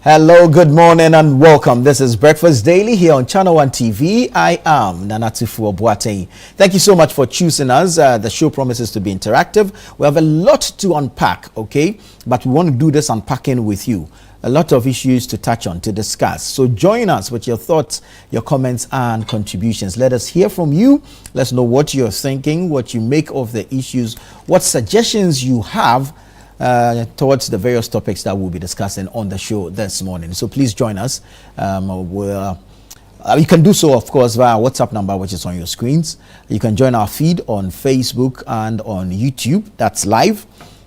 Hello, good morning and welcome. This is Breakfast Daily here on Channel 1 TV. I am Nanatifu Obuateng. Thank you so much for choosing us. The show promises to be interactive. We have a lot to unpack, okay? But we want to do this unpacking with you. A lot of issues to touch on, to discuss. So join us with your thoughts, your comments and contributions. Let us hear from you. Let's know what you're thinking, what you make of the issues, what suggestions you have towards the various topics that we'll be discussing on the show this morning. So please join us. You can do so, of course, via our WhatsApp number, which is on your screens. You can join our feed on Facebook and on YouTube. That's live.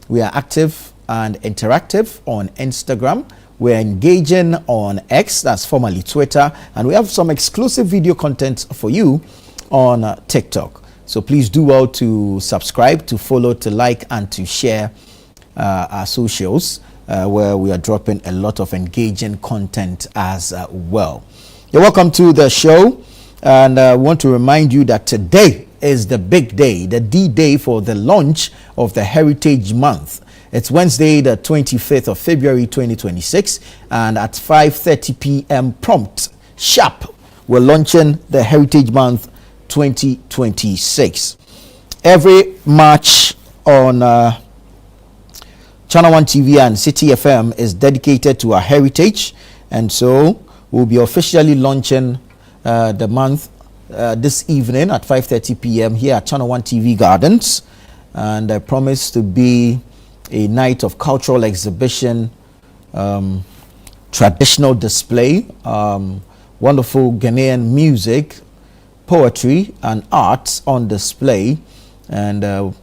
We are active and interactive on Instagram. We're engaging on X, that's formerly Twitter. And we have some exclusive video content for you on TikTok. So please do well to subscribe, to follow, to like, and to share our socials, where we are dropping a lot of engaging content as well. You're welcome to the show, and I want to remind you that today is the big day, the D-Day for the launch of the Heritage Month. It's Wednesday, the 25th of February 2026, and at 5:30 p.m. prompt, sharp, we're launching the Heritage Month 2026. Every March on Channel 1 TV and City FM is dedicated to our heritage, and so we'll be officially launching the month this evening at 5:30 p.m. here at Channel 1 TV Gardens, and I promise to be a night of cultural exhibition, traditional display, wonderful Ghanaian music, poetry and arts on display, and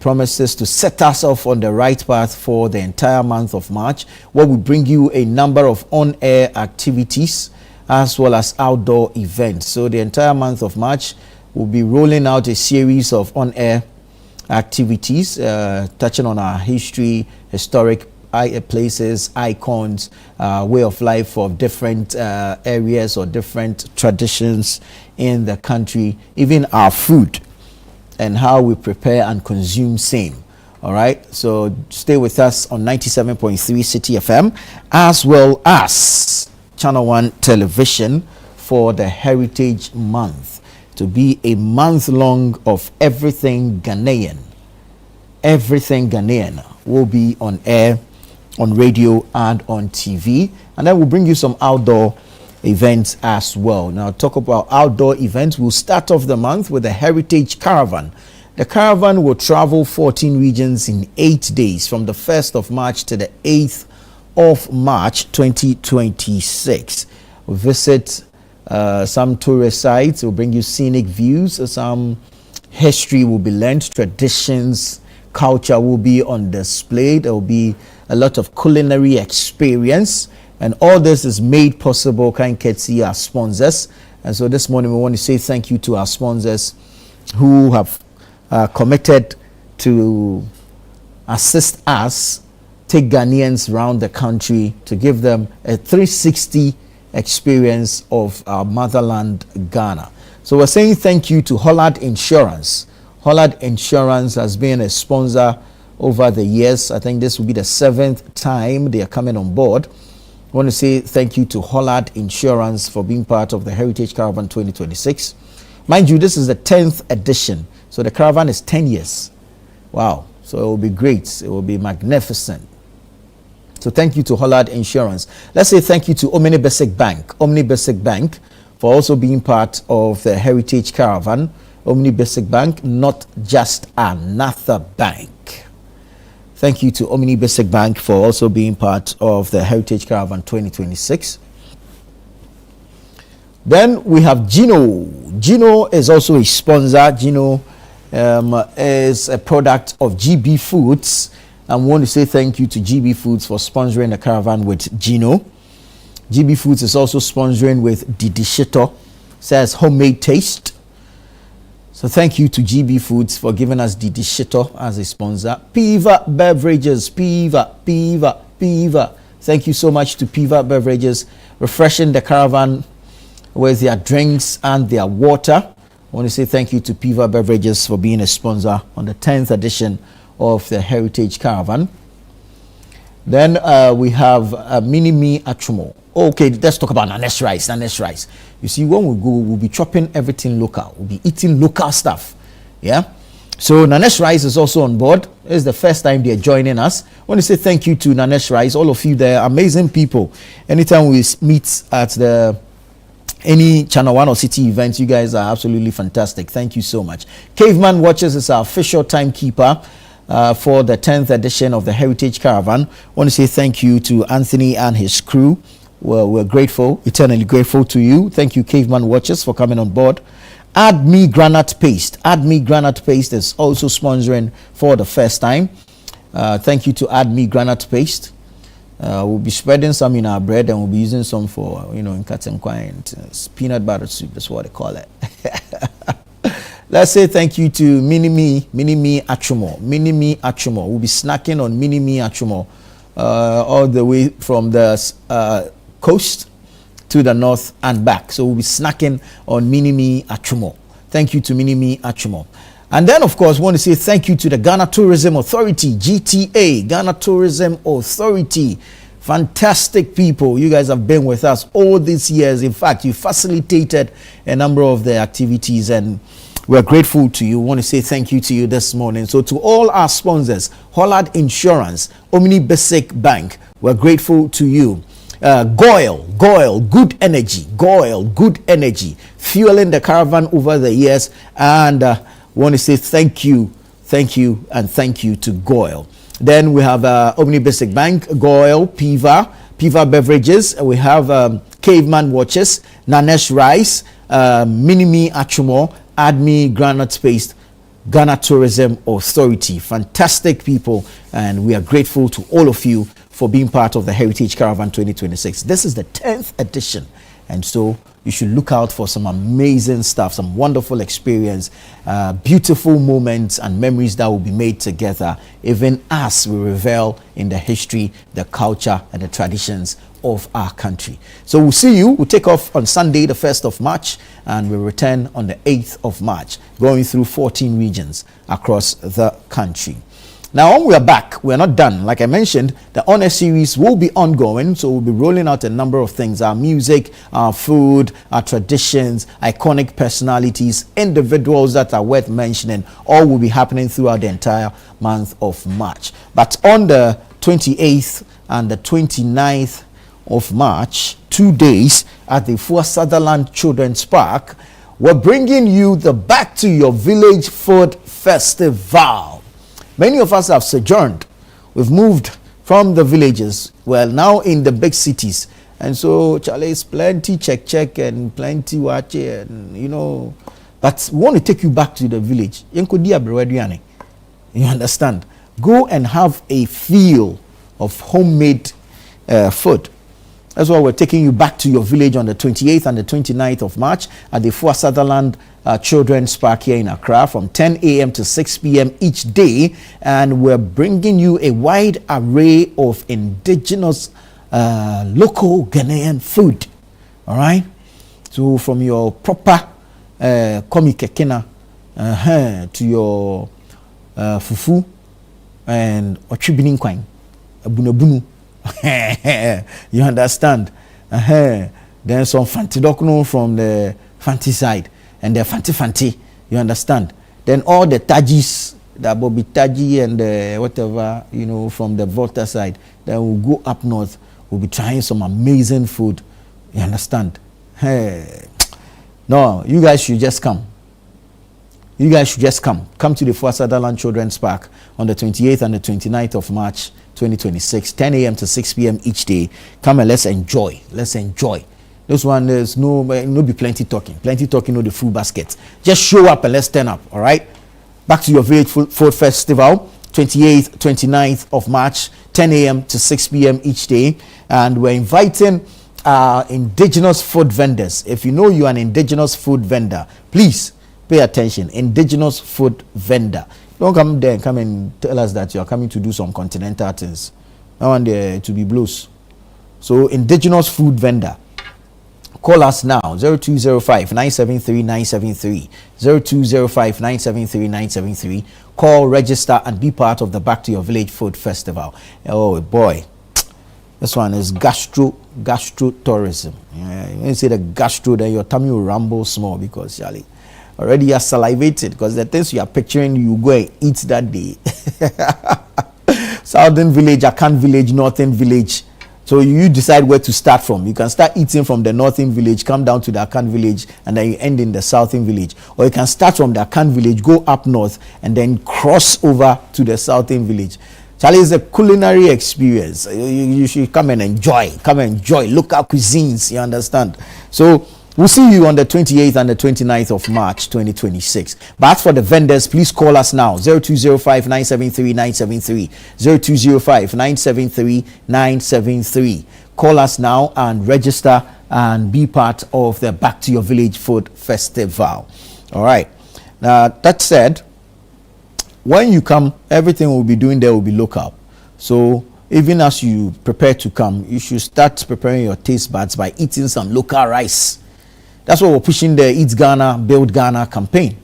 promises to set us off on the right path for the entire month of March, where we bring you a number of on-air activities as well as outdoor events. So the entire month of March, we'll be rolling out a series of on-air activities touching on our history, historic places, icons, way of life of different areas or different traditions in the country, even our food and how we prepare and consume same. All right, so stay with us on 97.3 City FM as well as Channel 1 Television for the Heritage Month, to be a month long of everything Ghanaian. Everything Ghanaian will be on air, on radio and on TV, and then we'll bring you some outdoor events as well. Now, talk about outdoor events. We'll start off the month with the Heritage Caravan. The caravan will travel 14 regions in 8 days from the 1st of March to the 8th of March 2026. We'll visit some tourist sites. We'll bring you scenic views. Some history will be learned. Traditions, culture will be on display. There will be a lot of culinary experience. And all this is made possible courtesy our sponsors. And so this morning we want to say thank you to our sponsors who have committed to assist us take Ghanaians around the country to give them a 360 experience of our motherland, Ghana. So we're saying thank you to Hollard Insurance. Hollard Insurance has been a sponsor over the years. I think this will be the 7th time they are coming on board. I want to say thank you to Hollard Insurance for being part of the Heritage Caravan 2026. Mind you, this is the 10th edition. So the caravan is 10 years. Wow. So it will be great. It will be magnificent. So thank you to Hollard Insurance. Let's say thank you to Omni Basic Bank. Omni Basic Bank for also being part of the Heritage Caravan. Omni Basic Bank, not just another bank. Thank you to Omni Basic Bank for also being part of the Heritage Caravan 2026. Then we have Gino. Gino is also a sponsor. Gino is a product of GB Foods. And we want to say thank you to GB Foods for sponsoring the caravan with Gino. GB Foods is also sponsoring with Didishito. Says homemade taste. So thank you to GB Foods for giving us Didishito as a sponsor. Piva Beverages, Piva. Thank you so much to Piva Beverages, refreshing the caravan with their drinks and their water. I want to say thank you to Piva Beverages for being a sponsor on the 10th edition of the Heritage Caravan. Then we have Mini-Me Achumo. Okay, let's talk about Nanesh rice. Nanesh rice. You see, when we go, we'll be chopping everything local. We'll be eating local stuff. Yeah. So Nanesh Rice is also on board. It's the first time they're joining us. I want to say thank you to Nanesh Rice, all of you there, amazing people. Anytime we meet at any Channel 1 or City events, you guys are absolutely fantastic. Thank you so much. Caveman Watches is our official timekeeper for the 10th edition of the Heritage Caravan. I want to say thank you to Anthony and his crew. Well, we're grateful, eternally grateful to you. Thank you, Caveman Watches, for coming on board. Add Me Granite Paste. Add Me Granite Paste is also sponsoring for the first time. Thank you to Add Me Granite Paste. We'll be spreading some in our bread, and we'll be using some for, in cut and quiet. Peanut butter soup, that's what they call it. Let's say thank you to Mini-Me Achumo. Mini-Me Achumo. We'll be snacking on Mini-Me Achumo all the way from the coast to the north and back. So we'll be snacking on Mini-Me Achumo. Thank you to Mini-Me Achumo. And then, of course, we want to say thank you to the Ghana Tourism Authority, GTA, Ghana Tourism Authority. Fantastic people. You guys have been with us all these years. In fact, you facilitated a number of the activities, and we're grateful to you. We want to say thank you to you this morning. So to all our sponsors, Hollard Insurance, Omni Basic Bank, we're grateful to you. Goyle, good energy, fueling the caravan over the years, and we want to say thank you, and thank you to Goyle. Then we have Omni Basic Bank, Goyle, Piva Beverages. We have Caveman Watches, Nanesh Rice, Mini-Me Achumo, Add Me Granite Paste, Ghana Tourism Authority. Fantastic people, and we are grateful to all of you for being part of the Heritage Caravan 2026. This is the 10th edition, and so you should look out for some amazing stuff, some wonderful experience, beautiful moments and memories that will be made together, even as we revel in the history, the culture, and the traditions of our country. So we'll see you. We'll take off on Sunday, the 1st of March, and we'll return on the 8th of March, going through 14 regions across the country. Now, when we are back, we are not done. Like I mentioned, the Honor Series will be ongoing, so we'll be rolling out a number of things: our music, our food, our traditions, iconic personalities, individuals that are worth mentioning. All will be happening throughout the entire month of March. But on the 28th and the 29th of March, 2 days at the Fua Sutherland Children's Park, we're bringing you the Back to Your Village Food Festival. Many of us have sojourned. We've moved from the villages, well, now in the big cities. And so, Charlie's plenty check and plenty watch, and but we want to take you back to the village. You understand? Go and have a feel of homemade food. That's why we're taking you back to your village on the 28th and the 29th of March at the Fua Sutherland Children's Park here in Accra from 10 a.m. to 6 p.m. each day. And we're bringing you a wide array of indigenous local Ghanaian food. All right? So from your proper komi kekena to your fufu and ochibinin kwang, abunabunu. You understand? Then some fantidokno from the fanti side, and the fanti. You understand? Then all the tajis, the Bobby Taji and whatever, from the Volta side. Then we'll go up north. We'll be trying some amazing food. You understand? No, you guys should just come. Come to the Fua Sutherland Children's Park on the 28th and the 29th of March 2026, 10 a.m. to 6 p.m. each day. Come and let's enjoy. This one, there's no be plenty talking, no the full basket. Just show up and let's turn up, all right? Back to Your Village Food Festival, 28th, 29th of March, 10 a.m. to 6 p.m. each day. And we're inviting indigenous food vendors. If you know you're an indigenous food vendor, please pay attention. Indigenous food vendor. Don't come there and come and tell us that you're coming to do some continental things. I want there to be blues. So, indigenous food vendor. Call us now, 0205-973-973. 0205-973-973. Call, register, and be part of the Back to Your Village Food Festival. Oh boy, This one is gastro tourism. Yeah, when you say the gastro, then your tummy will rumble small because Charlie, already you are salivated because the things you are picturing you go and eat that day. Southern village, Akan village, northern village. So you decide where to start from. You can start eating from the northern village, come down to the Akan village, and then you end in the southern village. Or you can start from the Akan village, go up north, and then cross over to the southern village. Charlie, is a culinary experience. You should come and enjoy. Come and enjoy local cuisines. You understand? So we'll see you on the 28th and the 29th of March 2026. But as for the vendors, please call us now. 0205 973 973. 0205 973 973. Call us now and register and be part of the Back to Your Village Food Festival. All right. Now, that said, when you come, everything we'll be doing there will be local. So even as you prepare to come, you should start preparing your taste buds by eating some local rice. That's why we're pushing the Eat Ghana, Build Ghana campaign.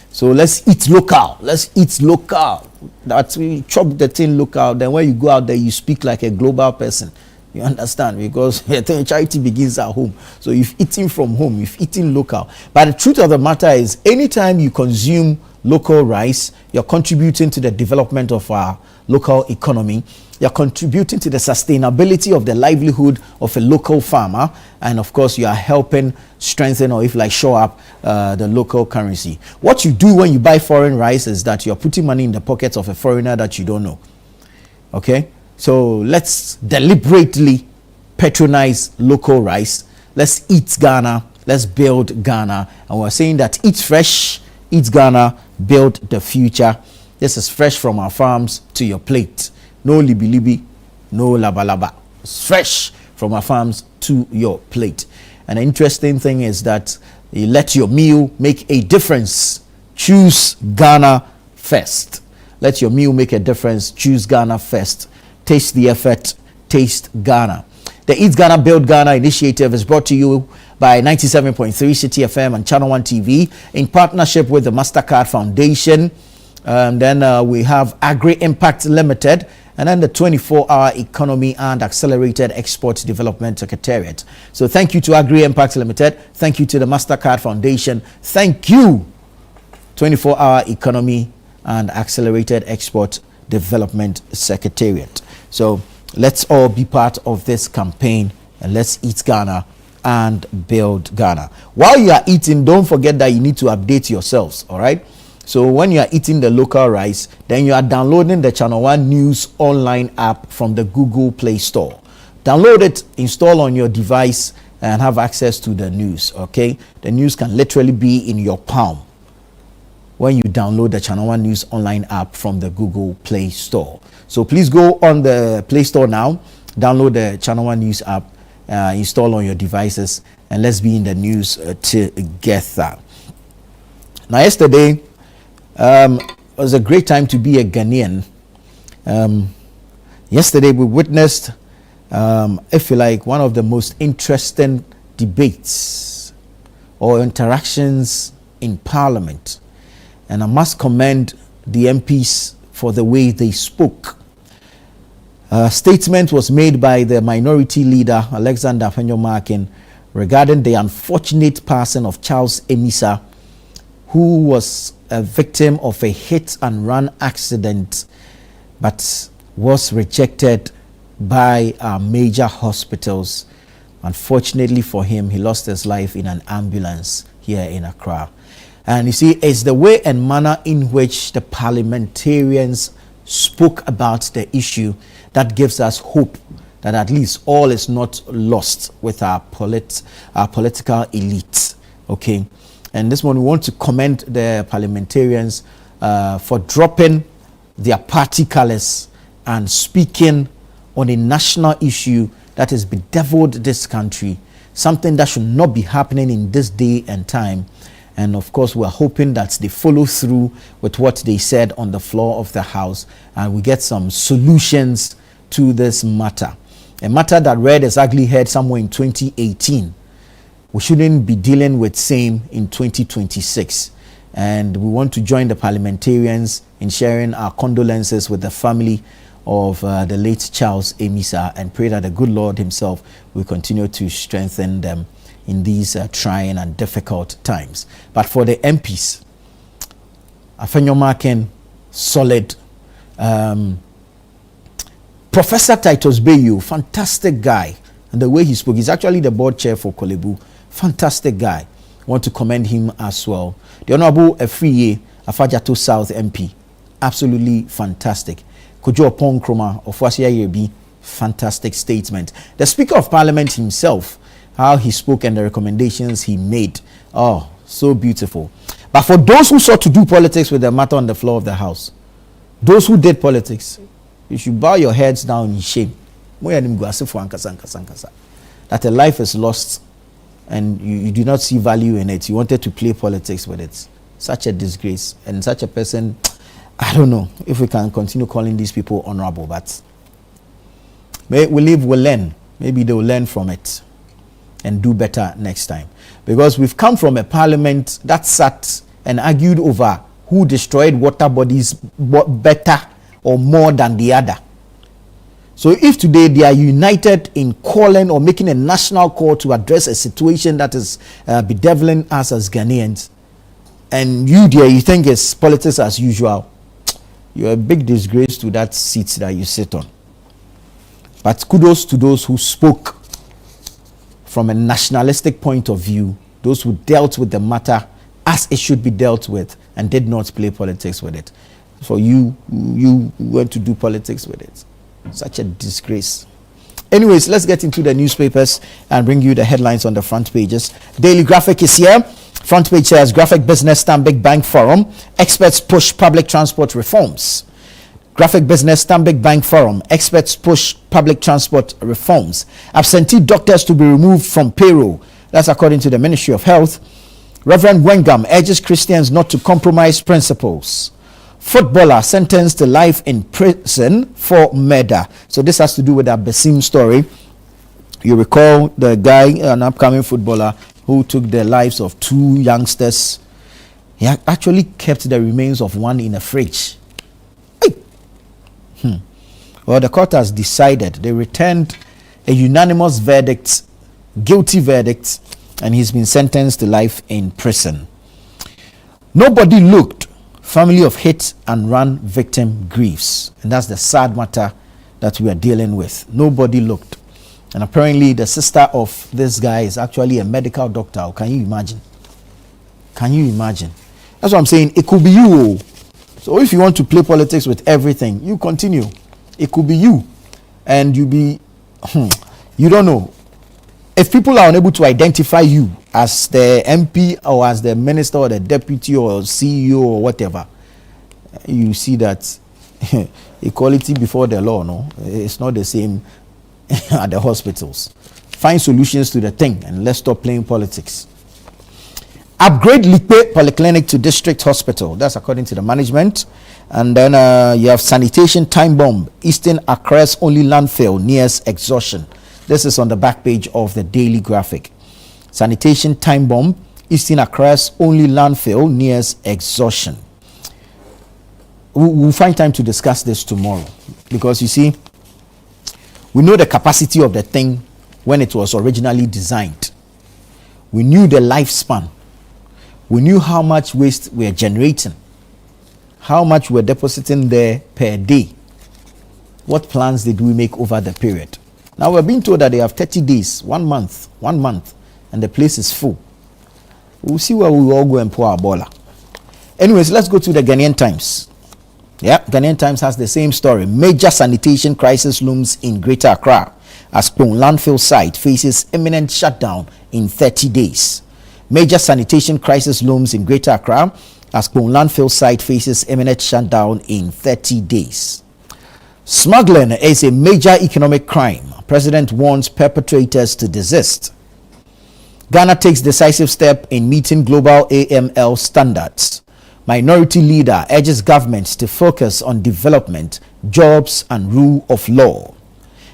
So let's eat local. Let's eat local. That's we chop the thing local. Then when you go out there, you speak like a global person. You understand? Because charity begins at home. So you've eaten from home, you've eaten local. But the truth of the matter is, anytime you consume local rice, you're contributing to the development of our local economy. You're contributing to the sustainability of the livelihood of a local farmer. And of course, you are helping strengthen, or if like show up, the local currency. What you do when you buy foreign rice is that you're putting money in the pockets of a foreigner that you don't know. Okay? So let's deliberately patronize local rice. Let's eat Ghana. Let's build Ghana. And we're saying that eat fresh, eat Ghana, build the future. This is fresh from our farms to your plate. No libi-libi, no laba-laba. It's fresh from our farms to your plate. And the interesting thing is that you let your meal make a difference. Choose Ghana first. Let your meal make a difference. Choose Ghana first. Taste the effort. Taste Ghana. The Eat Ghana, Build Ghana initiative is brought to you by 97.3 City FM and Channel 1 TV in partnership with the MasterCard Foundation. Then we have Agro Impact Limited, and then the 24-hour Economy and Accelerated Export Development Secretariat. So thank you to Agri Impact Limited. Thank you to the MasterCard Foundation. Thank you, 24-hour Economy and Accelerated Export Development Secretariat. So let's all be part of this campaign, and let's eat Ghana and build Ghana. While you are eating, don't forget that you need to update yourselves, all right? So when you are eating the local rice, then you are downloading the Channel 1 News online app from the Google Play Store. Download it, install on your device, and have access to the news, okay? The news can literally be in your palm when you download the Channel 1 News online app from the Google Play Store. So please go on the Play Store now, download the Channel 1 News app, install on your devices, and let's be in the news together. Now, yesterday was a great time to be a Ghanaian. Yesterday we witnessed, if you like, one of the most interesting debates or interactions in Parliament. And I must commend the MPs for the way they spoke. A statement was made by the minority leader, Alexander Afenyo-Markin, regarding the unfortunate passing of Charles Emisa, who was a victim of a hit-and-run accident, but was rejected by our major hospitals. Unfortunately for him, he lost his life in an ambulance here in Accra. And you see, it's the way and manner in which the parliamentarians spoke about the issue that gives us hope that at least all is not lost with our political elite. Okay. And this one, we want to commend the parliamentarians for dropping their party colors and speaking on a national issue that has bedeviled this country, something that should not be happening in this day and time. And of course, we're hoping that they follow through with what they said on the floor of the House, and we get some solutions to this matter. A matter that reared its ugly head somewhere in 2018. We shouldn't be dealing with same in 2026. And we want to join the parliamentarians in sharing our condolences with the family of the late Charles Emisa, and pray that the good Lord himself will continue to strengthen them in these trying and difficult times. But for the MPs, Afenyo Marken, solid. Professor Titus Bayu, fantastic guy. And the way he spoke, he's actually the board chair for Kolebu. Fantastic guy. Want to commend him as well. The Honorable Efriye Afajato South MP, absolutely fantastic. Kojo Opon Kroma of Wasia Yebi, fantastic statement. The Speaker of Parliament himself, how he spoke and the recommendations he made. Oh, so beautiful. But for those who sought to do politics with the matter on the floor of the House, those who did politics, you should bow your heads down in shame. That a life is lost and you do not see value in it. You wanted to play politics with it. Such a disgrace. And such a person, I don't know if we can continue calling these people honorable, but we live, we'll learn. Maybe they'll learn from it and do better next time. Because we've come from a parliament that sat and argued over who destroyed water bodies better or more than the other. So if today they are united in calling or making a national call to address a situation that is bedeviling us as Ghanaians, and you there, you think it's politics as usual, you're a big disgrace to that seat that you sit on. But kudos to those who spoke from a nationalistic point of view, those who dealt with the matter as it should be dealt with and did not play politics with it. For you went to do politics with it. Such a disgrace. Anyways, let's get into the newspapers and bring you the headlines on the front pages. Daily Graphic is here. Front page says Graphic Business Stanbic Bank Forum. Experts push public transport reforms. Graphic Business Stanbic Bank Forum. Experts push public transport reforms. Absentee doctors to be removed from payroll. That's according to the Ministry of Health. Reverend Wengam urges Christians not to compromise principles. Footballer sentenced to life in prison for murder. So this has to do with that Besim story. You recall the guy, an upcoming footballer, who took the lives of two youngsters. He actually kept the remains of one in a fridge. Well, the court has decided. They returned a unanimous verdict, guilty verdict, and he's been sentenced to life in prison. Nobody looked. Family of hit and run victim grieves. And that's the sad matter that we are dealing with. Nobody looked. And apparently the sister of this guy is actually a medical doctor. Can you imagine? Can you imagine? That's what I'm saying. It could be you. So if you want to play politics with everything, you continue. It could be you. And you be, you don't know. If people are unable to identify you as the MP or as the minister or the deputy or CEO or whatever, you see that equality before the law, no, it's not the same at the hospitals. Find solutions to the thing and let's stop playing politics. Upgrade Likpe Polyclinic to District Hospital. That's according to the management. And then you have sanitation time bomb. Eastern Accra's only landfill nears exhaustion. This is on the back page of the Daily Graphic. Sanitation time bomb. Eastern Accra's only landfill nears exhaustion. We'll find time to discuss this tomorrow. Because you see, we know the capacity of the thing when it was originally designed. We knew the lifespan. We knew how much waste we are generating. How much we're depositing there per day. What plans did we make over the period? Now we're being told that they have 30 days, 1 month, and the place is full. We'll see where we all go and pour our baller. Anyways, let's go to the Ghanaian Times. Yeah, Ghanaian Times has the same story. Major sanitation crisis looms in Greater Accra as Pong landfill site faces imminent shutdown in 30 days. Major sanitation crisis looms in Greater Accra as Pong landfill site faces imminent shutdown in 30 days. Smuggling is a major economic crime. President warns perpetrators to desist. Ghana takes decisive step in meeting global AML standards. Minority leader urges governments to focus on development, jobs, and rule of law.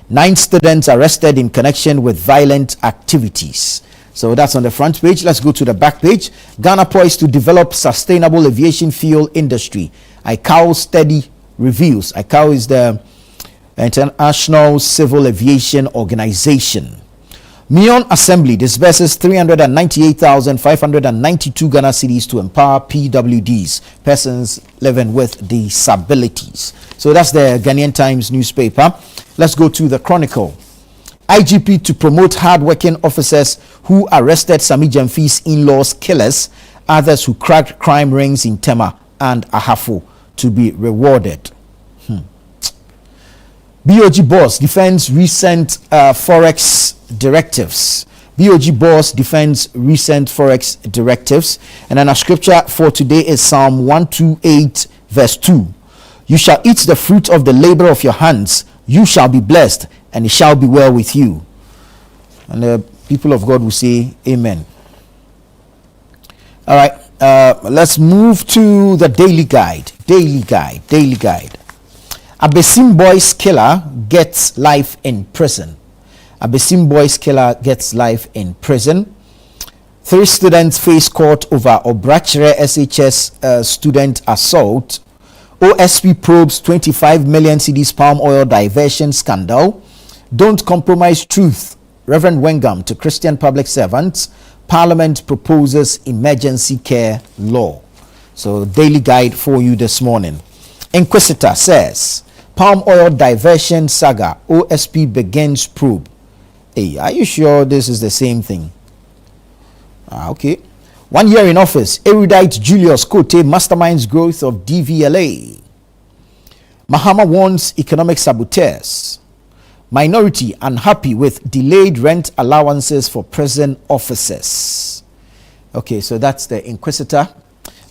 9 students arrested in connection with violent activities. So that's on the front page. Let's go to the back page. Ghana poised to develop sustainable aviation fuel industry. ICAO study reveals. ICAO is the International Civil Aviation Organization. Mion Assembly disburses 398,592 Ghana cedis to empower PWDs, persons living with disabilities. So that's the Ghanaian Times newspaper. Let's go to the Chronicle. IGP to promote hard-working officers who arrested Sami Jamfi's in-laws killers, others who cracked crime rings in Tema and Ahafo to be rewarded. BOG boss defends recent forex directives. BOG boss defends recent forex directives. And then our scripture for today is Psalm 128 verse 2. You shall eat the fruit of the labor of your hands. You shall be blessed, and it shall be well with you. And the people of God will say amen. All right, let's move to the daily guide. Daily guide. Abesim boys killer gets life in prison. Abesim boys killer gets life in prison. 3 students face court over Obrachere SHS student assault. OSP probes 25 million cedis palm oil diversion scandal. Don't compromise truth. Reverend Wengam to Christian public servants. Parliament proposes emergency care law. So daily guide for you this morning. Inquisitor says palm oil diversion saga. OSP begins probe. Hey, are you sure this is the same thing? Okay. 1 year in office. Erudite Julius Kote masterminds growth of DVLA. Mahama warns economic saboteurs. Minority unhappy with delayed rent allowances for prison officers. Okay, so that's the Inquisitor.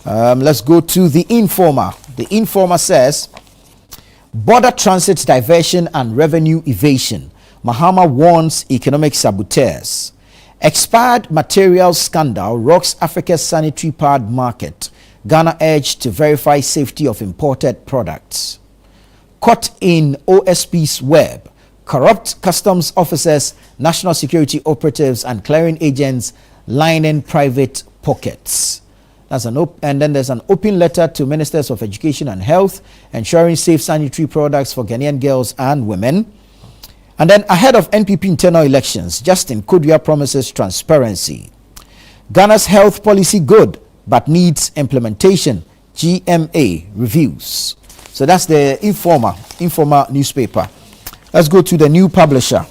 Let's go to the Informer. The Informer says, border transit diversion and revenue evasion. Mahama warns economic saboteurs. Expired materials scandal rocks Africa's sanitary pad market. Ghana urged to verify safety of imported products. Caught in OSP's web. Corrupt customs officers, national security operatives, and clearing agents lining private pockets. And then there's an open letter to ministers of education and health, ensuring safe sanitary products for Ghanaian girls and women. And then ahead of NPP internal elections, Justin Kodua promises transparency. Ghana's health policy good, but needs implementation. GMA reviews. So that's the Informer newspaper. Let's go to the new publisher.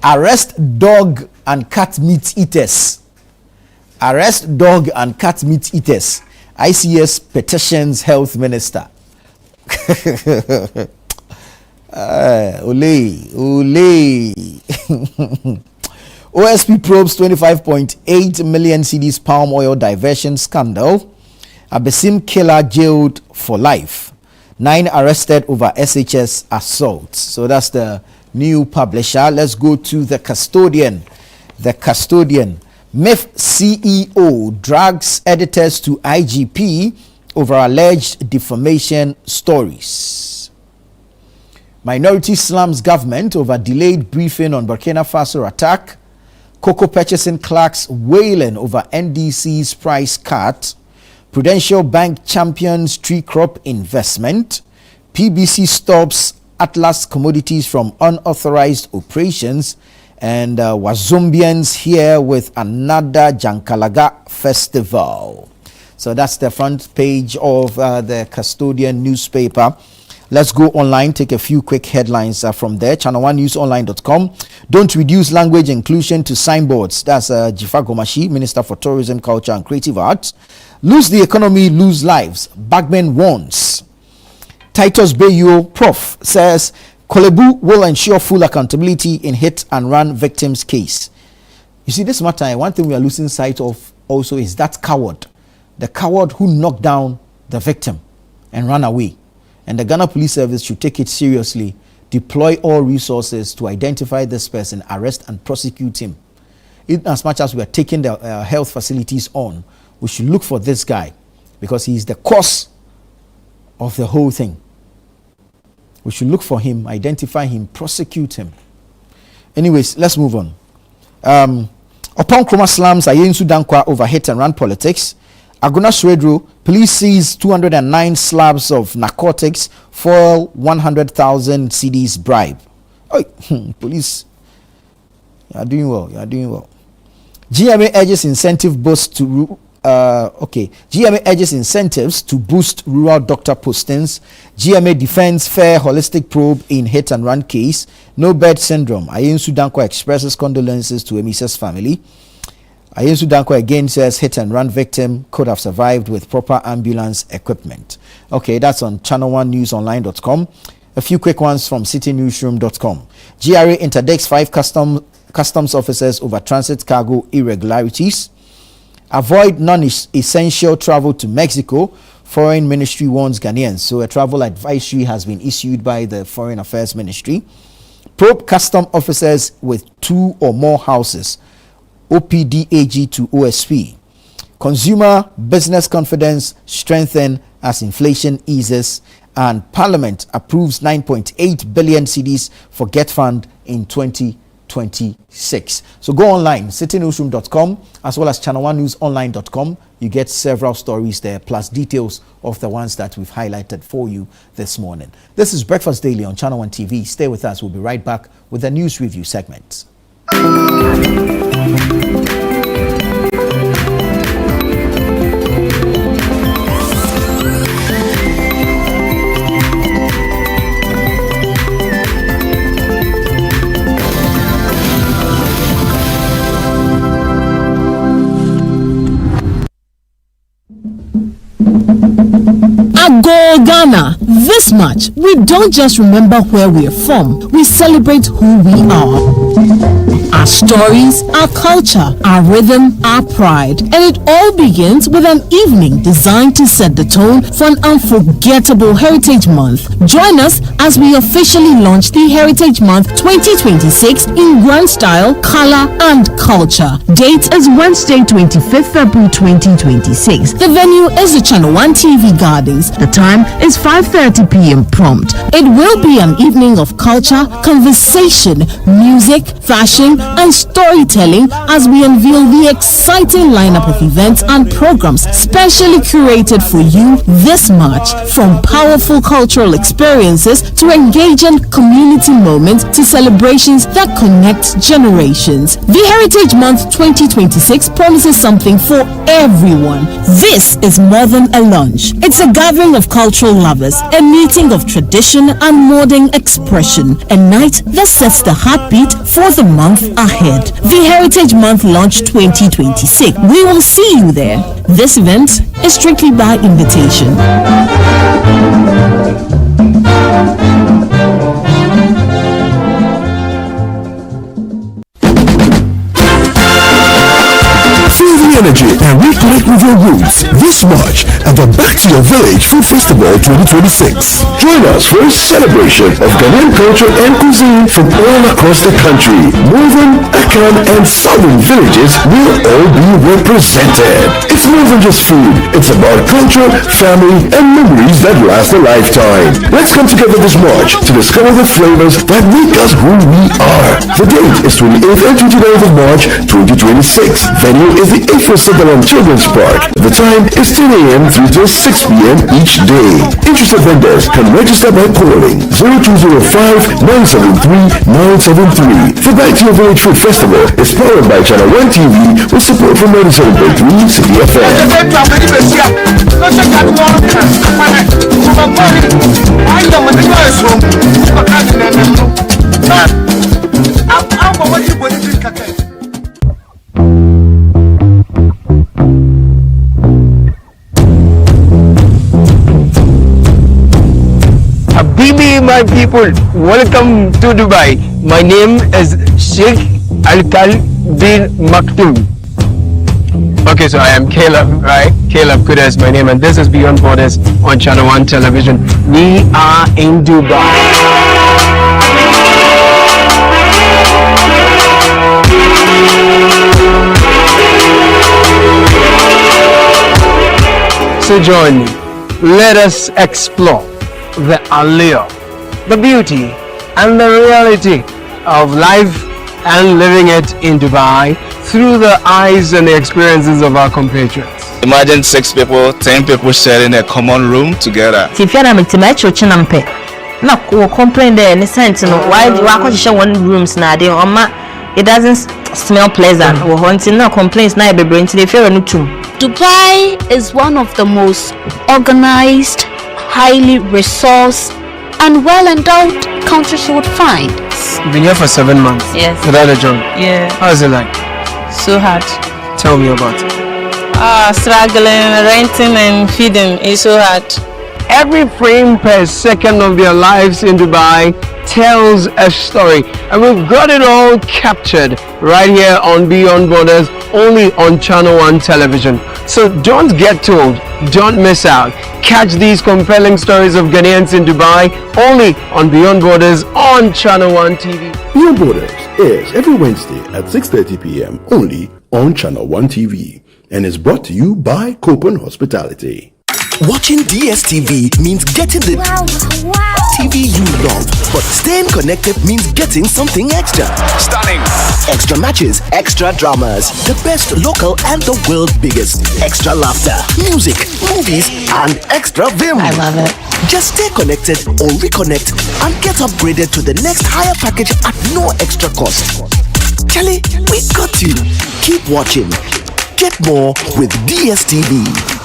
Arrest dog and cat meat eaters. Arrest dog and cat meat eaters. ICS petitions health minister. Ole. OSP probes 25.8 million cedis palm oil diversion scandal. Abesim killer jailed for life. 9 arrested over SHS assault. So that's the new publisher. Let's go to the Custodian. The Custodian. MIF CEO drags editors to IGP over alleged defamation stories. Minority slams government over delayed briefing on Burkina Faso attack. Cocoa purchasing clerks wailing over NDC's price cut. Prudential Bank champions tree crop investment. PBC stops Atlas Commodities from unauthorized operations. And Wazombians here with another Jankalaga festival. So that's the front page of the Custodian newspaper. Let's go online, take a few quick headlines from there. Channel1newsonline.com. Don't reduce language inclusion to signboards. That's Jifa Gomashi, Minister for Tourism, Culture and Creative Arts. Lose the economy, lose lives. Bagman warns. Titus Bayo, Prof, says Kolebu will ensure full accountability in hit and run victims case. You see, this matter, one thing we are losing sight of also is that coward. The coward who knocked down the victim and ran away. And the Ghana Police Service should take it seriously, deploy all resources to identify this person, arrest and prosecute him. In as much as we are taking the health facilities on, we should look for this guy because he is the cause of the whole thing. We should look for him, identify him, prosecute him. Anyways, let's move on. Upon Kroma slams Ayensu Dankwa over hit and run politics. Aguna Swedro, police seize 209 slabs of narcotics, foil 100,000 cedis bribe. Oh, police, you are doing well. GMA urges incentive boost to GMA urges incentives to boost rural doctor postings. GMA defends fair holistic probe in hit and run case. No bed syndrome. Ayensu Danko expresses condolences to Emisa's family. Ayensu Danko again says hit and run victim could have survived with proper ambulance equipment. Okay, that's on channel1newsonline.com. A few quick ones from citynewsroom.com. GRA interdicts 5 customs officers over transit cargo irregularities. Avoid non-essential travel to Mexico. Foreign Ministry warns Ghanaians. So a travel advisory has been issued by the Foreign Affairs Ministry. Probe custom officers with 2 or more houses. OPDAG to OSP. Consumer business confidence strengthened as inflation eases. And Parliament approves 9.8 billion cedis for Get Fund in 2026. So go online, citynewsroom.com, as well as channel1newsonline.com. You get several stories there, plus details of the ones that we've highlighted for you this morning. This is Breakfast Daily on Channel 1 TV. Stay with us. We'll be right back with the news review segment. Agro Ghana. This much, we don't just remember where we are from, we celebrate who we are. Our stories, our culture, our rhythm, our pride. And it all begins with an evening designed to set the tone for an unforgettable Heritage Month. Join us as we officially launch the Heritage Month 2026 in grand style, color, and culture. Date is Wednesday, 25th February 2026. The venue is the Channel 1 TV Gardens. The time is 5:30 p.m. prompt. It will be an evening of culture, conversation, music, fashion, and storytelling as we unveil the exciting lineup of events and programs specially curated for you this March. From powerful cultural experiences to engaging community moments to celebrations that connect generations. The Heritage Month 2026 promises something for everyone. This is more than a lunch. It's a gathering of cultural lovers, a meeting of tradition and modern expression, a night that sets the heartbeat for the month ahead. The Heritage Month Launch 2026. We will see you there. This event is strictly by invitation. Energy and reconnect with your roots this March at the Back to Your Village Food Festival 2026. Join us for a celebration of Ghanaian culture and cuisine from all across the country. Northern, Akan, and Southern villages will all be represented. It's more than just food. It's about culture, family, and memories that last a lifetime. Let's come together this March to discover the flavors that make us who we are. The date is 28th and 29th of March 2026. Venue is the Sutherland Children's Park. The time is 10 a.m. through till 6 p.m. each day. Interested vendors can register by calling 0205-973-973. The Back to Your Village Food Festival is powered by Channel 1 TV with support from 97.3 City FM. Habibi, my people, welcome to Dubai. My name is Sheikh Alkal bin Maktoum. Okay, so I am Caleb, right? Caleb Kuda is my name, and this is Beyond Borders on Channel 1 Television. We are in Dubai. So join me. Let us explore the allure, the beauty, and the reality of life and living it in Dubai through the eyes and the experiences of our compatriots. Imagine 6 people, 10 people sharing a common room together. If you're not to no, complain there in the sense, why share one rooms now? It doesn't smell pleasant. Or haunting no complaints now be bring to the fair no too. Dubai is one of the most organized, highly resourced, and well-endowed countries you would find. You've been here for 7 months. Yes. Without a job. Yeah. How is it like? So hard. Tell me about it. Struggling, renting and feeding is so hard. Every frame per second of their lives in Dubai tells a story, and we've got it all captured right here on Beyond Borders, only on Channel 1 television. So don't get told, don't miss out. Catch these compelling stories of Ghanaians in Dubai only on Beyond Borders on Channel 1 TV. Beyond Borders airs every Wednesday at 6:30 p.m. only on Channel 1 TV and is brought to you by Copen Hospitality. Watching DSTV means getting the TV you love, but staying connected means getting something extra. Stunning. Extra matches, extra dramas, the best local and the world's biggest. Extra laughter, music, movies, and extra vim. I love it. Just stay connected or reconnect and get upgraded to the next higher package at no extra cost. Charlie, we got you. Keep watching. Get more with DSTV.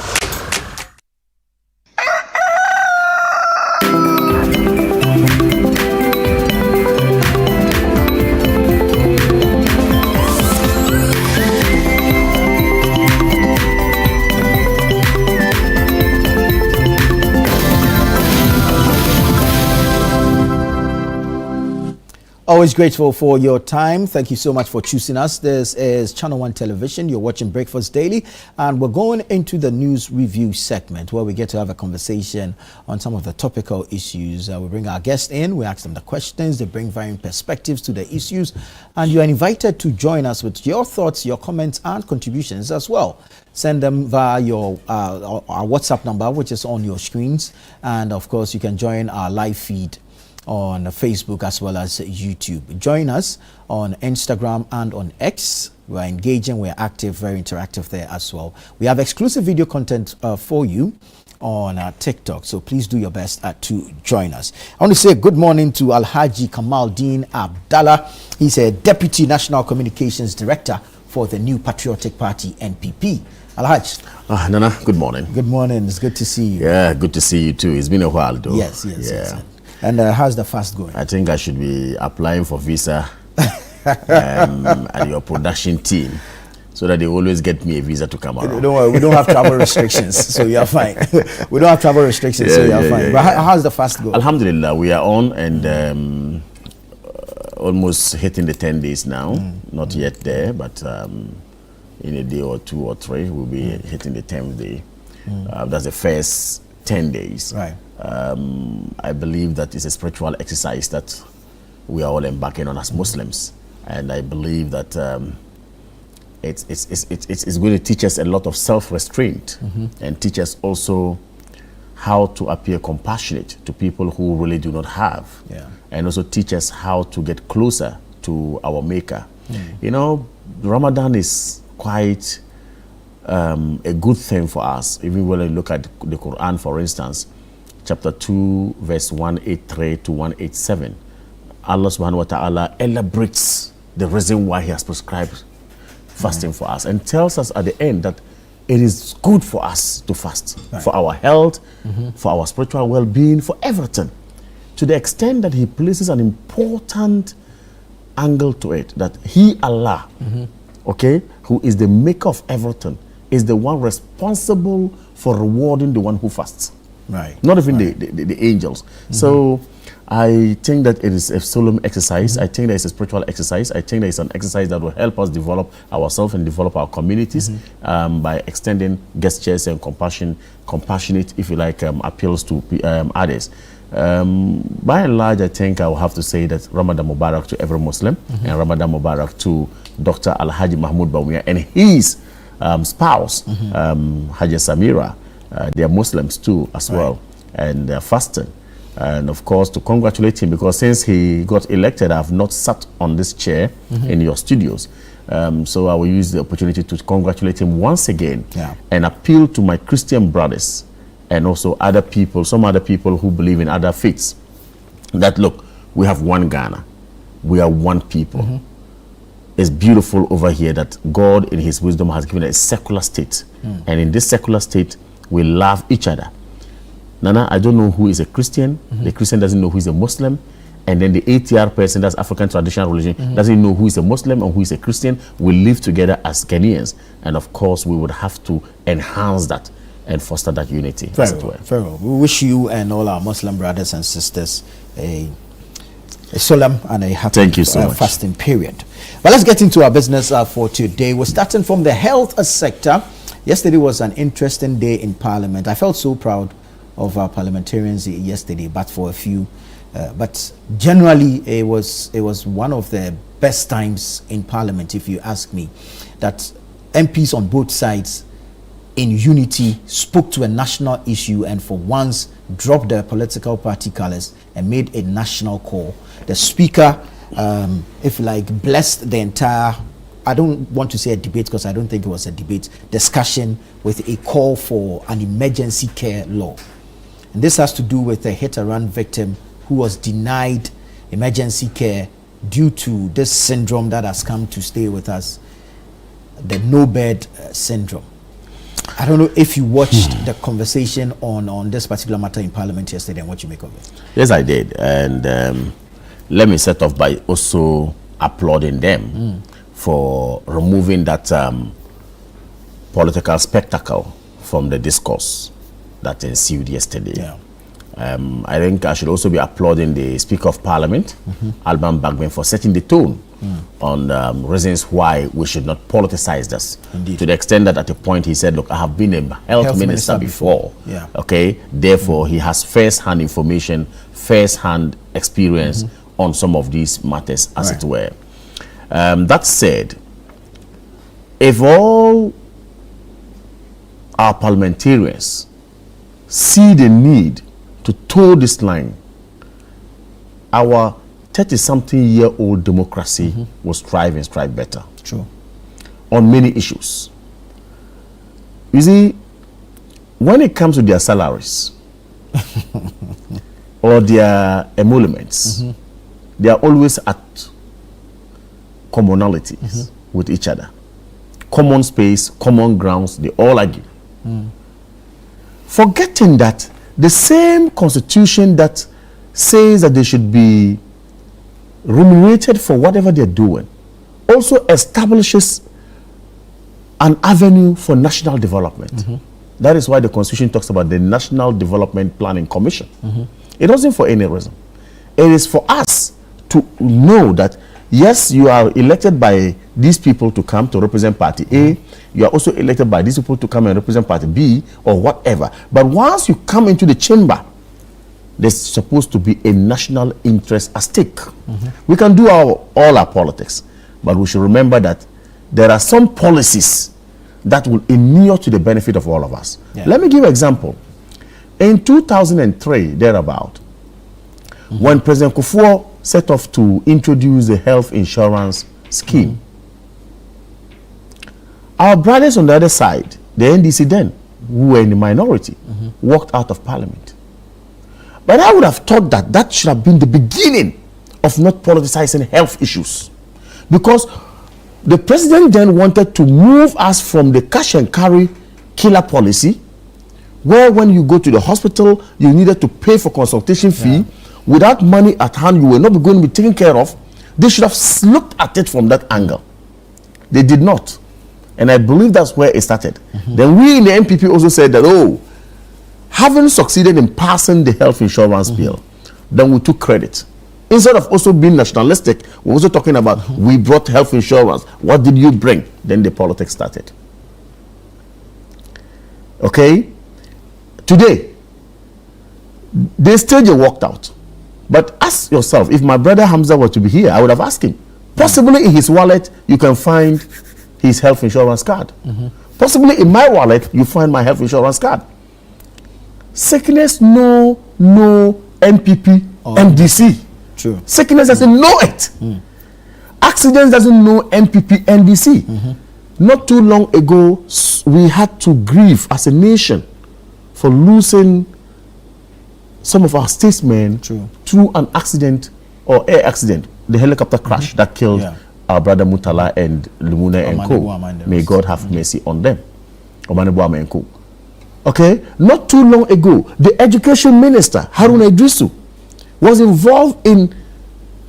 Always grateful for your time. Thank you so much for choosing us. This is Channel 1 Television. You're watching Breakfast Daily, and we're going into the news review segment where we get to have a conversation on some of the topical issues. We bring our guests in, we ask them the questions, they bring varying perspectives to the issues, and you are invited to join us with your thoughts, your comments, and contributions as well. Send them via your our WhatsApp number, which is on your screens, and of course you can join our live feed on Facebook as well as YouTube. Join us on Instagram and on X. We're engaging, we're active, very interactive there as well. We have exclusive video content for you on TikTok, so please do your best to join us. I want to say good morning to Alhaji Kamaldeen Abdallah. He's a Deputy National Communications Director for the New Patriotic Party, NPP. Alhaj. Nana, good morning. Good morning, it's good to see you. Yeah, good to see you too. It's been a while though. Yes. And how's the fast going? I think I should be applying for visa at your production team so that they always get me a visa to come around. Don't worry, we don't have travel restrictions, so you're fine. We don't have travel restrictions, so you're fine. But how's the fast going? Alhamdulillah, we are on and almost hitting the 10 days now. Not yet there, but in a day or 2 or 3, we'll be hitting the 10th day. That's the first 10 days. Right. I believe that it's a spiritual exercise that we are all embarking on as Muslims, and I believe that it's going to teach us a lot of self-restraint and teach us also how to appear compassionate to people who really do not have, and also teach us how to get closer to our Maker. You know, Ramadan is quite a good thing for us. Even when we look at the Quran, for instance, chapter 2, verse 183 to 187, Allah subhanahu wa ta'ala elaborates the reason why he has prescribed fasting for us and tells us at the end that it is good for us to fast, for our health, for our spiritual well-being, for everything, to the extent that he places an important angle to it, that he, Allah, okay, who is the maker of everything, is the one responsible for rewarding the one who fasts. Right. Not even the angels. So I think that it is a solemn exercise. I think that it's a spiritual exercise. I think that it's an exercise that will help us develop ourselves and develop our communities by extending gestures and compassionate, if you like, appeals to others. By and large, I think I will have to say that Ramadan Mubarak to every Muslim and Ramadan Mubarak to Dr. Alhaji Mahmoud Bawumia and his spouse, Haja Samira. They are Muslims too as well, and they're fasting. And of course, to congratulate him, because since he got elected, I have not sat on this chair in your studios. So I will use the opportunity to congratulate him once again Yeah. and appeal to my Christian brothers and also other people, some other people who believe in other faiths, that look, we have one Ghana. We are one people. It's beautiful over here that God in his wisdom has given us a secular state. And in this secular state, we love each other. Nana, I don't know who is a Christian. The Christian doesn't know who is a Muslim. And then the ATR person, that's African traditional religion, doesn't know who is a Muslim or who is a Christian. We live together as Ghanaians. And of course, we would have to enhance that and foster that unity. Very well, very well. We wish you and all our Muslim brothers and sisters a solemn and a happy Thank you so much. fasting period. But let's get into our business for today. We're starting from the health sector. Yesterday was an interesting day in Parliament. I felt so proud of our parliamentarians yesterday, but for a few. But generally, it was one of the best times in Parliament, if you ask me, that MPs on both sides in unity spoke to a national issue and for once dropped their political party colors and made a national call. The speaker, if you like, blessed the entire, I don't want to say a debate because I don't think it was a debate, discussion with a call for an emergency care law. And this has to do with a hit-and-run victim who was denied emergency care due to this syndrome that has come to stay with us, the no-bed syndrome. I don't know if you watched the conversation on this particular matter in Parliament yesterday and what you make of it. Yes, I did. And let me set off by also applauding them for removing that political spectacle from the discourse that ensued yesterday. Yeah. I think I should also be applauding the Speaker of Parliament, Alban Bagbin, for setting the tone on reasons why we should not politicize this. Indeed. To the extent that at a point he said, look, I have been a health minister before. Yeah. Okay, therefore he has first-hand information, first-hand experience on some of these matters, as it were. That said, if all our parliamentarians see the need to toe this line, our 30-something-year-old democracy will strive and strive better. True. On many issues. You see, when it comes to their salaries or their emoluments, they are always at commonalities with each other. Common space, common grounds, they all argue. Forgetting that the same constitution that says that they should be remunerated for whatever they're doing also establishes an avenue for national development. That is why the constitution talks about the National Development Planning Commission. It wasn't for any reason. It is for us to know that yes, you are elected by these people to come to represent party A. You are also elected by these people to come and represent party B or whatever. But once you come into the chamber, there's supposed to be a national interest at stake. We can do all our politics, but we should remember that there are some policies that will inure to the benefit of all of us. Let me give an example. In 2003, thereabout, when President Kufuor set off to introduce the health insurance scheme, our brothers on the other side, the NDC then, who were in the minority, walked out of Parliament. But I would have thought that that should have been the beginning of not politicizing health issues. Because the president then wanted to move us from the cash and carry killer policy, where when you go to the hospital, you needed to pay for consultation fee. Without money at hand, you will not be going to be taken care of. They should have looked at it from that angle. They did not. And I believe that's where it started. Then we in the MPP also said that, oh, having succeeded in passing the health insurance bill, then we took credit. Instead of also being nationalistic, we're also talking about we brought health insurance. What did you bring? Then the politics started. Okay? Today, the stage walked out. But ask yourself, if my brother Hamza were to be here, I would have asked him. Possibly in his wallet, you can find his health insurance card. Possibly in my wallet, you find my health insurance card. Sickness, no MPP, MDC. True. Sickness doesn't know it. accidents doesn't know MPP, NDC. Not too long ago, we had to grieve as a nation for losing some of our statesmen through an accident or air accident, the helicopter crash that killed our brother Mutala and Lumuna and Co. May God have mercy on them. Omanebua and Co. Okay, not too long ago, the education minister, Haruna Idrisu, was involved in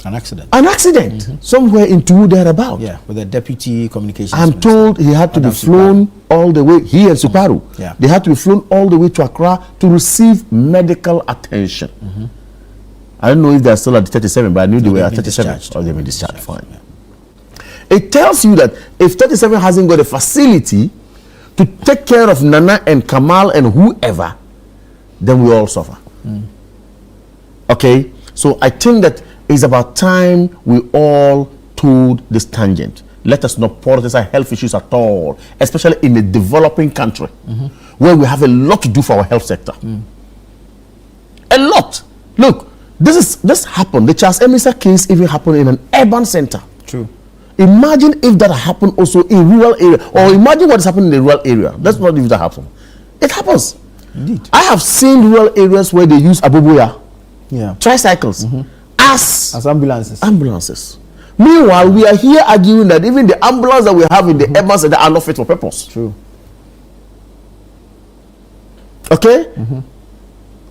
an accident somewhere in Tuwu thereabout. Yeah, with the deputy communications I'm minister. told he had to be flown all the way, he and Suparu. Yeah. They had to be flown all the way to Accra to receive medical attention. I don't know if they're still at 37, but I knew they were at 37. Or they've been discharged. Fine. Yeah. It tells you that if 37 hasn't got a facility to take care of Nana and Kamal and whoever, then we all suffer. Okay? So I think that it's about time we all told this tangent. Let us not politicize health issues at all, especially in a developing country where we have a lot to do for our health sector. A lot. Look, this happened. The Charles Emisa case even happened in an urban center. True. Imagine if that happened also in rural area, or imagine what is happening in the rural area. That's not if that happens. It happens. Indeed. I have seen rural areas where they use aboboya, tricycles, as ambulances. Meanwhile, we are here arguing that even the ambulance that we have in the urban center are not fit for purpose. True. Okay?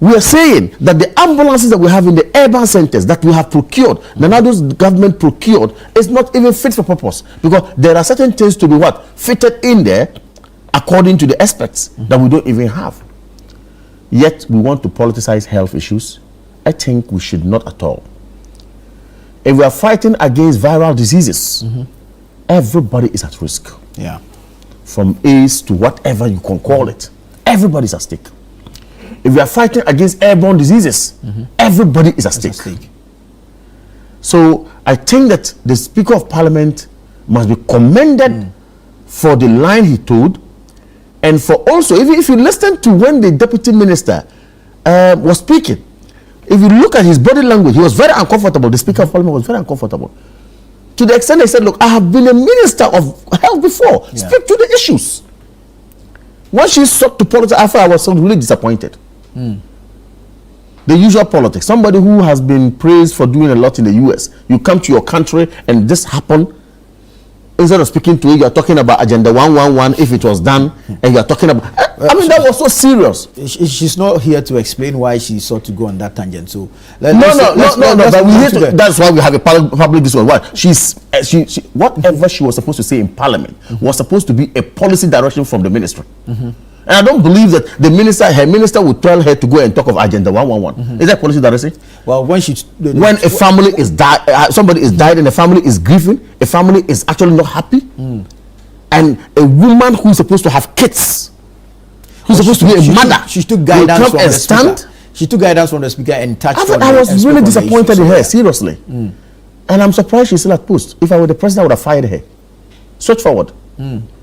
We are saying that the ambulances that we have in the urban centers that we have procured, Nanado's government procured, is not even fit for purpose, because there are certain things to be fitted in there according to the experts that we don't even have. Yet we want to politicize health issues. I think we should not at all. If we are fighting against viral diseases, everybody is at risk. Yeah. From AIDS to whatever you can call it, everybody is at stake. If we are fighting against airborne diseases, everybody is at stake. So I think that the Speaker of Parliament must be commended for the line he told, and for also, even if you listen to when the Deputy Minister was speaking, if you look at his body language, he was very uncomfortable. The Speaker of Parliament was very uncomfortable. To the extent he said, look, I have been a Minister of Health before. Speak to the issues. When she sought to politics, I was really disappointed. The usual politics. Somebody who has been praised for doing a lot in the US, you come to your country and this happened. Instead of speaking to you, you are talking about Agenda 111 if it was done, and you are talking about. I mean, that was so serious. She's not here to explain why she sought to go on that tangent. So no. But we need to. That's why we have a public discourse. What she whatever she was supposed to say in Parliament was supposed to be a policy direction from the ministry. And I don't believe that her minister would tell her to go and talk of Agenda 111. Is that policy direction? Well, when a family is somebody is died and the family is grieving, a family is actually not happy, and a woman who is supposed to have kids, who's supposed to be a mother, she took guidance from the speaker. She took guidance from the speaker and touched. I was really disappointed in her, seriously, and I'm surprised she's still at post. If I were the president, I would have fired her. Straightforward,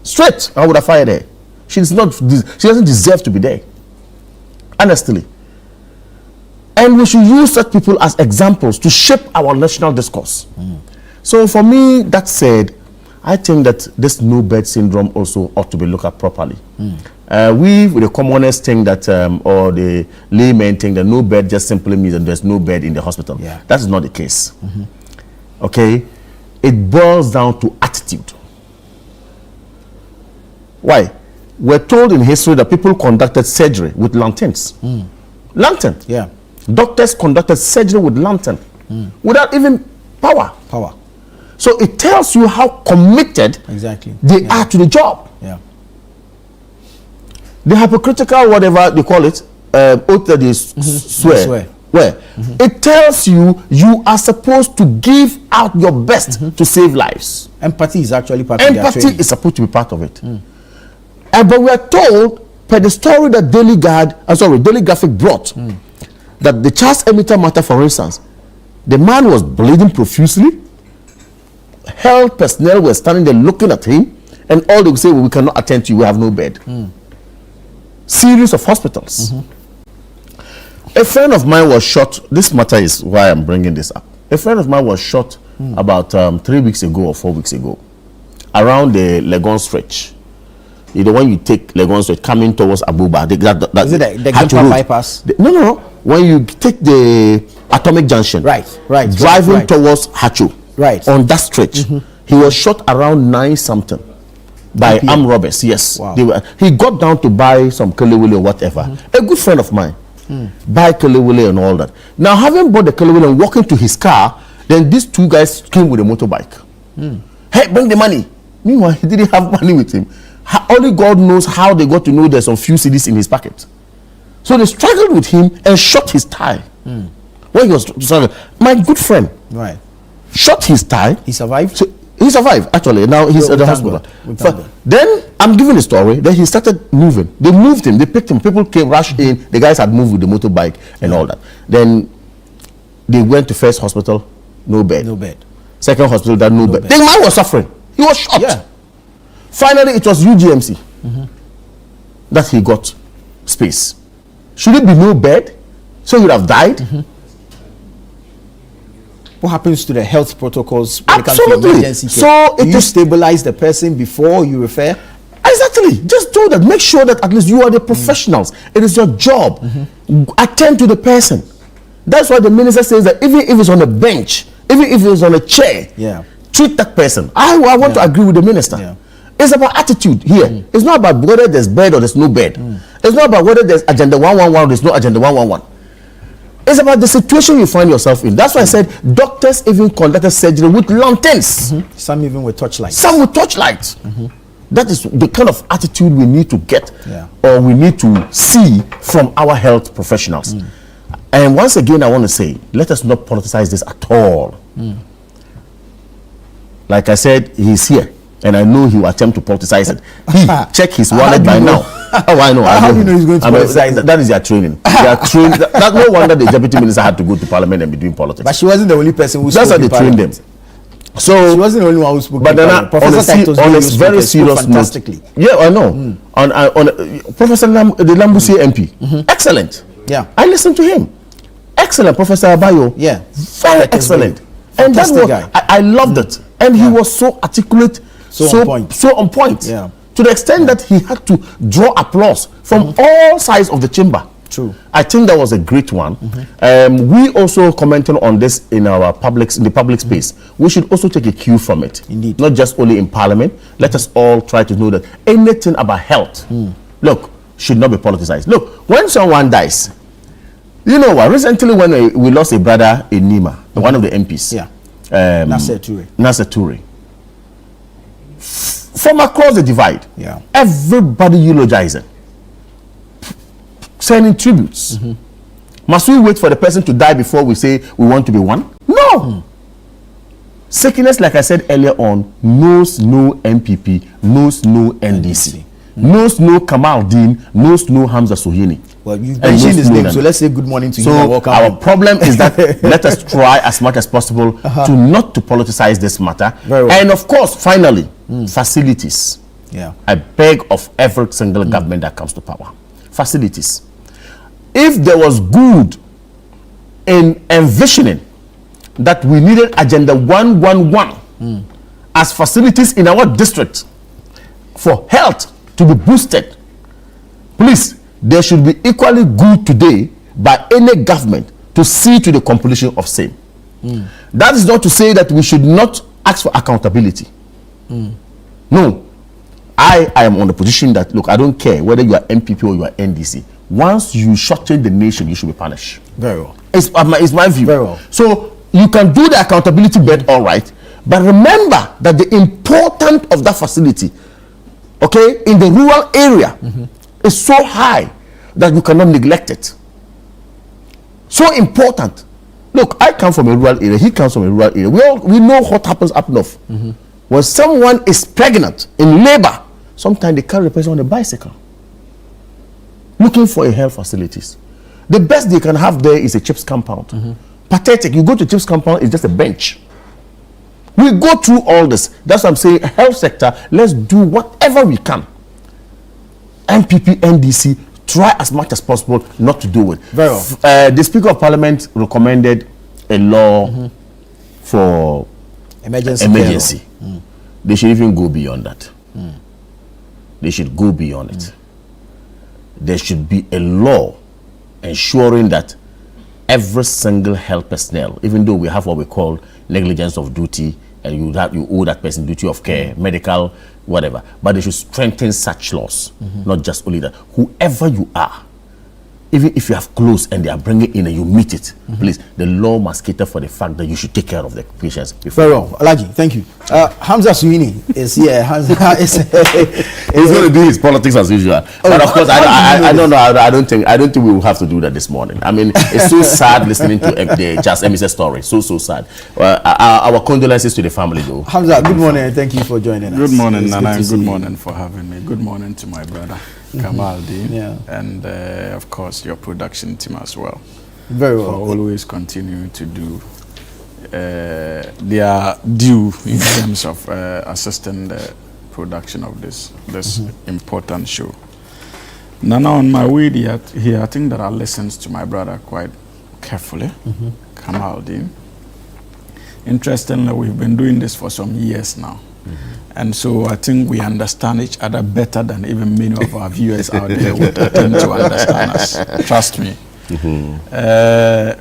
straight. I would have fired her. She doesn't deserve to be there. Honestly. And we should use such people as examples to shape our national discourse. So for me, that said, I think that this no bed syndrome also ought to be looked at properly. We, with the commoners, think that, or the laymen think that no bed just simply means that there's no bed in the hospital. Yeah. That is not the case. Okay? It boils down to attitude. Why? We're told in history that people conducted surgery with lanterns. Lantern. Yeah. Doctors conducted surgery with lantern without even power. So it tells you how committed they are to the job. Yeah. The hypocritical, whatever they call it, oath that they swear. It tells you are supposed to give out your best to save lives. Empathy is actually part of their training. Empathy is supposed to be part of it. But we are told, per the story that Daily Graphic brought, that the Charles Emita matter, for instance, the man was bleeding profusely. Health personnel were standing there looking at him, and all they would say, well, we cannot attend to you, we have no bed. Series of hospitals. A friend of mine was shot. This matter is why I'm bringing this up. A friend of mine was shot about 3 weeks ago or 4 weeks ago, around the Legon stretch. When you take Legon stretch coming towards Abuba, is it the Gimpa bypass? No. When you take the Atomic Junction, right, driving towards Hacho, right, on that stretch, he was shot around 9 something by armed robbers. Yes, wow. He got down to buy some kelewele or whatever. A good friend of mine buy kelewele and all that. Now, having bought the kelewele and walking to his car, then these 2 guys came with a motorbike. Hey, bring the money. Meanwhile, he didn't have money with him. Only God knows how they got to know there's some few CDs in his pocket. So they struggled with him and shot his tie. When he was struggling, my good friend, right, shot his tie. He survived. So he survived actually. Now he's at the hospital. Then I'm giving the story. Then he started moving. They moved him. They picked him. People came, rushed in. The guys had moved with the motorbike and all that. Then they went to first hospital, no bed. No bed. Second hospital, that no bed. The man was suffering. He was shot. Yeah. Finally, it was UGMC that he got space. Should it be no bed? So he would have died. What happens to the health protocols when it comes to Absolutely. emergency care? So Do you stabilize the person before you refer? Exactly. Just do that. Make sure that at least you are the professionals. It is your job. Attend to the person. That's why the minister says that even if it's on a bench, even if it's on a chair, treat that person. I want to agree with the minister. It's about attitude here. It's not about whether there's bed or there's no bed. It's not about whether there's agenda 111 or there's no agenda 111. It's about the situation you find yourself in. That's why I said doctors even conducted surgery with lanterns. Some even with torchlights. Some with torchlights. That is the kind of attitude we need to get or we need to see from our health professionals. And once again, I want to say, let us not politicize this at all. Like I said, he's here. And I know he will attempt to politicize it. He check his wallet by now. Oh, I know. How do you know he's going to politicize it? That is their training. They are trained. That's no wonder the deputy minister had to go to parliament and be doing politics. But she wasn't the only person who spoke. That's how they trained them. So she wasn't the only one who spoke. But then on a very serious note, yeah, I know. On Professor the Lambusie MP, excellent. Yeah, I listened to him. Excellent, Professor Abayo. Yeah, very excellent. And that's what I loved it. And he was so articulate. So on point. Yeah. To the extent that he had to draw applause from all sides of the chamber. True. I think that was a great one. We also commented on this in the public space. We should also take a cue from it. Indeed. Not just only in parliament. Let us all try to know that anything about health, look, should not be politicized. Look, when someone dies, you know what? Recently, when we lost a brother in Nima, one of the MPs. Yeah. Nasser Toure. From across the divide, everybody eulogizing, sending tributes. Must we wait for the person to die before we say we want to be one? No. Sickness, like I said earlier on, knows no MPP, knows no NDC, knows no Kamal Dean, knows no Hamza Sohini. Well, you've mentioned his name, so let's say good morning to you and welcome. Our problem is that let us try as much as possible to not to politicize this matter. And of course, finally, facilities. Yeah. I beg of every single government that comes to power. Facilities. If there was good in envisioning that we needed Agenda 111 as facilities in our district for health to be boosted, please, there should be equally good today by any government to see to the completion of same. That is not to say that we should not ask for accountability. No. I am on the position that, look, I don't care whether you are MPP or you are NDC. Once you shorten the nation, you should be punished. Very well. It's my view. Very well. So you can do the accountability bit, all right, but remember that the importance of that facility, okay, in the rural area is so high that you cannot neglect it. So important. Look, I come from a rural area. He comes from a rural area. We know what happens up north. When someone is pregnant in labor, sometimes they carry the person on a bicycle, looking for a health facilities. The best they can have there is a CHIPS compound. Pathetic. You go to CHIPS compound, it's just a bench. We go through all this. That's what I'm saying. Health sector, let's do whatever we can. MPP, NDC, try as much as possible not to do it. Very well. The Speaker of Parliament recommended a law for emergency. They should even go beyond that. They should go beyond it. There should be a law ensuring that every single health personnel, even though we have what we call negligence of duty, and you owe that person duty of care, medical, whatever, but they should strengthen such laws, not just only that. Whoever you are, even if you have clothes and they are bringing in and you meet it, please, the law must cater for the fact that you should take care of the patients. Very well, Alaji, thank you. Hamza Suini is here. He's going to do his politics as usual. But of course, I don't know. I don't think we will have to do that this morning. I mean, it's so sad listening to the Charles Emise's story. So sad. Our condolences to the family, though. Hamza, good morning and thank you for joining us. Good morning, Nana, and good morning for having me. Good morning to my brother Kamaldeen, and of course your production team as well. Very well. For always continuing to do their due in terms of assisting the production of this important show. Nana, on my way here, I think that I listened to my brother quite carefully, Kamaldeen. Interestingly, we've been doing this for some years now. And so I think we understand each other better than even many of our viewers out there would attempt to understand us. Trust me.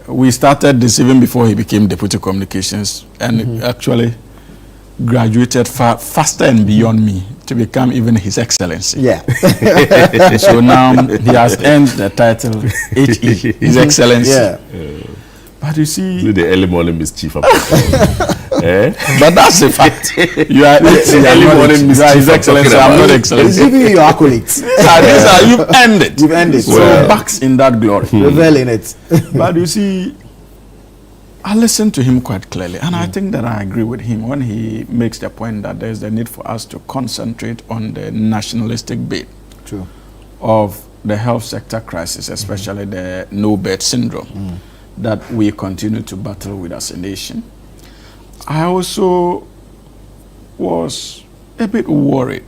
We started this even before he became Deputy Communications, and actually graduated faster and beyond me to become even His Excellency. Yeah. So now he has earned the title HE, His Excellency. Yeah. But you see, Do the early morning mischief. but that's a fact. You are early morning mischief. His Excellency. I'm not Excellency. He's giving you your accolades. You've earned it. You've earned it. So backs in that glory. Reveling it. But you see, I listened to him quite clearly, and I think that I agree with him when he makes the point that there's the need for us to concentrate on the nationalistic bit of the health sector crisis, especially the no-bed syndrome that we continue to battle with as a nation. I also was a bit worried,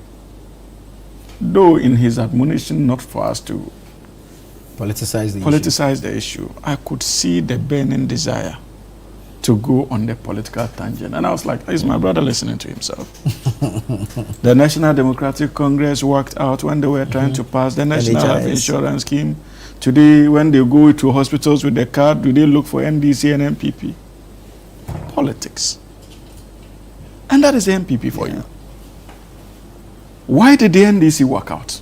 though in his admonition not for us to politicize the issue, I could see the burning desire to go on the political tangent. And I was like, is my brother listening to himself? The National Democratic Congress worked out when they were trying to pass the National Health Insurance Scheme. Today, when they go to hospitals with the card, do they look for NDC and MPP? Politics. And that is the MPP for you. Why did the NDC work out?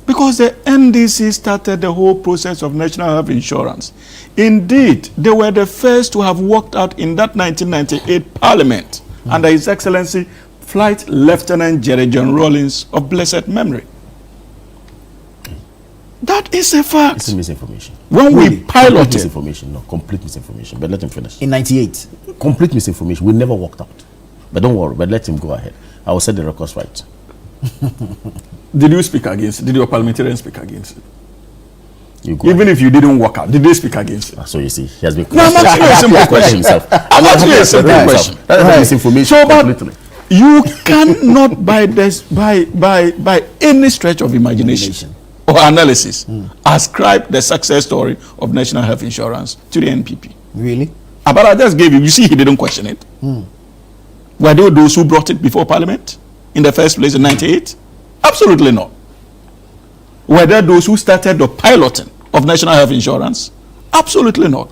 Because the NDC started the whole process of national health insurance. Indeed, they were the first to have worked out in that 1998 Parliament under His Excellency Flight Lieutenant Jerry John Rawlings of blessed memory. That is a fact. It's a misinformation. When we piloted... Misinformation, no, complete misinformation. But let him finish. In 98. Complete misinformation. We never walked out. But don't worry, but let him go ahead. I will set the records right. Did you speak against it? Did your parliamentarian speak against it? Even if you didn't walk out, did they speak against it? So you see, he has been questioning himself. I'm asking you a simple question. That is misinformation. So, completely. You cannot by any stretch of imagination or analysis ascribe the success story of national health insurance to the NPP. Really? But I just gave you. You see, he didn't question it. Were there those who brought it before Parliament in the first place in 98? Absolutely not. Were there those who started the piloting of national health insurance? Absolutely not.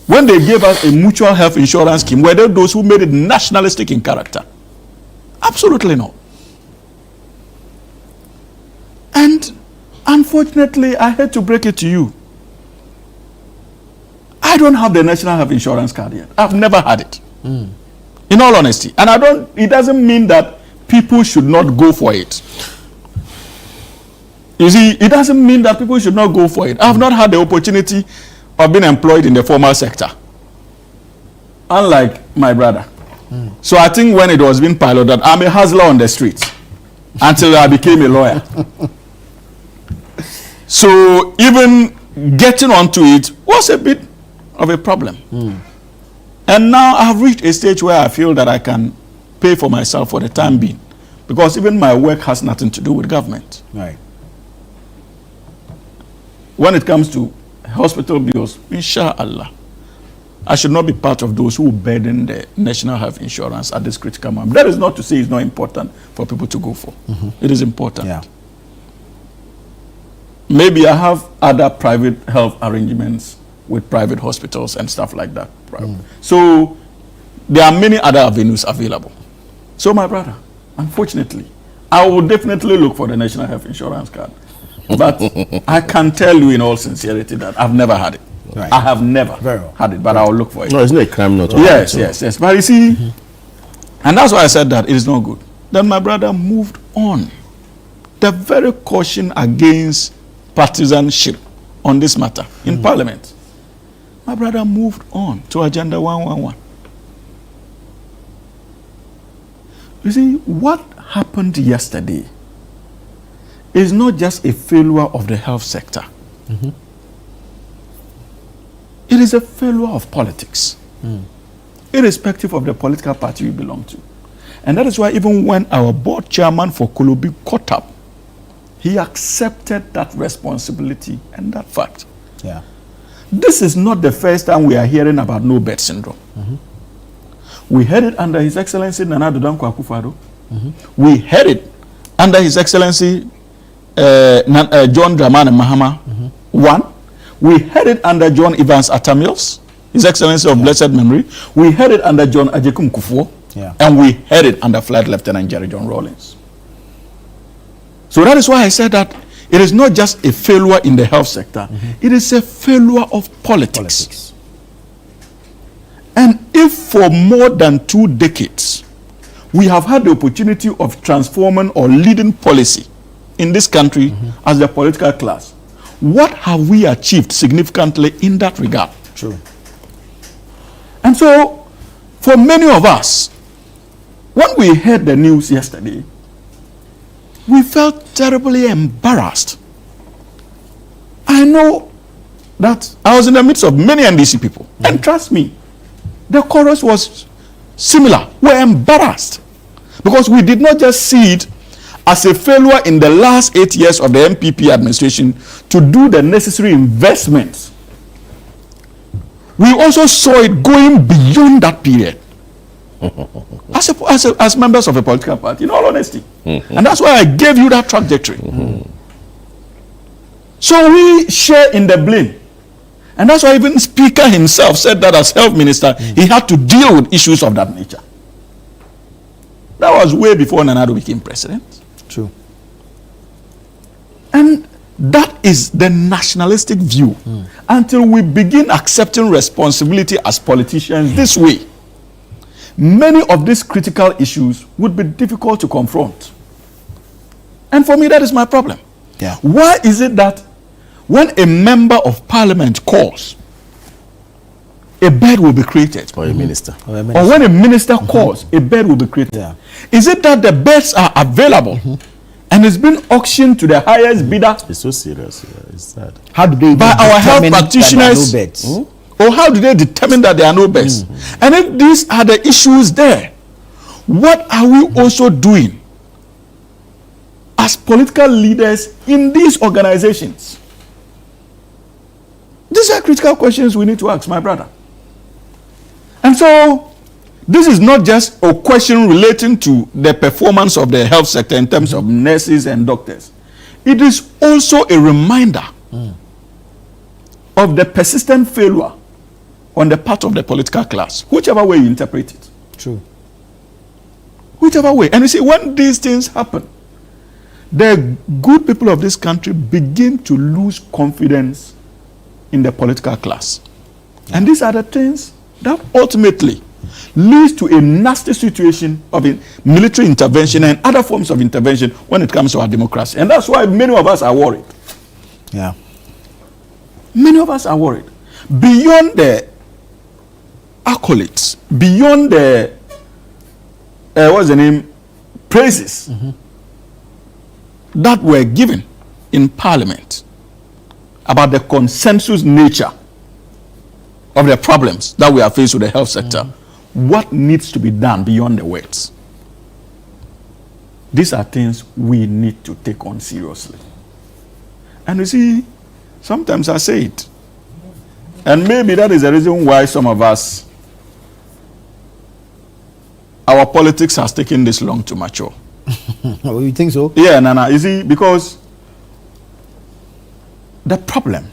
When they gave us a mutual health insurance scheme, were there those who made it nationalistic in character? Absolutely not. And unfortunately, I hate to break it to you, I don't have the national health insurance card yet. I've never had it. In all honesty. And it doesn't mean that people should not go for it. You see, it doesn't mean that people should not go for it. I've not had the opportunity of being employed in the formal sector, unlike my brother. So I think when it was being piloted, I'm a hustler on the street until I became a lawyer. So even getting onto it was a bit of a problem. And now I have reached a stage where I feel that I can pay for myself for the time being, because even my work has nothing to do with government. Right. When it comes to hospital bills, inshallah, I should not be part of those who burden the national health insurance at this critical moment. That is not to say it's not important for people to go for. It is important. Yeah. Maybe I have other private health arrangements with private hospitals and stuff like that. So there are many other avenues available. So my brother, unfortunately, I will definitely look for the national health insurance card. But I can tell you in all sincerity that I've never had it. Right. I have never had it, but I will look for it. No, it's not a crime not to Yes, yes, yes. But you see, and that's why I said that it is not good. Then my brother moved on. The very caution against partisanship on this matter in Parliament. My brother moved on to Agenda 111. You see, what happened yesterday is not just a failure of the health sector. It is a failure of politics, irrespective of the political party you belong to. And that is why even when our board chairman for Kulubi caught up, he accepted that responsibility and that fact. Yeah. This is not the first time we are hearing about no bed syndrome. We heard it under His Excellency Nana Addo Dankwa Akufo-Addo. We heard it under His Excellency John Dramani Mahama. One. We heard it under John Evans Atta-Mills, His Excellency of blessed memory. We heard it under John Ajekum Kufuor. And we heard it under Flight Lieutenant Jerry John Rawlings. So that is why I said that it is not just a failure in the health sector, it is a failure of politics. And if for more than 2 decades we have had the opportunity of transforming or leading policy in this country as the political class, what have we achieved significantly in that regard? True. And so, for many of us, when we heard the news yesterday, we felt terribly embarrassed. I know that I was in the midst of many NDC people, and trust me, the chorus was similar. We're embarrassed because we did not just see it as a failure in the last 8 years of the MPP administration to do the necessary investments. We also saw it going beyond that period as members of a political party, in all honesty. And that's why I gave you that trajectory. So we share in the blame. And that's why even Speaker himself said that as health minister, he had to deal with issues of that nature. That was way before Nana Addo became president. True. And that is the nationalistic view. Until we begin accepting responsibility as politicians this way, many of these critical issues would be difficult to confront. And for me, that is my problem. Yeah. Why is it that when a member of parliament calls, a bed will be created? Or a minister. Or when a minister calls, a bed will be created. Yeah. Is it that the beds are available and it's been auctioned to the highest bidder? It's so serious. Yeah, it's sad. How do they by our health practitioners? No beds? Or how do they determine that there are no beds? And if these are the issues there, what are we also doing as political leaders in these organizations? These are critical questions we need to ask, my brother. And so, this is not just a question relating to the performance of the health sector in terms of nurses and doctors. It is also a reminder of the persistent failure on the part of the political class, whichever way you interpret it. True. Whichever way. And you see, when these things happen, the good people of this country begin to lose confidence in the political class. And these are the things that ultimately leads to a nasty situation of military intervention and other forms of intervention when it comes to our democracy. And that's why many of us are worried. Yeah. Many of us are worried. Beyond the accolades, beyond the, praises that were given in Parliament about the consensus nature of the problems that we are faced with the health sector, what needs to be done beyond the words? These are things we need to take on seriously. And you see, sometimes I say it, And maybe that is the reason why some of us, our politics has taken this long to mature. Oh, you think so? Yeah, Nana. You see, because the problem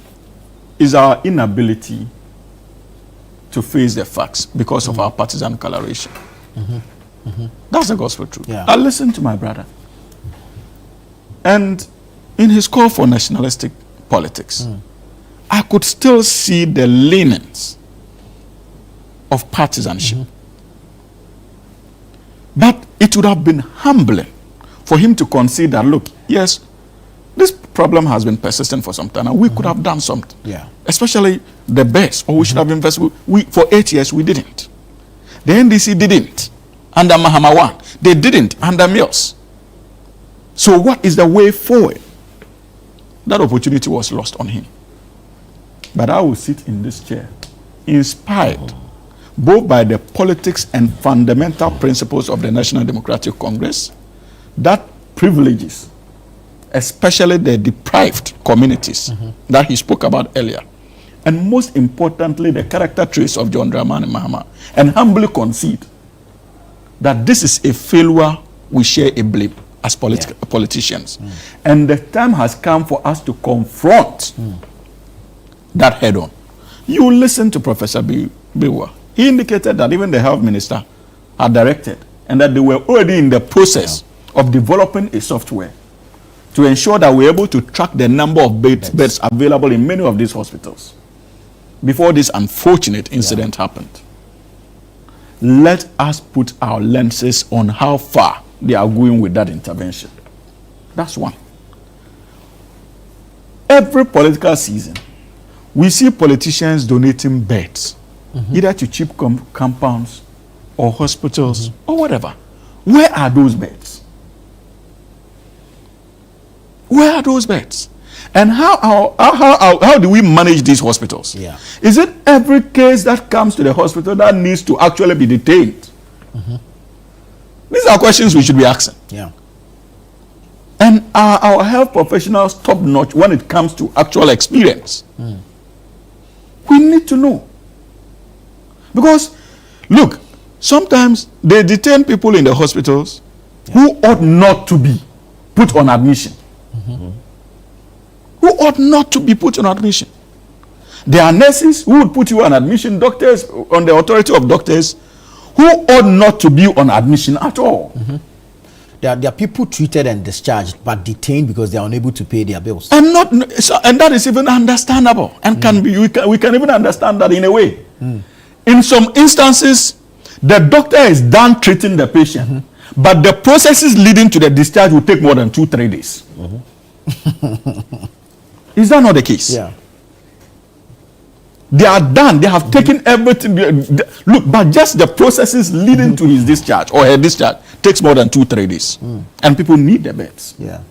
is our inability to face the facts because of our partisan coloration. That's the gospel truth. Yeah. I listened to my brother. And in his call for nationalistic politics, I could still see the leanings of partisanship. But it would have been humbling for him to consider, look, yes, this problem has been persistent for some time, and we could have done something. Yeah. Especially the best, or we should have invested. For 8 years, we didn't. The NDC didn't. Under Mahama 1. They didn't under Mills. So what is the way forward? That opportunity was lost on him. But I will sit in this chair, inspired both by the politics and fundamental principles of the National Democratic Congress, that privileges, especially the deprived communities that he spoke about earlier, and most importantly, the character traits of John Dramani Mahama, and humbly concede that this is a failure we share a blame as politicians. And the time has come for us to confront that head on. You listen to Professor Biwa. He indicated that even the health minister had directed and that they were already in the process of developing a software to ensure that we're able to track the number of beds available in many of these hospitals before this unfortunate incident happened. Let us put our lenses on how far they are going with that intervention. That's one. Every political season, we see politicians donating beds, either to cheap compounds or hospitals or whatever. Where are those beds? Where are those beds? And how do we manage these hospitals? Yeah. Is it every case that comes to the hospital that needs to actually be detained? These are questions we should be asking. Yeah. And are our health professionals top-notch when it comes to actual experience? We need to know. Because, look, sometimes they detain people in the hospitals who ought not to be put on admission. Who ought not to be put on admission. There are nurses who would put you on admission, doctors on the authority of doctors who ought not to be on admission at all. There are people treated and discharged but detained because they are unable to pay their bills. And that is even understandable, and we can even understand that in a way. In some instances, the doctor is done treating the patient, but the processes leading to the discharge will take more than 2-3 days. Is that not the case? Yeah. They are done. They have taken everything. Look, but just the processes leading to his discharge or her discharge takes more than 2-3 days. And people need the beds. Yeah.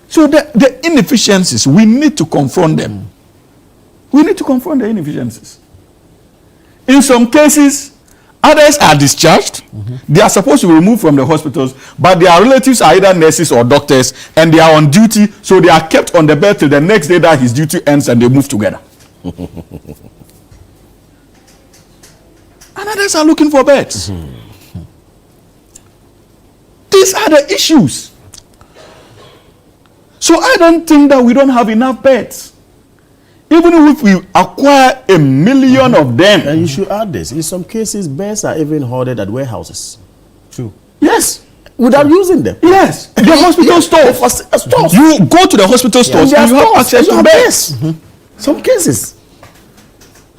So the inefficiencies, we need to confront them. We need to confront the inefficiencies. In some cases, others are discharged. They are supposed to be removed from the hospitals, but their relatives are either nurses or doctors, and they are on duty, so they are kept on the bed till the next day that his duty ends and they move together. And others are looking for beds. These are the issues. So I don't think that we don't have enough beds. Even if we acquire 1 million of them. And you should add this. In some cases, beds are even hoarded at warehouses. True. Yes. Without using them. Yes. The hospital stores. You go to the hospital stores and you have access to beds. Some cases.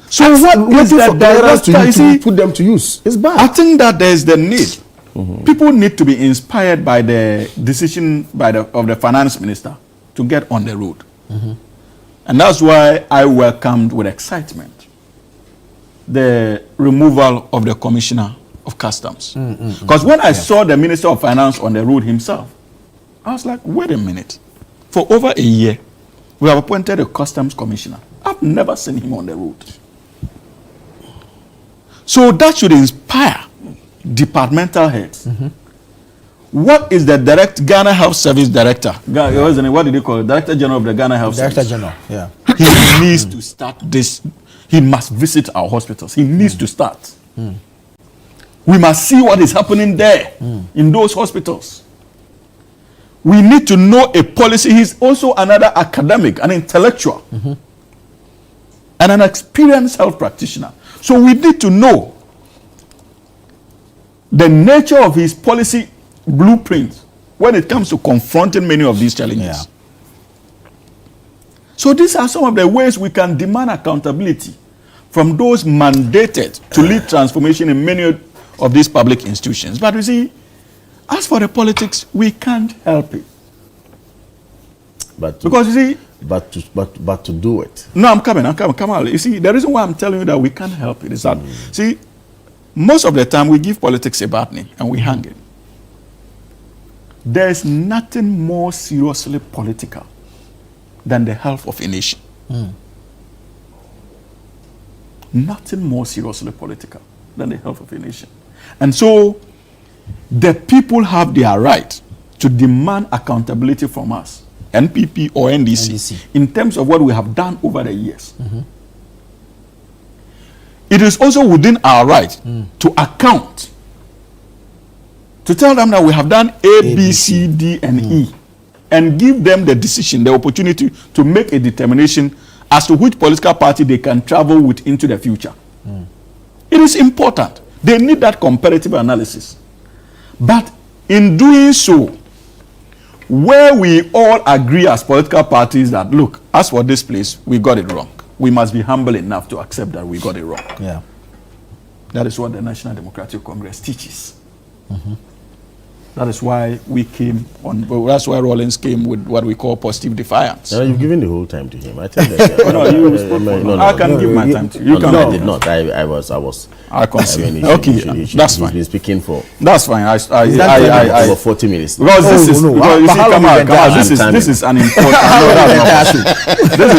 So what is the director to put them to use? It's bad. I think that there is the need. People need to be inspired by the decision of the finance minister to get on the road. And that's why I welcomed with excitement the removal of the commissioner of customs. Because when I saw the minister of finance on the road himself, I was like, wait a minute. For over a year, we have appointed a customs commissioner. I've never seen him on the road. So that should inspire departmental heads. What is the Ghana Health Service Director? What did they call it? Director General of the Ghana Health Service. Director General, yeah. he needs to start this. He must visit our hospitals. He needs to start. We must see what is happening there in those hospitals. We need to know a policy. He's also another academic, an intellectual, and an experienced health practitioner. So we need to know the nature of his policy blueprint when it comes to confronting many of these challenges. Yeah. So these are some of the ways we can demand accountability from those mandated to lead transformation in many of these public institutions. But you see, as for the politics, we can't help it. But because you see, but to do it. No, I'm coming. Come on. You see, the reason why I'm telling you that we can't help it is that, see, most of the time we give politics a bad name and we hang it. There is nothing more seriously political than the health of a nation. Nothing more seriously political than the health of a nation. And so the people have their right to demand accountability from us, NPP or NDC, in terms of what we have done over the years. It is also within our right to account, to tell them that we have done A, B, C, D, and E, and give them the decision, the opportunity to make a determination as to which political party they can travel with into the future. It is important. They need that comparative analysis. But in doing so, where we all agree as political parties that, look, as for this place, we got it wrong, we must be humble enough to accept that we got it wrong. Yeah. That is what the National Democratic Congress teaches. That is why we came on. That's why Rollins came with what we call positive defiance. No, you've given the whole time to him. I tell that. I can give my time to you. I did not. I was. I concede. That's fine. He's been speaking for. That's fine. Over 40 minutes. Because this is. This is an important.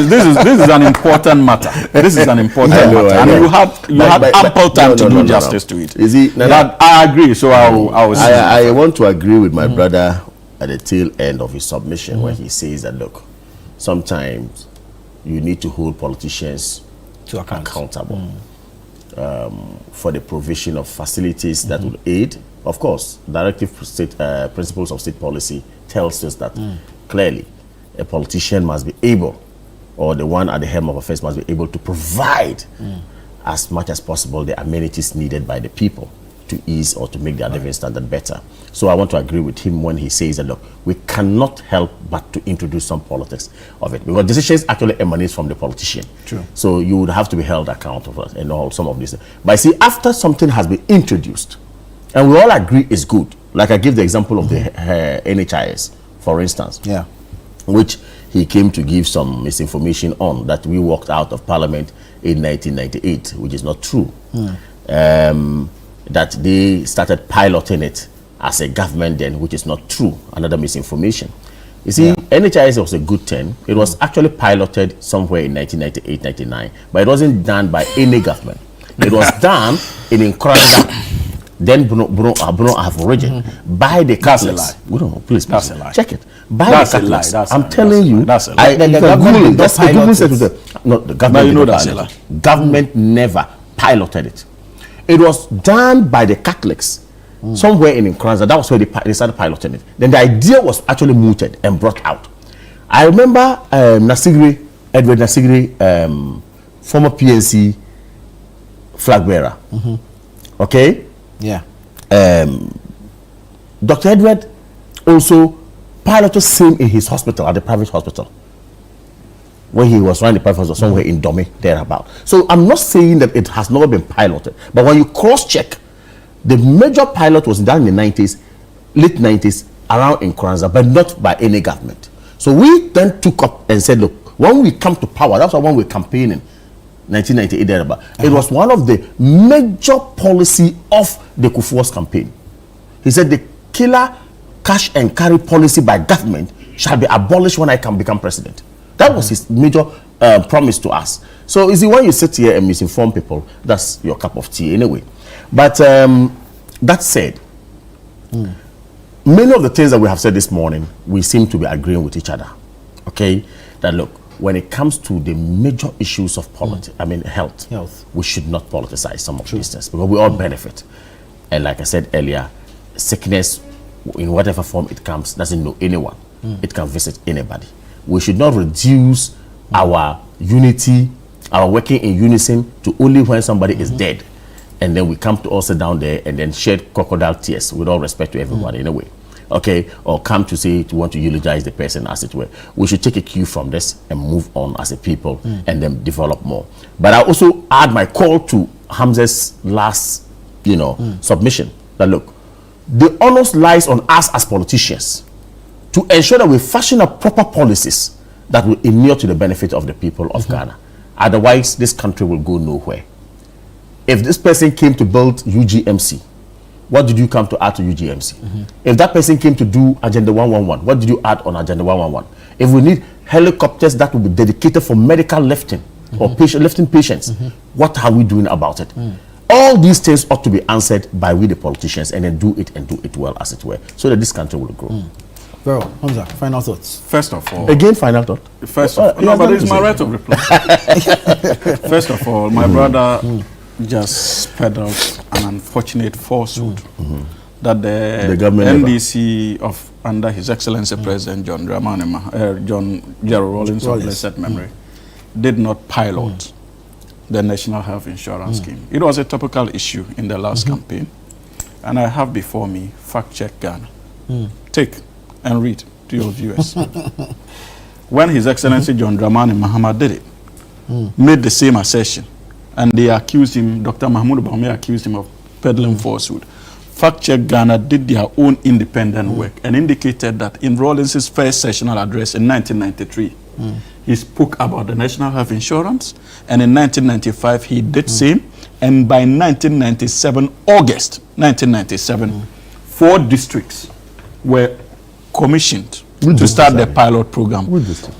This is an important matter. This is an important matter, and you had ample time to do justice to it. Is he? I agree. So I want to agree with my brother at the tail end of his submission when he says that, look, sometimes you need to hold politicians accountable for the provision of facilities that will aid. Of course, directive principles of state policy tells us that clearly a politician must be able, or the one at the helm of affairs must be able to provide as much as possible the amenities needed by the people to ease or to make their living standard better. So I want to agree with him when he says that, look, we cannot help but to introduce some politics of it, because decisions actually emanate from the politician. True. So you would have to be held accountable and all some of this. But see, after something has been introduced, and we all agree is good, like I give the example of the NHIS, for instance, which he came to give some misinformation on, that we walked out of Parliament in 1998, which is not true. That they started piloting it as a government then, which is not true. Another misinformation. You see, NHIS was a good thing. It was actually piloted somewhere in 1998, 99, but it wasn't done by any government. It was done in Nkranza, then Bruno have origin, by the Catholics. Please, that's a lie. Check it. By That's the a lie. Catholics. I'm telling you, The government never piloted it. It was done by the Catholics somewhere in Nkranza. That was where they started piloting it. Then the idea was actually mooted and brought out. I remember Edward Nasigri, former PNC flag bearer. Okay? Yeah. Dr. Edward also piloted same in his hospital, at the private hospital, when he was running the private hospital somewhere in Dome, thereabout. So I'm not saying that it has never been piloted, but when you cross-check, the major pilot was done in the 90s, late 90s, around in Nkranza, but not by any government. So we then took up and said, look, when we come to power, that's why when we campaigning in 1998, thereabout, it was one of the major policy of the Kufuor's campaign. He said the killer cash and carry policy by government shall be abolished when I can become president. That was his major promise to us. So, is it when you sit here and misinform people, that's your cup of tea anyway. But that said, many of the things that we have said this morning, we seem to be agreeing with each other. Okay? That look, when it comes to the major issues of politics, I mean health, we should not politicize some of these things because we all benefit. And like I said earlier, sickness, in whatever form it comes, doesn't know anyone. It can visit anybody. We should not reduce our unity, our working in unison to only when somebody is dead. And then we come to all sit down there and then shed crocodile tears with all respect to everyone in a way. Okay, or come to say to want to eulogize the person as it were. We should take a cue from this and move on as a people and then develop more. But I also add my call to Hamza's last, submission that look, the onus lies on us as politicians to ensure that we fashion up proper policies that will inure to the benefit of the people of Ghana. Otherwise, this country will go nowhere. If this person came to build UGMC, what did you come to add to UGMC? If that person came to do Agenda 111, what did you add on Agenda 111? If we need helicopters that will be dedicated for medical lifting or lifting patients, what are we doing about it? All these things ought to be answered by we the politicians and then do it well as it were, so that this country will grow. Well, Hamza, final thoughts. First of all, again, final thought. First of all, no, but it's my right of reply. First of all, my brother just peddled an unfortunate falsehood that the NDC of under His Excellency President John Gerald Rawlings of blessed memory did not pilot the National Health Insurance Scheme. It was a topical issue in the last campaign, and I have before me Fact Check Ghana. Take and read to your viewers. When His Excellency John Dramani Mahama did it, made the same assertion, and they accused him, Dr. Mahmoud Bawumia accused him of peddling falsehood. Fact Check Ghana did their own independent work and indicated that in Rawlings' first sessional address in 1993, he spoke about the National Health Insurance, and in 1995 he did same, and by 1997, August 1997, 4 districts were commissioned to start the pilot program.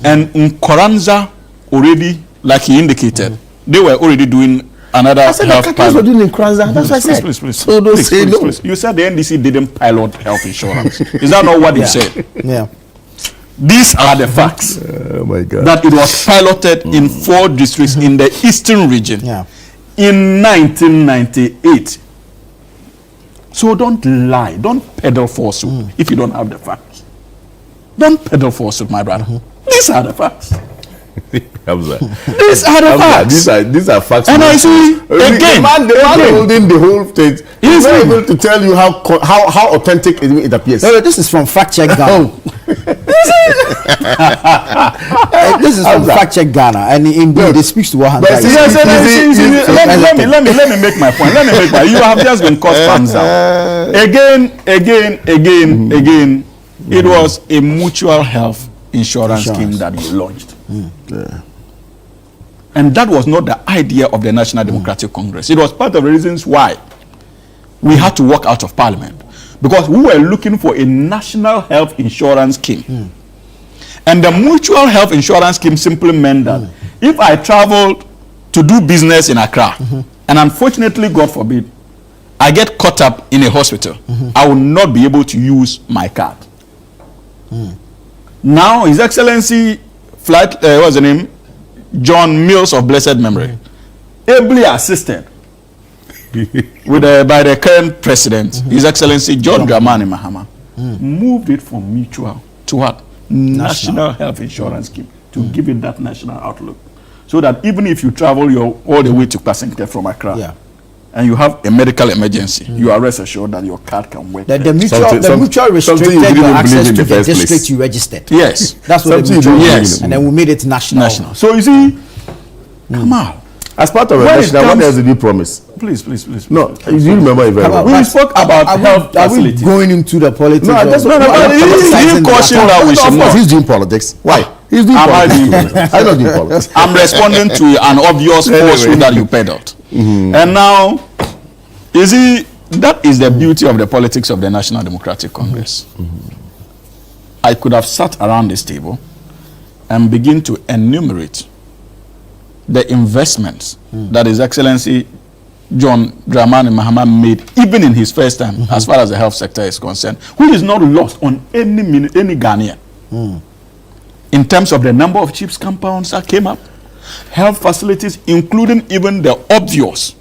And in Koranza, already, like he indicated, they were already doing another health pilot. Were doing in Koranza. That's what I said. Please. So don't say no. You said the NDC didn't pilot health insurance. Is that not what you said? Yeah. These are the facts. Oh my God. That it was piloted in 4 districts in the eastern region in 1998. So don't lie. Don't peddle falsehood if you don't have the facts. Don't peddle falsehood, my brother. These are the facts. These are the facts. These are facts. And I see again, the man holding the whole state is not able to tell you how authentic it appears. No, this is from Fact Check Ghana. This is from Fact Check Ghana, and indeed it speaks to what Hamza is. Let me make my point. You have just been caught thumbs down. Again. It was a mutual health insurance scheme that you launched. And that was not the idea of the National Democratic Congress. It was part of the reasons why we had to walk out of Parliament, because we were looking for a national health insurance scheme. And the mutual health insurance scheme simply meant that if I traveled to do business in Accra, and unfortunately, God forbid, I get caught up in a hospital, I will not be able to use my card. Now, His Excellency what's the name? John Mills of blessed memory, ably assisted by the current president, His Excellency John Dramani Mahama, moved it from mutual to what? National Health Insurance Scheme, to give it that national outlook. So that even if you travel all the way to Pasingte from Accra, and you have a medical emergency, you are rest assured that your card can work. The mutual restricted your access to the district you registered. Yes. That's what the mutual is. And then we made it national. So you see, come on. As part of a national, what else did you promise? Please. No, do you remember it very well? We spoke about health facilities. Are we going into the politics? No, that's not. He cautioned that we should not. He's doing politics. Why? He's doing politics. I'm not doing politics. I'm responding to an obvious falsehood that you peddled. And now, you see, that is the beauty of the politics of the National Democratic Congress. I could have sat around this table and begin to enumerate the investments that His Excellency John Dramani Mahama made, even in his first time, as far as the health sector is concerned, which is not lost on any Ghanaian. in terms of the number of CHIPS compounds that came up, health facilities, including even the obvious,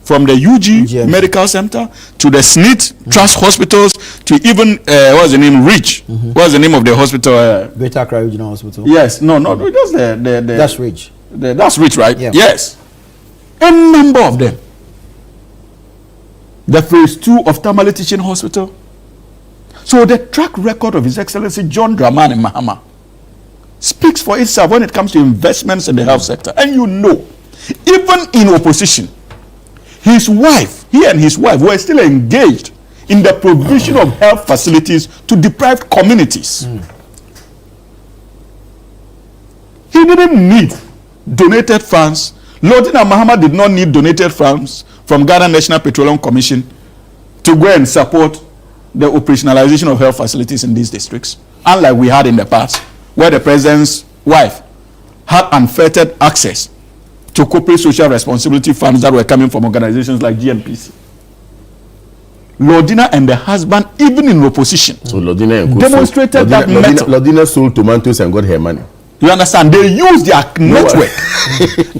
from the UG Medical Center to the SNIT Trust Hospitals to even what's the name, Ridge. What's the name of the hospital? Greater Accra Regional Hospital. Yes, just the that's Ridge. That's Ridge, right? Yeah. Yes, a number of them. The phase 2 of Tamale Teaching Hospital. So the track record of His Excellency John Dramani Mahama speaks for itself when it comes to investments in the health sector. And you know, even in opposition, he and his wife were still engaged in the provision of health facilities to deprived communities. He didn't need donated funds. Lordina Mahama did not need donated funds from Ghana National Petroleum Commission to go and support the operationalization of health facilities in these districts, unlike we had in the past, where the president's wife had unfettered access to corporate social responsibility funds that were coming from organizations like GNPC. Lordina and the husband, even in opposition, demonstrated that metal. Lordina sold tomatoes and got her money. You understand? They used their network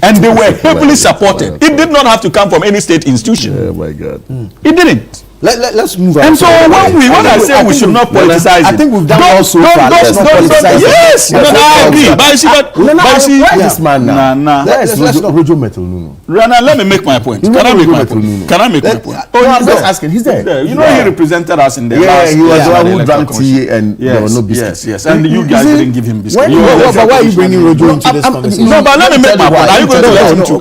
and they were heavily supported. It did not have to come from any state institution. Oh my God. It didn't. Let's move on. And so when I say we should not politicize it, I think we've done all so far. Let's not politicize it. Yes, I agree. But see, this man now. Let's Rojo Metal. Rana, let me make my point. Can I make my point? Oh, he's just asking. He's there. You know, he represented us in the last. Yeah, he was the one who drank tea and there were no biscuits. Yes. And you guys didn't give him biscuits. But why are you bringing Rojo into this conversation? No, but let me make my point. Are you going to let him to?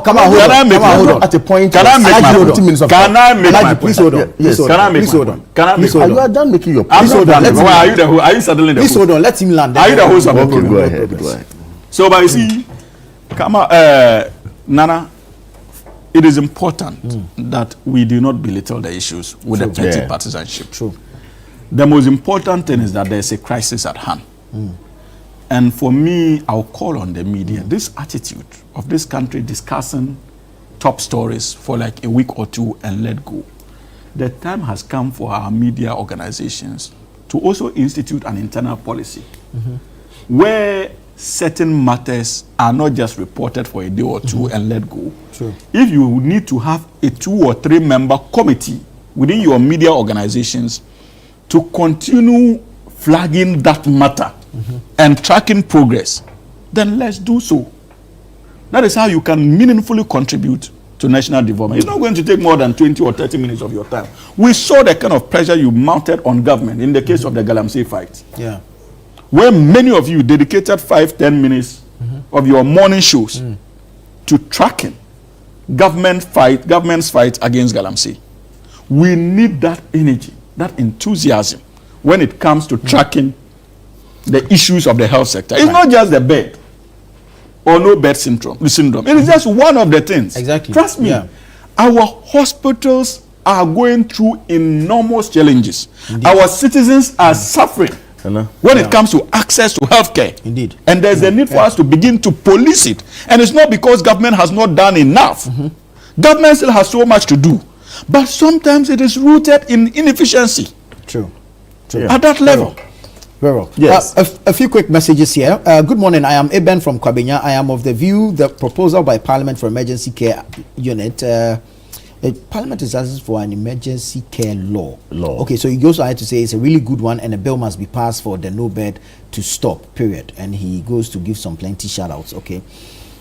Come on, hold on. At a point, can I make my point? Can I make my point? Please hold on. Yes. Can I make my point? Can I make my point? You are done making your point. I'm not done. Why are you settling the host? Please hold on. Let him land. Are you the host of the program? Go ahead. So, but you see, Nana, it is important that we do not belittle the issues with the petty partisanship. True. The most important thing is that there is a crisis at hand. And for me, I'll call on the media, this attitude of this country discussing top stories for like a week or two and let go. The time has come for our media organizations to also institute an internal policy where certain matters are not just reported for a day or two and let go. True. If you need to have a 2 or 3 member committee within your media organizations to continue flagging that matter and tracking progress, then let's do so. That is how you can meaningfully contribute to national development. It's not going to take more than 20 or 30 minutes of your time. We saw the kind of pressure you mounted on government in the case of the Galamsey fight. Yeah. Where many of you dedicated 5-10 minutes of your morning shows to tracking government's fight against Galamsey. We need that energy, that enthusiasm when it comes to tracking the issues of the health sector. It's not just the bed or no bed syndrome. It is just one of the things. Exactly. Trust me. Yeah. Our hospitals are going through enormous challenges. Indeed. Our citizens are suffering when it comes to access to healthcare. Indeed. And there's a need for us to begin to police it. And it's not because government has not done enough. Government still has so much to do. But sometimes it is rooted in inefficiency. True. At that level. Very well. Yes. A few quick messages here. Good morning. I am Eben from Kwabenya. I am of the view the proposal by Parliament for Emergency Care Unit. Parliament is asking for an emergency care law. Okay, so he goes ahead to say it's a really good one and a bill must be passed for the no bed to stop, period. And he goes to give some plenty shout outs. Okay.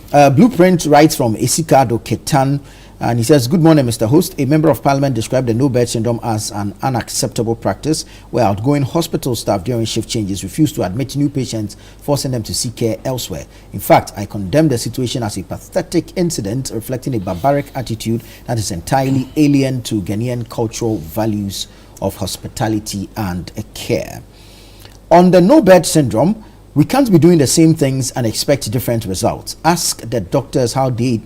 Blueprint writes from Esikado Ketan. And he says, good morning, Mr. Host. A member of Parliament described the no-bed syndrome as an unacceptable practice where outgoing hospital staff during shift changes refuse to admit new patients, forcing them to seek care elsewhere. In fact, I condemn the situation as a pathetic incident reflecting a barbaric attitude that is entirely alien to Ghanaian cultural values of hospitality and care. On the no-bed syndrome, we can't be doing the same things and expect different results. Ask the doctors how do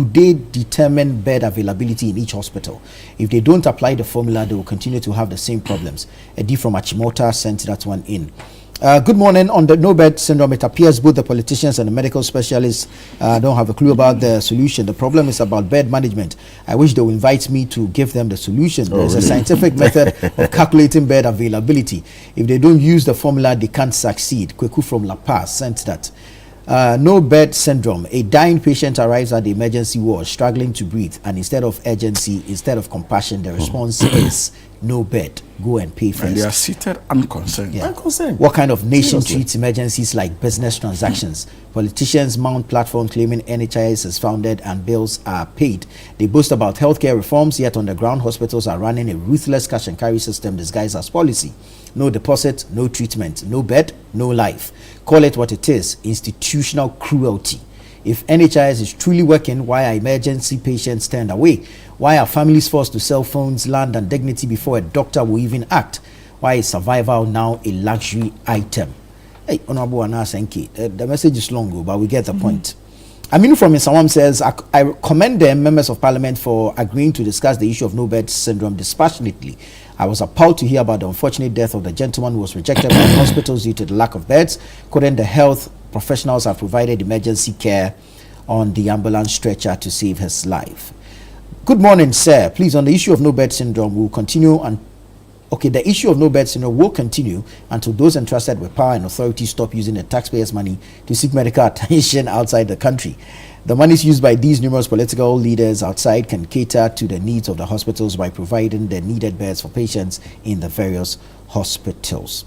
they determine bed availability in each hospital? If they don't apply the formula, they will continue to have the same problems. Eddie from Achimota sent that one in. Good morning. On the no bed syndrome, it appears both the politicians and the medical specialists don't have a clue about the solution. The problem is about bed management. I wish they would invite me to give them the solution. There's a scientific method of calculating bed availability. If they don't use the formula, they can't succeed. Kweku from La Paz sent that. No bed syndrome. A dying patient arrives at the emergency ward struggling to breathe, and instead of urgency, instead of compassion, the response is no bed. Go and pay first. And they are seated unconcerned. Yeah. What kind of nation treats emergencies like business transactions? Politicians mount platform claiming NHIS is founded and bills are paid. They boast about healthcare reforms, yet on the ground, hospitals are running a ruthless cash and carry system disguised as policy. No deposit, no treatment, no bed, no life. Call it what it is, institutional cruelty. If NHIS is truly working, why are emergency patients turned away? Why are families forced to sell phones, land and dignity before a doctor will even act? Why is survival now a luxury item? Hey, Honorable Anasenki, the message is long, but we get the point. Aminu from Insawam says, I commend the members of parliament for agreeing to discuss the issue of no bed syndrome dispassionately. I was appalled to hear about the unfortunate death of the gentleman who was rejected by hospitals due to the lack of beds. Couldn't the health professionals have provided emergency care on the ambulance stretcher to save his life? Good morning, sir. Please, on the issue of no bed syndrome, we'll continue and the issue of no bed syndrome will continue until those entrusted with power and authority stop using the taxpayers' money to seek medical attention outside the country. The monies used by these numerous political leaders outside can cater to the needs of the hospitals by providing the needed beds for patients in the various hospitals.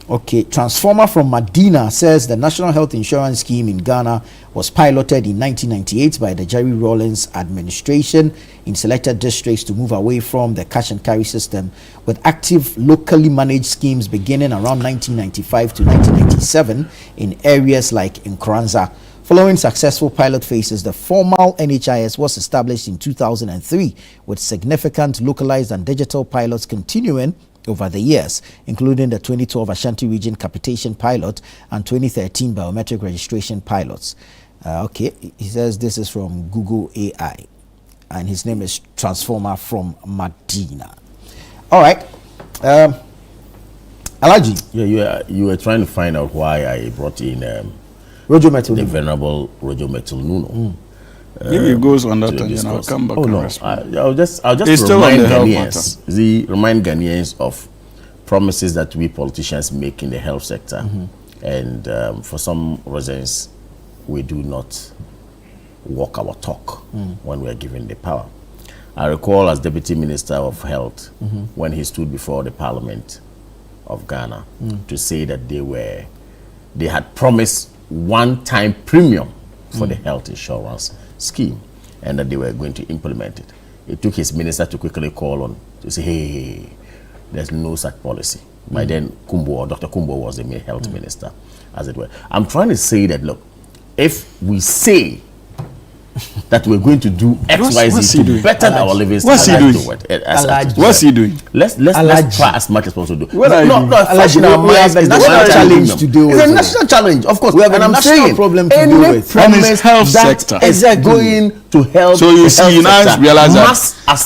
Okay, Transformer from Medina says the National Health Insurance Scheme in Ghana was piloted in 1998 by the Jerry Rawlings administration in selected districts to move away from the cash and carry system, with active locally managed schemes beginning around 1995 to 1997 in areas like Nkranza. Following successful pilot phases, the formal NHIS was established in 2003, with significant localized and digital pilots continuing over the years, including the 2012 Ashanti Region Capitation Pilot and 2013 Biometric Registration Pilots. He says this is from Google AI, and his name is Transformer from Medina. All right. Alaji. Yeah, you were trying to find out why I brought in Rojo Metal, the venerable Rojo Metal Nuno. If he goes on that, and I'll come back. Oh no, I'll just remind Ghanaians of promises that we politicians make in the health sector, and for some reasons we do not walk our talk when we are given the power. I recall as Deputy Minister of Health when he stood before the Parliament of Ghana to say that they had promised one-time premium for the health insurance scheme, and that they were going to implement it. It took his minister to quickly call on to say, hey, there's no such policy. By then, Dr. Kumbo was the health minister, as it were. I'm trying to say that, look, if we say that we're going to do XYZ to better our living standards. What's he doing? Let's try as much as possible. We have a national challenge to deal with. It's a national challenge, of course. We have a national problem to deal with. From his health sector. Going to help. So you see, you now realize that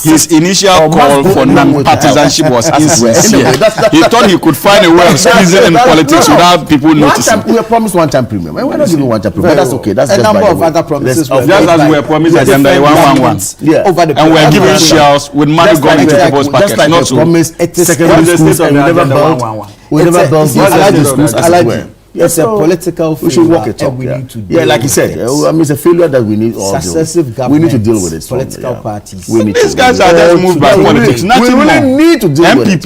his initial call for non-partisanship was insincere. He thought he could find a way of squeezing in politics without people noticing. We were promised one-time premium. We're not giving one-time premium. That's okay. That's a number of other promises. We were promised agenda 111. Yeah. And we're giving shells with money going into people's pockets. Not to secondary schools and we never built it's a political failure. We should walk it up. Like you said, it's a failure that we need all successive governments. We need to deal with it. Political parties. These guys are just moved by politics. Nothing more. We really need to deal with it.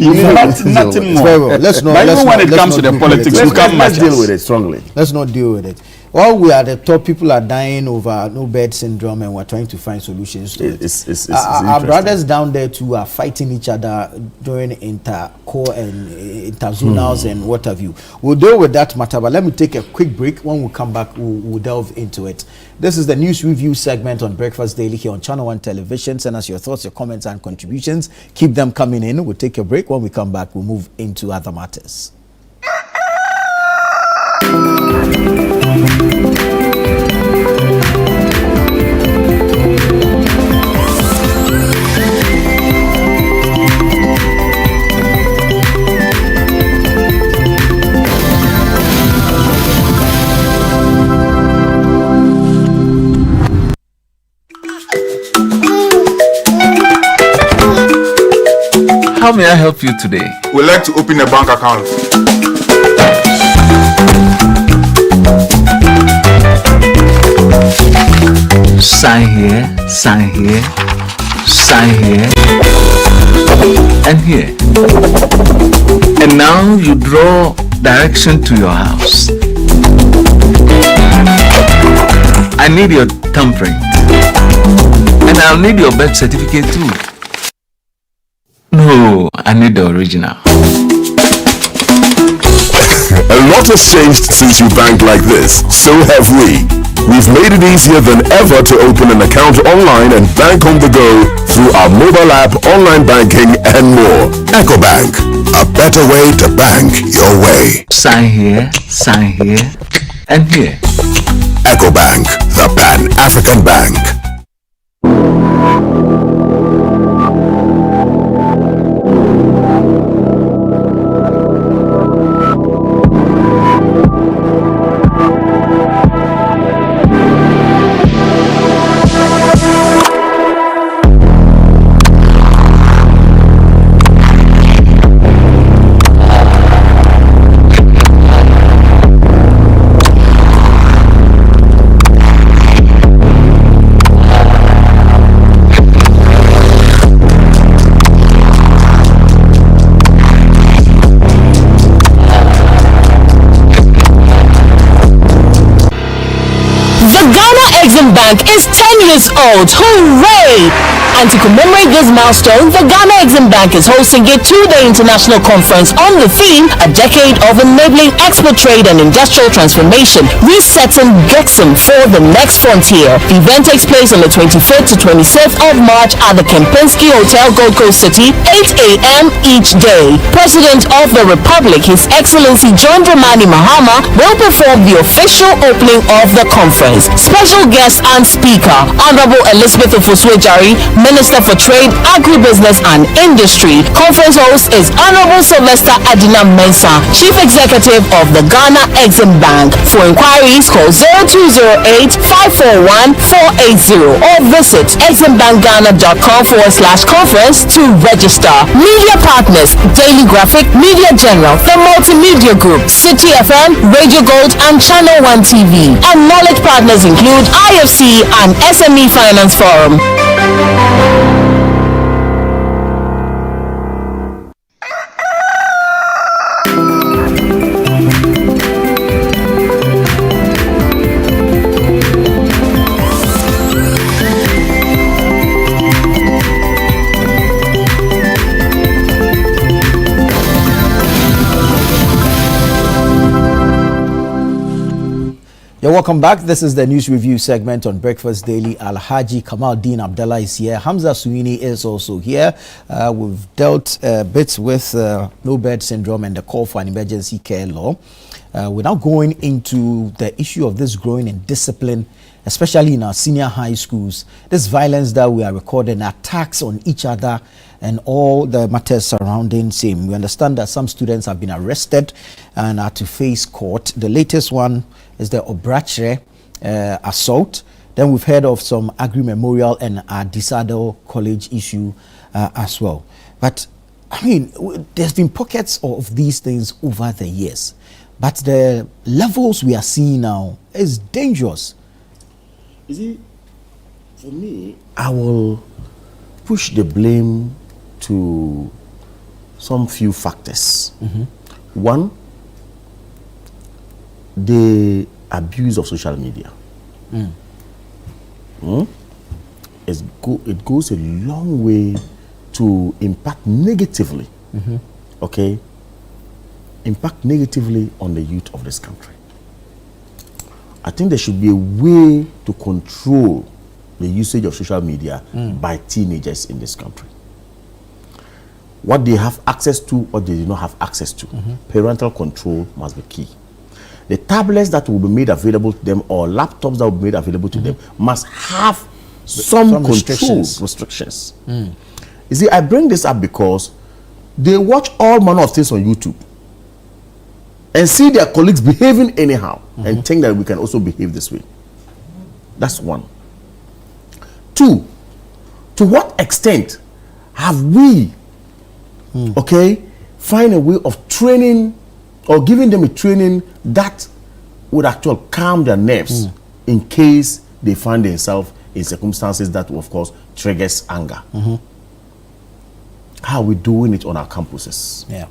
Nothing more. Let's not. But even when it comes to the politics, we can't match. Let's deal with it strongly. Let's not deal with it. While we are at the top, people are dying over no bed syndrome, and we're trying to find solutions to it. Our brothers down there too are fighting each other during inter-core and interzonals and what have you. We'll deal with that matter, but let me take a quick break. When we come back, we'll delve into it. This is the news review segment on Breakfast Daily here on Channel 1 Television. Send us your thoughts, your comments, and contributions. Keep them coming in. We'll take a break. When we come back, we'll move into other matters. How may I help you today? We'd like to open a bank account. Sign here, sign here, sign here, and here. And now you draw direction to your house. I need your thumbprint. And I'll need your birth certificate too. No, I need the original. A lot has changed since you bank like this. So have we. We've made it easier than ever to open an account online and bank on the go through our mobile app, online banking, and more. EcoBank, a better way to bank your way. Sign here, and here. EcoBank, the Pan-African Bank. Exim Bank is 10 years old. Hooray! And to commemorate this milestone, the Ghana Exim Bank is hosting a 2-day international conference on the theme, A Decade of Enabling Export Trade and Industrial Transformation, Resetting Gexim for the Next Frontier. The event takes place on the 25th to 26th of March at the Kempinski Hotel, Gold Coast City, 8 a.m. each day. President of the Republic, His Excellency John Dramani Mahama, will perform the official opening of the conference. Special guest and speaker, Honorable Elizabeth Ofuswejari, Minister for Trade, Agribusiness and Industry. Conference host is Honorable Sylvester Adina Mensah, Chief Executive of the Ghana Exim Bank. For inquiries, call 0208-541-480 or visit eximbankghana.com/conference to register. Media partners, Daily Graphic, Media General, The Multimedia Group, City FM, Radio Gold and Channel 1 TV. And knowledge partners include IFC and SME Finance Forum. You're welcome back. This is the news review segment on Breakfast Daily. Alhaji Kamaldeen Abdallah is here. Hamza Suini is also here. We've dealt bits with no bed syndrome and the call for an emergency care law. We're now going into the issue of this growing indiscipline, especially in our senior high schools. This violence that we are recording, attacks on each other, and all the matters surrounding same. We understand that some students have been arrested and are to face court. The latest one is the Obrachre assault. Then we've heard of some Agri Memorial and Disado College issue as well. But I mean, there's been pockets of these things over the years, but the levels we are seeing now is dangerous. You see, for me, I will push the blame to some few factors. One, the abuse of social media. It goes a long way to impact negatively, impact negatively on the youth of this country. I think there should be a way to control the usage of social media by teenagers in this country. What they have access to, what they do not have access to. Parental control must be key. The tablets that will be made available to them or laptops that will be made available to them must have some control restrictions. You see, I bring this up because they watch all manner of things on YouTube and see their colleagues behaving anyhow and think that we can also behave this way. That's one. Two, to what extent have we Okay, find a way of training or giving them a training that would actually calm their nerves in case they find themselves in circumstances that, of course, triggers anger. How are we doing it on our campuses? Yeah.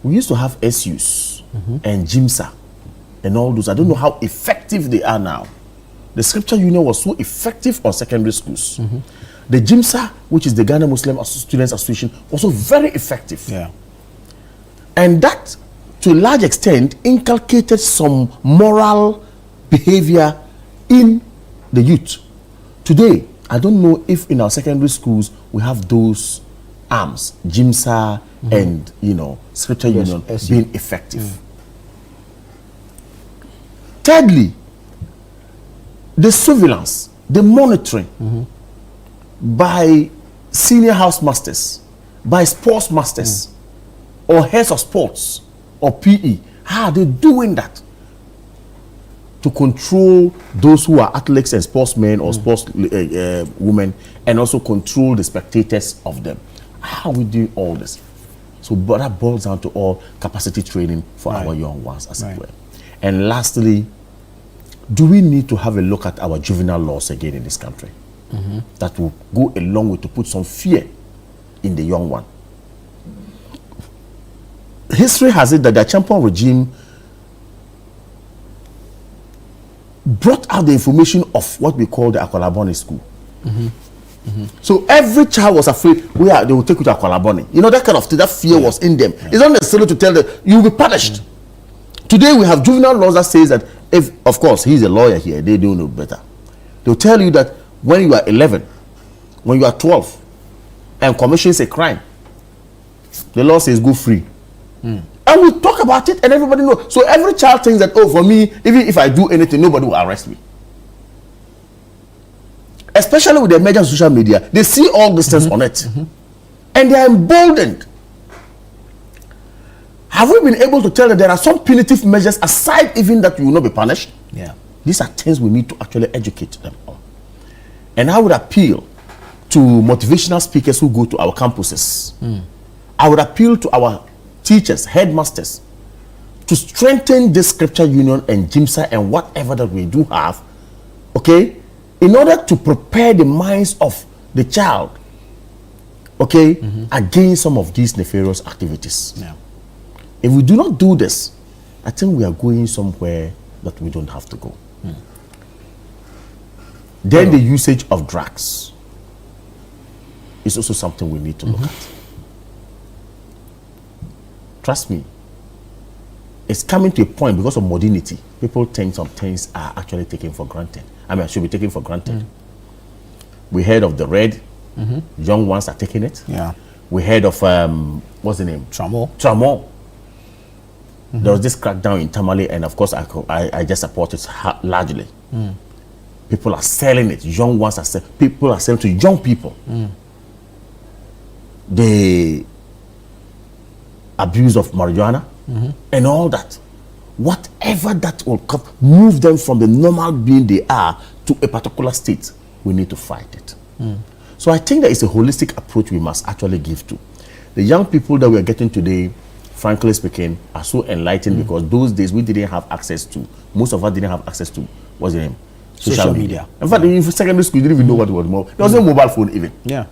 We used to have SUs and GIMSA and all those. I don't know how effective they are now. The Scripture Union was so effective on secondary schools. The GIMSA, which is the Ghana Muslim Students Association, also very effective. Yeah. And that, to a large extent, inculcated some moral behavior in the youth. Today, I don't know if in our secondary schools we have those arms, GIMSA and, you know, Scripture Union being effective. Thirdly, the surveillance, the monitoring by senior house masters, by sports masters, or heads of sports, or PE. How are they doing that to control those who are athletes and sportsmen or sports women, and also control the spectators of them? How are we doing all this? So, but that boils down to all capacity training for our young ones, as it were. And lastly, do we need to have a look at our juvenile laws again in this country? That will go a long way to put some fear in the young one. History has it that the Champion regime brought out the information of what we call the Akwalaboni school. So every child was afraid, they will take you to Akwalaboni. You know, that kind of thing, that fear was in them. It's not necessarily to tell them, you will be punished. Today we have juvenile laws that says that, if, of course, he's a lawyer here, they don't know better. They'll tell you that when you are 11, when you are 12, and commissions a crime, the law says go free. And we talk about it and everybody knows. So every child thinks that, oh, for me, even if I do anything, nobody will arrest me. Especially with the emergence of social media, they see all these things on it. And they are emboldened. Have we been able to tell that there are some punitive measures aside even that you will not be punished? Yeah. These are things we need to actually educate them on. And I would appeal to motivational speakers who go to our campuses. I would appeal to our teachers, headmasters, to strengthen this Scripture Union and GIMSA and whatever that we do have, okay, in order to prepare the minds of the child, okay, against some of these nefarious activities. Yeah. If we do not do this, I think we are going somewhere that we don't have to go. Then the usage of drugs is also something we need to look at. Trust me, it's coming to a point because of modernity. People think some things are actually taken for granted. I mean, should be taken for granted. We heard of the red. Young ones are taking it. Yeah. We heard of, what's the name? Tramol. There was this crackdown in Tamale, and of course, I just support it largely. People are selling it. Young ones are selling. People are selling to young people. The abuse of marijuana and all that. Whatever that will come, move them from the normal being they are to a particular state, we need to fight it. So I think there is a holistic approach we must actually give to. The young people that we are getting today, frankly speaking, are so enlightened because those days we didn't have access to, most of us didn't have access to, what's the name? Social media. In fact, in secondary school, you didn't even know what it was mobile. There was no mobile phone even. Yeah.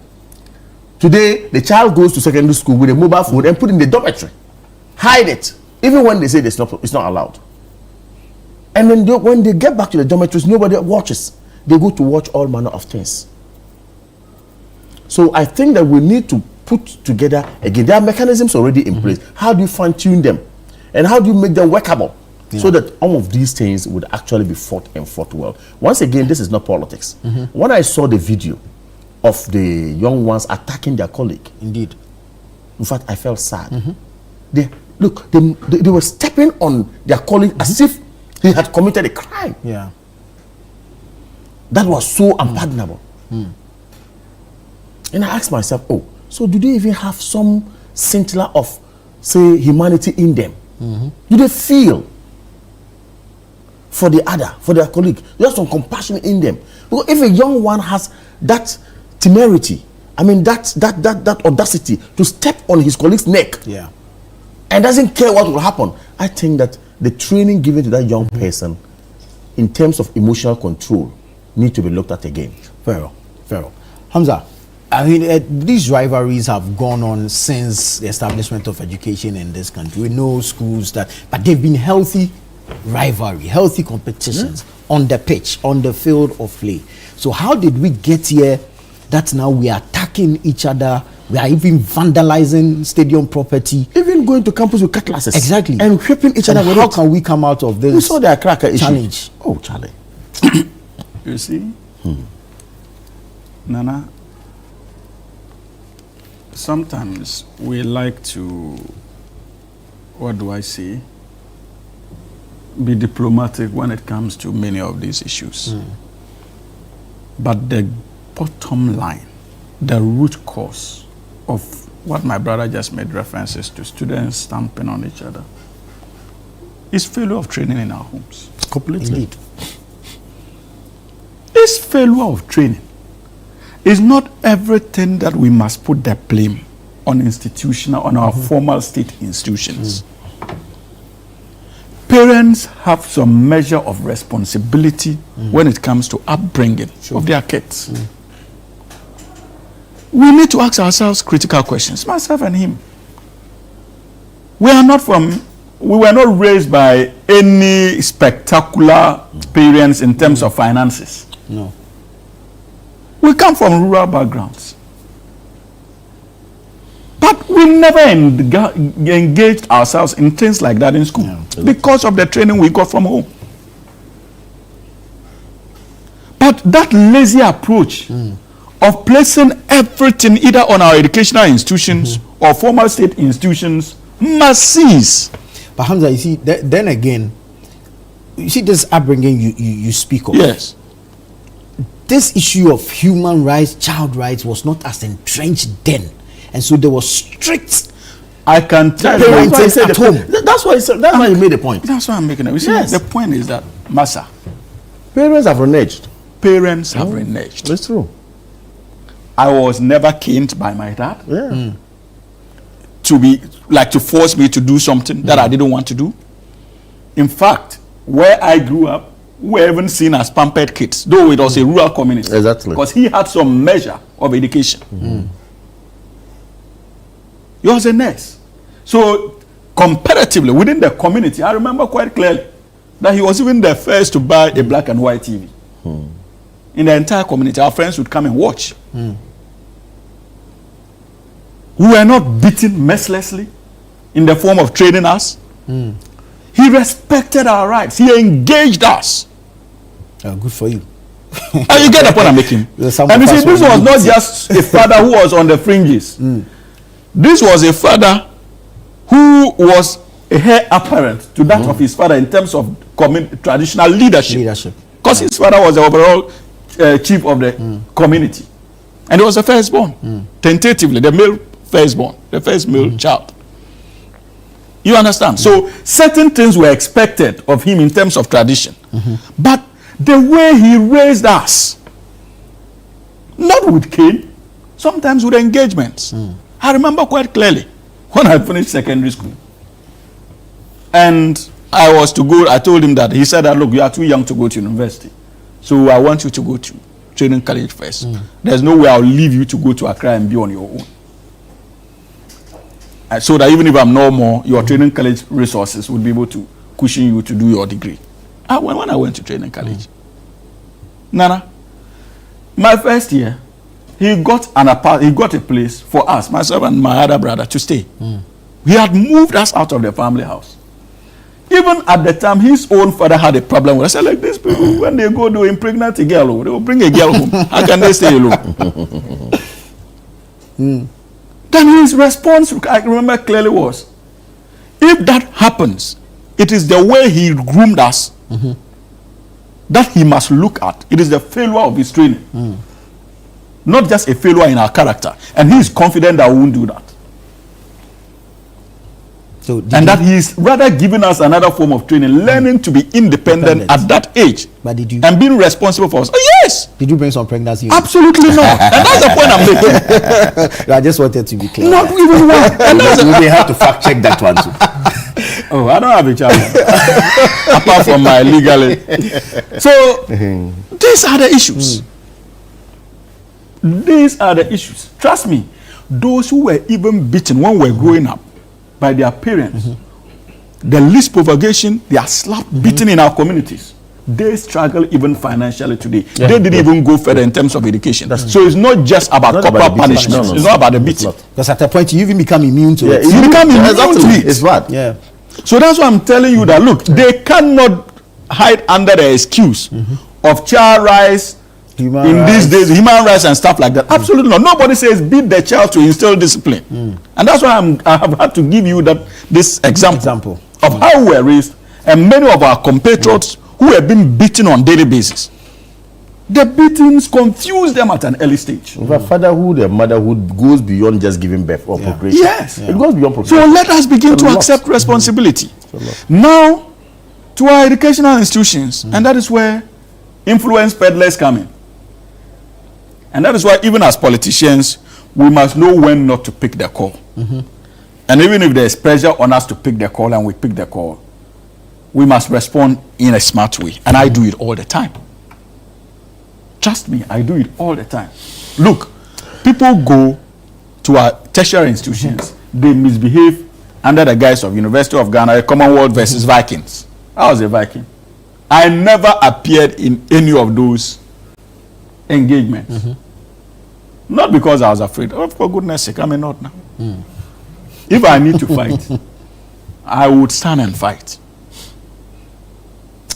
Today, the child goes to secondary school with a mobile phone and put in the dormitory. Hide it. Even when they say it's not allowed. And then when they get back to the dormitories, nobody watches. They go to watch all manner of things. So I think that we need to put together, again, there are mechanisms already in place. How do you fine-tune them? And how do you make them workable? So that all of these things would actually be fought and fought well. Once again, this is not politics. When I saw the video of the young ones attacking their colleague, indeed, in fact, I felt sad. They were stepping on their colleague as if he had committed a crime. Yeah. That was so unpardonable. And I asked myself, oh, so do they even have some scintilla of, say, humanity in them? Do they feel for the other, for their colleague? There's some compassion in them. Because if a young one has that temerity I mean, that audacity to step on his colleague's neck, and doesn't care what will happen. I think that the training given to that young person, in terms of emotional control, need to be looked at again. Very well. Hamza, I mean, these rivalries have gone on since the establishment of education in this country. We know schools but they've been healthy rivalry, healthy competitions on the pitch, on the field of play. So how did we get here that now we are attacking each other? We are even vandalizing stadium property, even going to campus with cutlasses, exactly, and whipping each other. How can we come out of this? We saw the cracker challenge. Oh, Charlie. You see, Nana, sometimes we like to, what do I say, be diplomatic when it comes to many of these issues. But the bottom line, the root cause of what my brother just made references to, students stamping on each other, is failure of training in our homes. Completely. Indeed. This failure of training is not everything that we must put the blame on institutional, on our formal state institutions. Parents have some measure of responsibility when it comes to upbringing of their kids. We need to ask ourselves critical questions, myself and him. We were not raised by any spectacular parents in terms of finances. No. We come from rural backgrounds. But we never engaged ourselves in things like that in school because of the training we got from home. But that lazy approach of placing everything either on our educational institutions or formal state institutions must cease. But Hamza, you see, then again, you see this upbringing you speak of. Yes. This issue of human rights, child rights was not as entrenched then. And so there was strict. I can tell you. At home. That's why he made the point. That's why I'm making it. You see, the point is that, Massa, parents have reneged. Parents have reneged. That's true. I was never caned by my dad. To force me to do something that I didn't want to do. In fact, where I grew up, we were even seen as pampered kids, though it was a rural community. Exactly. Because he had some measure of education. He was a nurse. So, comparatively, within the community, I remember quite clearly that he was even the first to buy a black and white TV. In the entire community, our friends would come and watch. We were not beaten mercilessly in the form of training us. He respected our rights. He engaged us. Good for you. And you get the point I'm making. And you see, this was not just a father who was on the fringes. This was a father who was a heir apparent to that of his father in terms of traditional leadership. Because his father was the overall chief of the community. And he was the firstborn. Tentatively, the male firstborn, the first male child. You understand? So certain things were expected of him in terms of tradition. But the way he raised us, not with cane, sometimes with engagements. I remember quite clearly when I finished secondary school. And I was to go, I told him that, he said that, look, you are too young to go to university. So I want you to go to training college first. There's no way I'll leave you to go to Accra and be on your own. So that even if I'm no more, your training college resources would be able to cushion you to do your degree. When I went to training college, Nana, my first year, he got a place for us, myself and my other brother, to stay. He had moved us out of the family house. Even at the time, his own father had a problem with us. I said, like, these people, when they go to impregnate a girl, they will bring a girl home. How can they stay alone? Then his response, I remember clearly, was, if that happens, it is the way he groomed us that he must look at. It is the failure of his training. Not just a failure in our character. And he is confident that we won't do that. So and that he is rather giving us another form of training, learning to be independent at that age. But did you? And being responsible for us. Oh, Yes. Did you bring some pregnancy? Absolutely not. And that's the point I'm making. I just wanted to be clear. Not even one. And that's We may have to fact check that one too. Oh, I don't have a child. Apart from my legally. So, these are the issues. These are the issues. Trust me, those who were even beaten when we were growing up by their parents, the least provocation, they are slapped, beaten in our communities. They struggle even financially today. They didn't even go further in terms of education. So it's not just about corporal punishment. It's not about the beating. Because at a point you even become immune to it. You become immune to it. It's bad. Yeah. So that's why I'm telling you that, look, they cannot hide under the excuse of child rights these days, human rights and stuff like that. Absolutely not. Nobody says beat the child to instill discipline. And that's why I have had to give you this example of how we were raised, and many of our compatriots who have been beaten on daily basis. The beatings confuse them at an early stage. Fatherhood and motherhood goes beyond just giving birth or procreation. Yes. It goes beyond procreation. So let us begin to accept responsibility. Now, to our educational institutions, and that is where influence peddlers come in. And that is why even as politicians, we must know when not to pick the call. And even if there is pressure on us to pick the call and we pick the call, we must respond in a smart way. And I do it all the time. Trust me, I do it all the time. Look, people go to our tertiary institutions, they misbehave under the guise of University of Ghana, a Commonwealth versus Vikings. I was a Viking. I never appeared in any of those engagements. Not because I was afraid. Oh, for goodness sake, I'm not now. If I need to fight, I would stand and fight.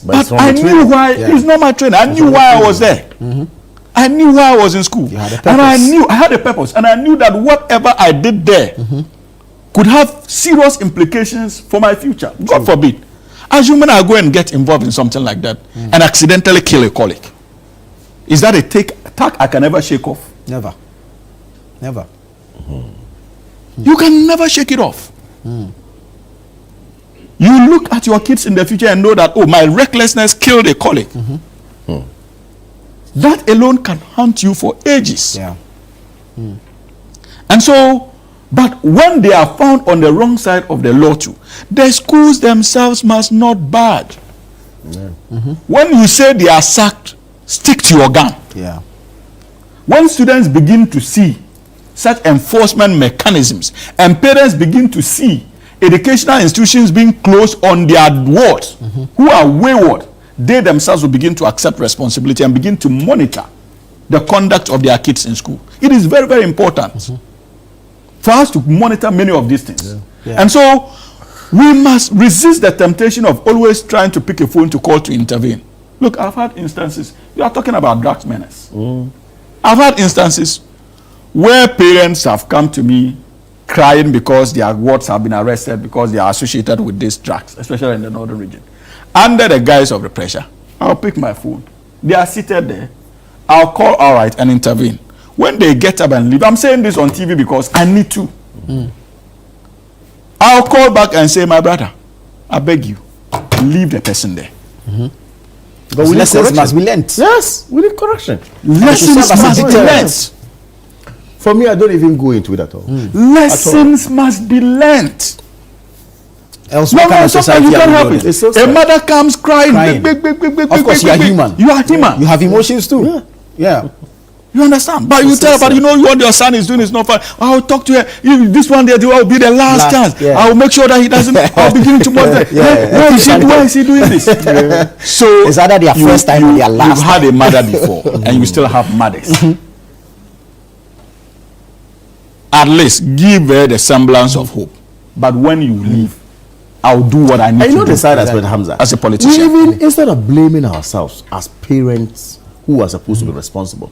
But I knew why. It's not my training. I knew why I was there. I knew why I was in school. And I knew I had a purpose. And I knew that whatever I did there could have serious implications for my future. God forbid. Assuming I go and get involved in something like that and accidentally kill a colleague. Is that a tack I can never shake off? Never. Never. You can never shake it off. You look at your kids in the future and know that, oh, my recklessness killed a colleague. That alone can haunt you for ages. And so, but when they are found on the wrong side of the law too, the schools themselves must not budge. When you say they are sacked, stick to your gun. When students begin to see such enforcement mechanisms and parents begin to see educational institutions being closed on their wards, who are wayward, they themselves will begin to accept responsibility and begin to monitor the conduct of their kids in school. It is very, very important for us to monitor many of these things. And so we must resist the temptation of always trying to pick a phone to call to intervene. Look, I've had instances, you are talking about drugs menace. I've had instances where parents have come to me crying because their wards have been arrested because they are associated with these drugs, especially in the northern region. Under the guise of the pressure, I'll pick my phone. They are seated there. I'll call all right and intervene. When they get up and leave, I'm saying this on TV because I need to. I'll call back and say, my brother, I beg you, leave the person there. But lessons must be learnt. Yes, we need correction. Lessons must be learnt. For me, I don't even go into it at all. Lessons must be learnt. Else No, sometimes you can't help it. It's so A sad. mother comes crying. Of course, you are human. You are human. You have emotions too. Yeah. You understand? But you tell, but you know what your son is doing is not fine. I'll talk to her. This one there will be the last chance. I'll make sure that he doesn't. I'll begin to monitor. Why is he doing this? So it's either their first time or their last. You've had a mother before, and you still have mothers. At least give her the semblance of hope. But when you leave, I'll do what I need to do. I know the side aspect, Hamza. As a politician. We even, instead of blaming ourselves as parents who are supposed to be responsible,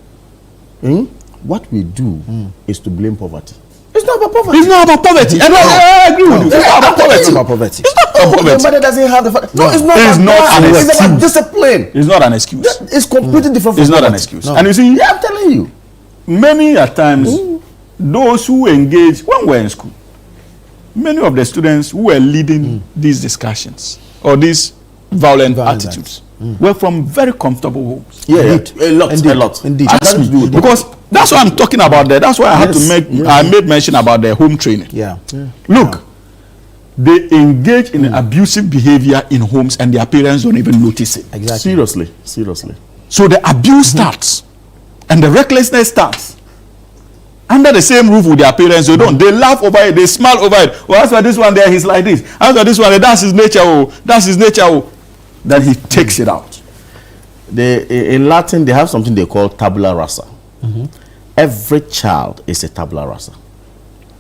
what we do is to blame poverty. It's not about poverty. It's not about poverty. And I agree with you. It's not about poverty. It's about poverty. It's not about poverty. The mother doesn't have the no, it's not. It's not an excuse. It's about discipline. It's not an excuse. It's completely different. It's from not an poverty. excuse. And you see, I'm telling you, many a times, those who engage when we're in school, many of the students who were leading these discussions or these violent attitudes were from very comfortable homes. Yeah, a lot. Indeed. Ask me, because that's what I'm talking about there. That's why I had to make, I made mention about the home training. Yeah. Look, they engage in abusive behavior in homes and their parents don't even notice it. Exactly. Seriously. So the abuse starts and the recklessness starts under the same roof with their parents. They don't. They laugh over it. They smile over it. Oh, that's why this one there, he's like this. That's why this one there, that's his nature. Oh, that's his nature. Oh. Then he takes it out. In Latin, they have something they call tabula rasa. Every child is a tabula rasa,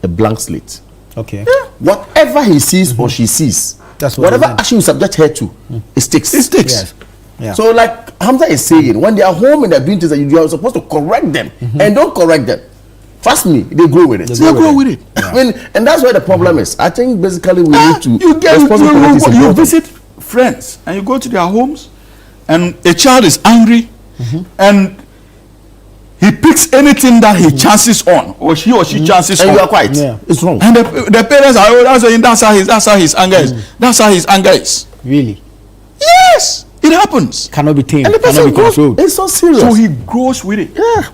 a blank slate. Okay. Whatever he sees or she sees, that's what whatever action you subject her to, it sticks. It sticks. Yes. Yeah. So, like Hamza is saying, when they are home and they're doing things that you are supposed to correct them, and don't correct them. Trust me, they grow with it. They grow with it. Yeah. I mean, and that's where the problem is. I think basically we need to. You visit friends and you go to their homes, and a child is angry, and he picks anything that he chances on, or she chances on. And you are quiet. Yeah. It's wrong. And the parents are, oh, that's how his anger is. That's how his anger is. Really? Yes, it happens. Cannot be tamed. And the person Cannot be controlled. It's so serious. So he grows with it. Yeah.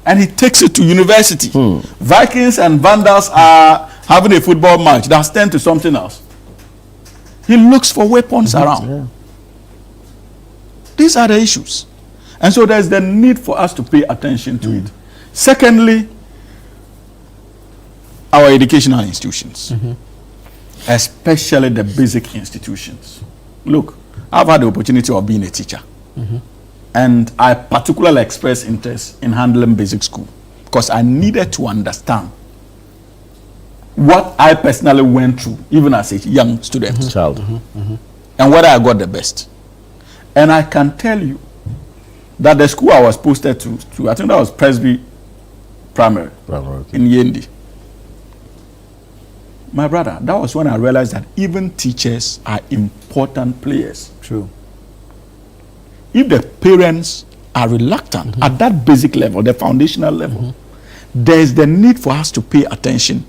And he takes it to university. Vikings and Vandals are having a football match that's turned to something else. He looks for weapons around. Yeah. These are the issues. And so there's the need for us to pay attention to it. Secondly, our educational institutions, especially the basic institutions. Look, I've had the opportunity of being a teacher. And I particularly expressed interest in handling basic school because I needed to understand what I personally went through, even as a young student. Child. And whether I got the best. And I can tell you that the school I was posted to I think that was Presby Primary in Yendi. My brother, that was when I realized that even teachers are important players. True. If the parents are reluctant at that basic level, the foundational level, there's the need for us to pay attention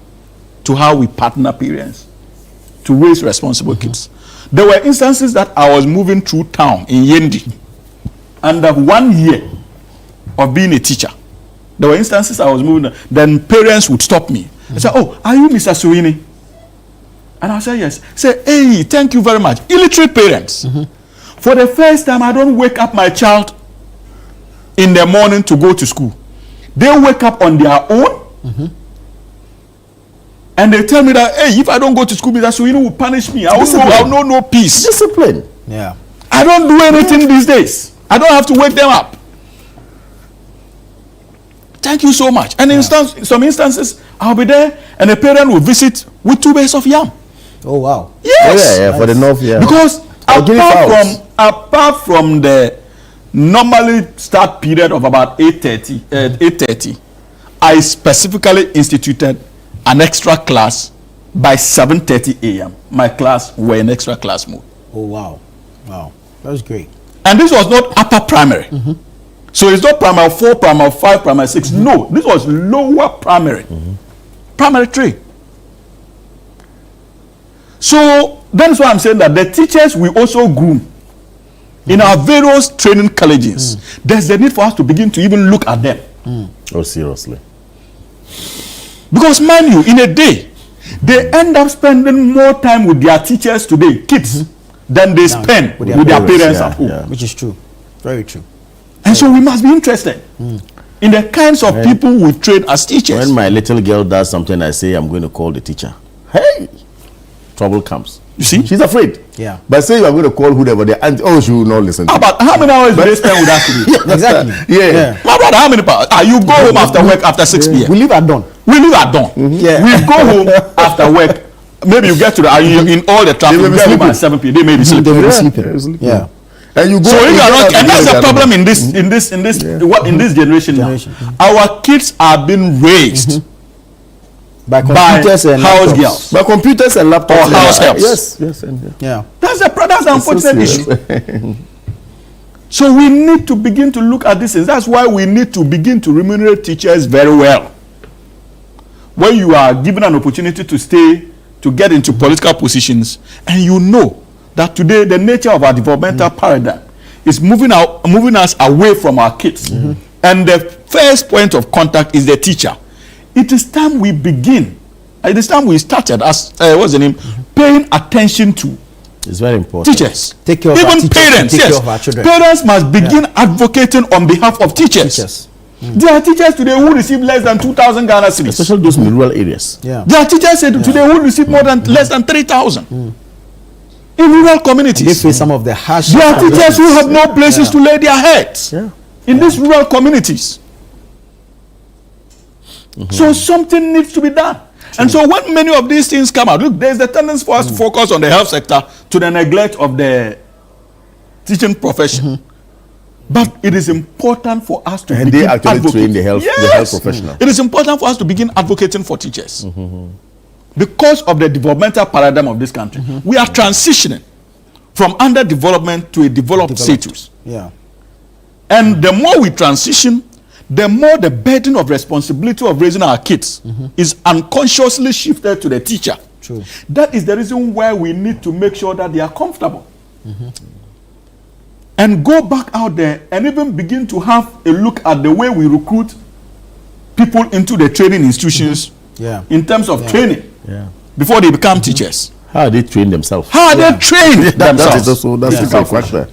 to how we partner parents to raise responsible kids. There were instances that I was moving through town in Yendi under 1 year of being a teacher. There were instances I was moving, then parents would stop me. They say, oh, are you Mr. Suini? And I'll say, yes. Say, hey, thank you very much. Illiterate parents. For the first time, I don't wake up my child in the morning to go to school. They wake up on their own. And they tell me that, hey, if I don't go to school, Mr. Suini will punish me. I'll know no peace. Discipline. Yeah. I don't do anything these days. I don't have to wake them up. Thank you so much. And in some instances, I'll be there and a parent will visit with 2 bags of yam. Oh, wow. Yes. Yeah, for the north, yeah. Because apart from the normally start period of about 8:30, I specifically instituted an extra class by 7:30 a.m. My class were in extra class mode. Oh, wow. Wow. That was great. And this was not upper primary. So it's not primary 4, primary 5, primary 6. No, this was lower primary. Primary 3. So that's why I'm saying that the teachers we also groom in our various training colleges. There's the need for us to begin to even look at them. Oh, seriously. Because mind you, in a day, they end up spending more time with their teachers today, kids, than they spend with their parents at home. Yeah. Which is true. Very true. And so we must be interested in the kinds of people we train as teachers. When my little girl does something, I say, I'm going to call the teacher. Hey! Trouble comes. You see? She's afraid. Yeah. But say I'm going to call whoever they and she will not listen. About how many hours do they spend with us today? Exactly. Yeah. My brother, how many hours? You go home after work after 6 p.m. We leave at dawn. We leave at dawn. Yeah. We go home after work. Maybe you get to in all the traffic. You get home at 7 p.m. They may be sleeping. They may be sleeping. Yeah. And you go. So if you are not, and that's the problem in this generation now. Our kids are being raised by computers and house laptops. girls, by computers and laptops, or house helps. Yes. Yeah. That's the unfortunate issue. So we need to begin to look at this. That's why we need to begin to remunerate teachers very well. When you are given an opportunity to stay, to get into political positions, and you know that today the nature of our developmental paradigm is moving us away from our kids. And the first point of contact is the teacher. It is time we begin. It is time we started as what's the name? Paying attention to. It's very important. Teachers. Take care of even our teachers, parents. take Yes. care of our children. Parents must begin advocating on behalf of teachers. There are teachers today who receive less than 2,000 Ghana cedis. Especially those in the rural areas. Yeah. There are teachers today who receive more than less than 3,000 in rural communities. They face some of the harsh. There are teachers who have no places to lay their heads in these rural communities. So something needs to be done. And so when many of these things come out, look, there's the tendency for us to focus on the health sector to the neglect of the teaching profession. But it is important for us to begin they actually advocating. train the health professional. It is important for us to begin advocating for teachers. Because of the developmental paradigm of this country, we are transitioning from underdevelopment to a developed status. Yeah. And the more we transition, the more the burden of responsibility of raising our kids is unconsciously shifted to the teacher. True. That is the reason why we need to make sure that they are comfortable. And go back out there and even begin to have a look at the way we recruit people into the training institutions in terms of training before they become teachers. How they train themselves? How they train That themselves. is also that's a question.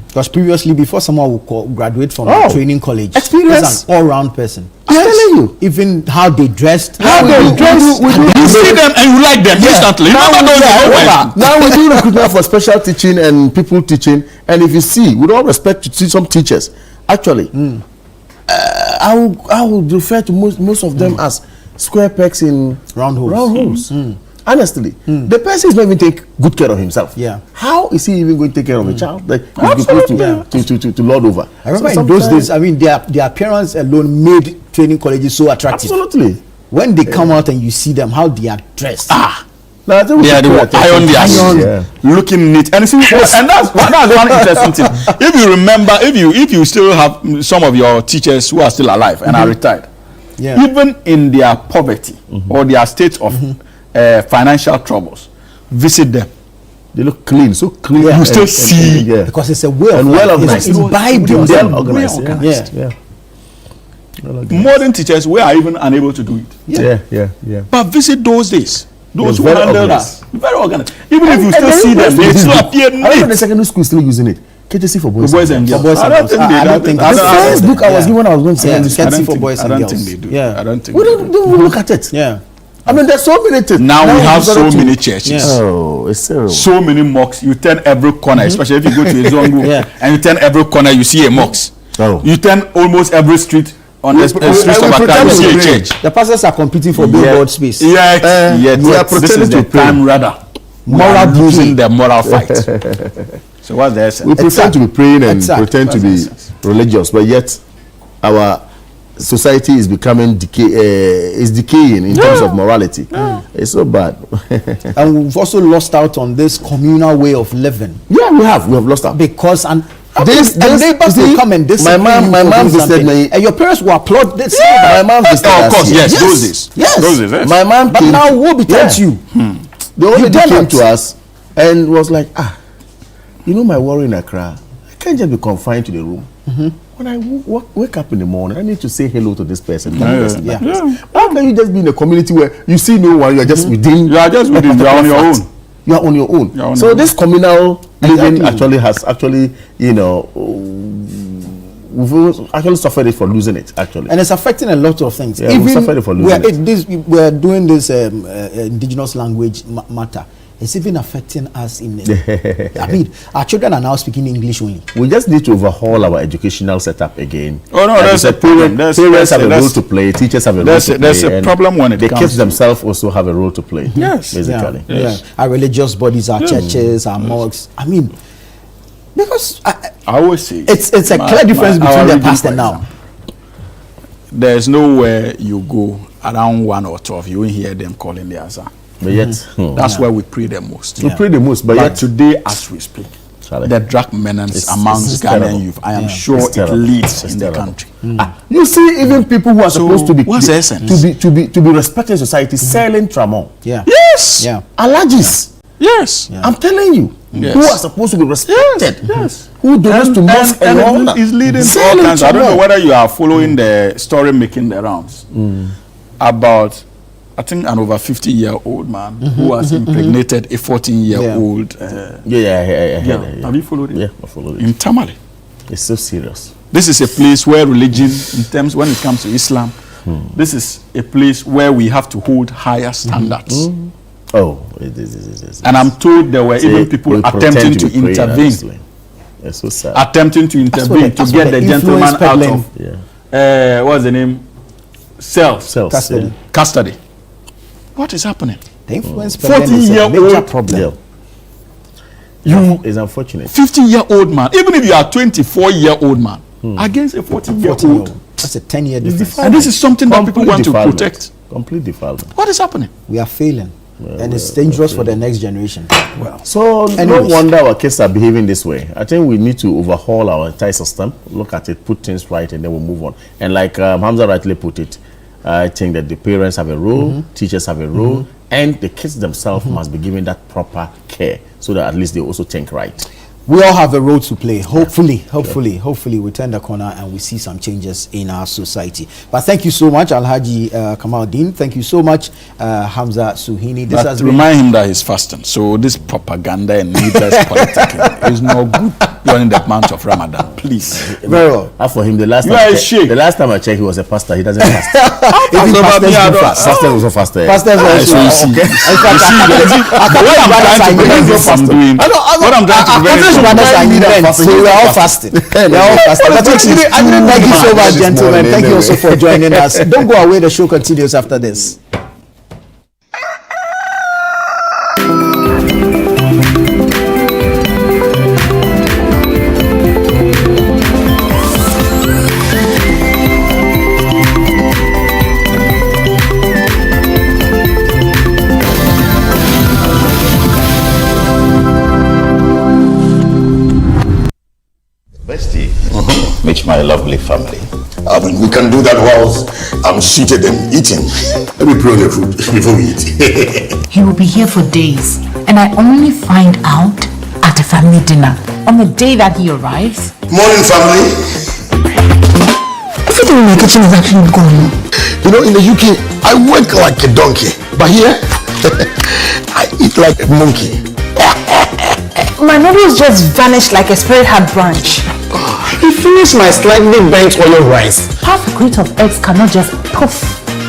Because previously, before someone would graduate from a training college, experience, an all-round person. I'm telling you, even how they dressed, you see them and you like them instantly. Now we do recruitment for special teaching and people teaching, and if you see, with all respect to see some teachers, actually, I would refer to most of them as square pegs in round holes. Honestly, the person is not even take good care of himself. Yeah. How is he even going to take care of a child that he's supposed to lord over? I remember in those days, I mean, their appearance alone made training colleges so attractive. Absolutely. When they come out and you see them, how they are dressed. Now, they were iron, looking neat, and see, and that's one interesting thing. If you remember, if you still have some of your teachers who are still alive and are retired, even in their poverty or their state of financial troubles, visit them. They look clean, so clean. You still see, because it's a way of well organized. It's imbibed. Well organized. Modern teachers, we are even unable to do it. Yeah. But visit those days. Those who handle that, very organized. Even if you still see them, they still appear neat. I know the secondary school is still using it. KTC for boys and girls. I don't think the first book I was given, I was going to say KTC for boys and girls. I don't think they do. Yeah. I don't think we don't look at it. Yeah. I mean, there's so many things. Now we have so many churches. Yeah. Oh, it's terrible. So many mosques. You turn every corner, especially if you go to a Zongo, and you turn every corner, you see a mosque. Oh. You turn almost every street on the streets of Accra, you see a church. The pastors are competing for billboard space. We are pretending to time rather. Moral losing the moral fight. So what's the essence? We pretend to be praying and pretend to be religious, but yet our society is becoming decaying in terms of morality. It's so bad. And we've also lost out on this communal way of living. Yeah, we have lost out because this neighbors will come and discipline my mom visited me, and your parents will applaud this. My mom visited of course, those days. Yes. My mom but came, now who be telling you? The old lady came to us and was like, you know my worry in Accra, I can't just be confined to the room. When I wake up in the morning, I need to say hello to this person. How can you just be in a community where you see no one, you are just within? You are just within. You are on your own. You are on your own. So this communal living actually, you know, we've actually suffered it for losing it, actually. And it's affecting a lot of things. Yeah, we suffered it for losing it. We're doing this indigenous language matter. It's even affecting us in I mean, our children are now speaking English only. We just need to overhaul our educational setup again. Oh no, there's a problem. Parents have a role to play, teachers have a role to play. There's a problem when it comes. The kids themselves also have a role to play. Yes. Basically. Our religious bodies, our churches, our mosques. I mean, because I always say it's a clear difference between the past and now. There's nowhere you go around 1 or 12, you won't hear them calling the Azan. But yet, that's where we pray the most. We pray the most, but yet today, as we speak, the drug menace amongst Ghanaian youth, I am sure it leads in the country. You see, even people who are supposed to be what's the essence? To be respected in society selling tramon. Yes. Allergies. Yes. Yeah. I'm telling you. Yes. Who are supposed to be respected. Yes. Who donates to mosque and all that. Is leading to all kinds. I don't know whether you are following the story making the rounds about, I think, an over 50-year-old man who has impregnated a 14-year-old. Yeah. Have you followed it? Yeah, I followed it. In Tamale. It's so serious. This is a place where religion, in terms when it comes to Islam, this is a place where we have to hold higher standards. Oh, it is. And I'm told there were even people attempting to intervene. It's so sad. Attempting to intervene to get the gentleman out of what's the name? Custody. What is happening? The influence 14-year-old problem. It's unfortunate. 50-year-old man, even if you are 24-year-old man, against a 14-year-old. That's a 10-year difference. And this is something that people want to protect. Complete defilement. What is happening? We are failing. And it's dangerous for the next generation. So no wonder our kids are behaving this way. I think we need to overhaul our entire system, look at it, put things right, and then we'll move on. And like Hamza rightly put it, I think that the parents have a role, teachers have a role, and the kids themselves must be given that proper care so that at least they also think right. We all have a role to play. Hopefully we turn the corner and we see some changes in our society. But thank you so much, Alhaji Kamaldeen. Thank you so much, Hamza Suhini. This has remind him that he's fasting. So this propaganda and needless politicking is no good during the month of Ramadan. Please. Very well. As for him, the last time I checked, he was a pastor. He doesn't fast. Pastors also fast. Pastors also. Okay. What I'm trying to prevent. So we are all fasting. We are all fasting. But thank you so much, gentlemen. Thank you also for joining us. Don't go away. The show continues after this. Meet my lovely family. I mean, we can do that whilst I'm seated and eating. Let me pray on the food before we eat. He will be here for days, and I only find out at a family dinner on the day that he arrives. Morning, family. Everything in my kitchen is actually gone. You know, in the UK, I work like a donkey, but here, I eat like a monkey. My noodles just vanished like a spirit had branch. He finished my slightly burnt oil rice. Half a crate of eggs cannot just poof,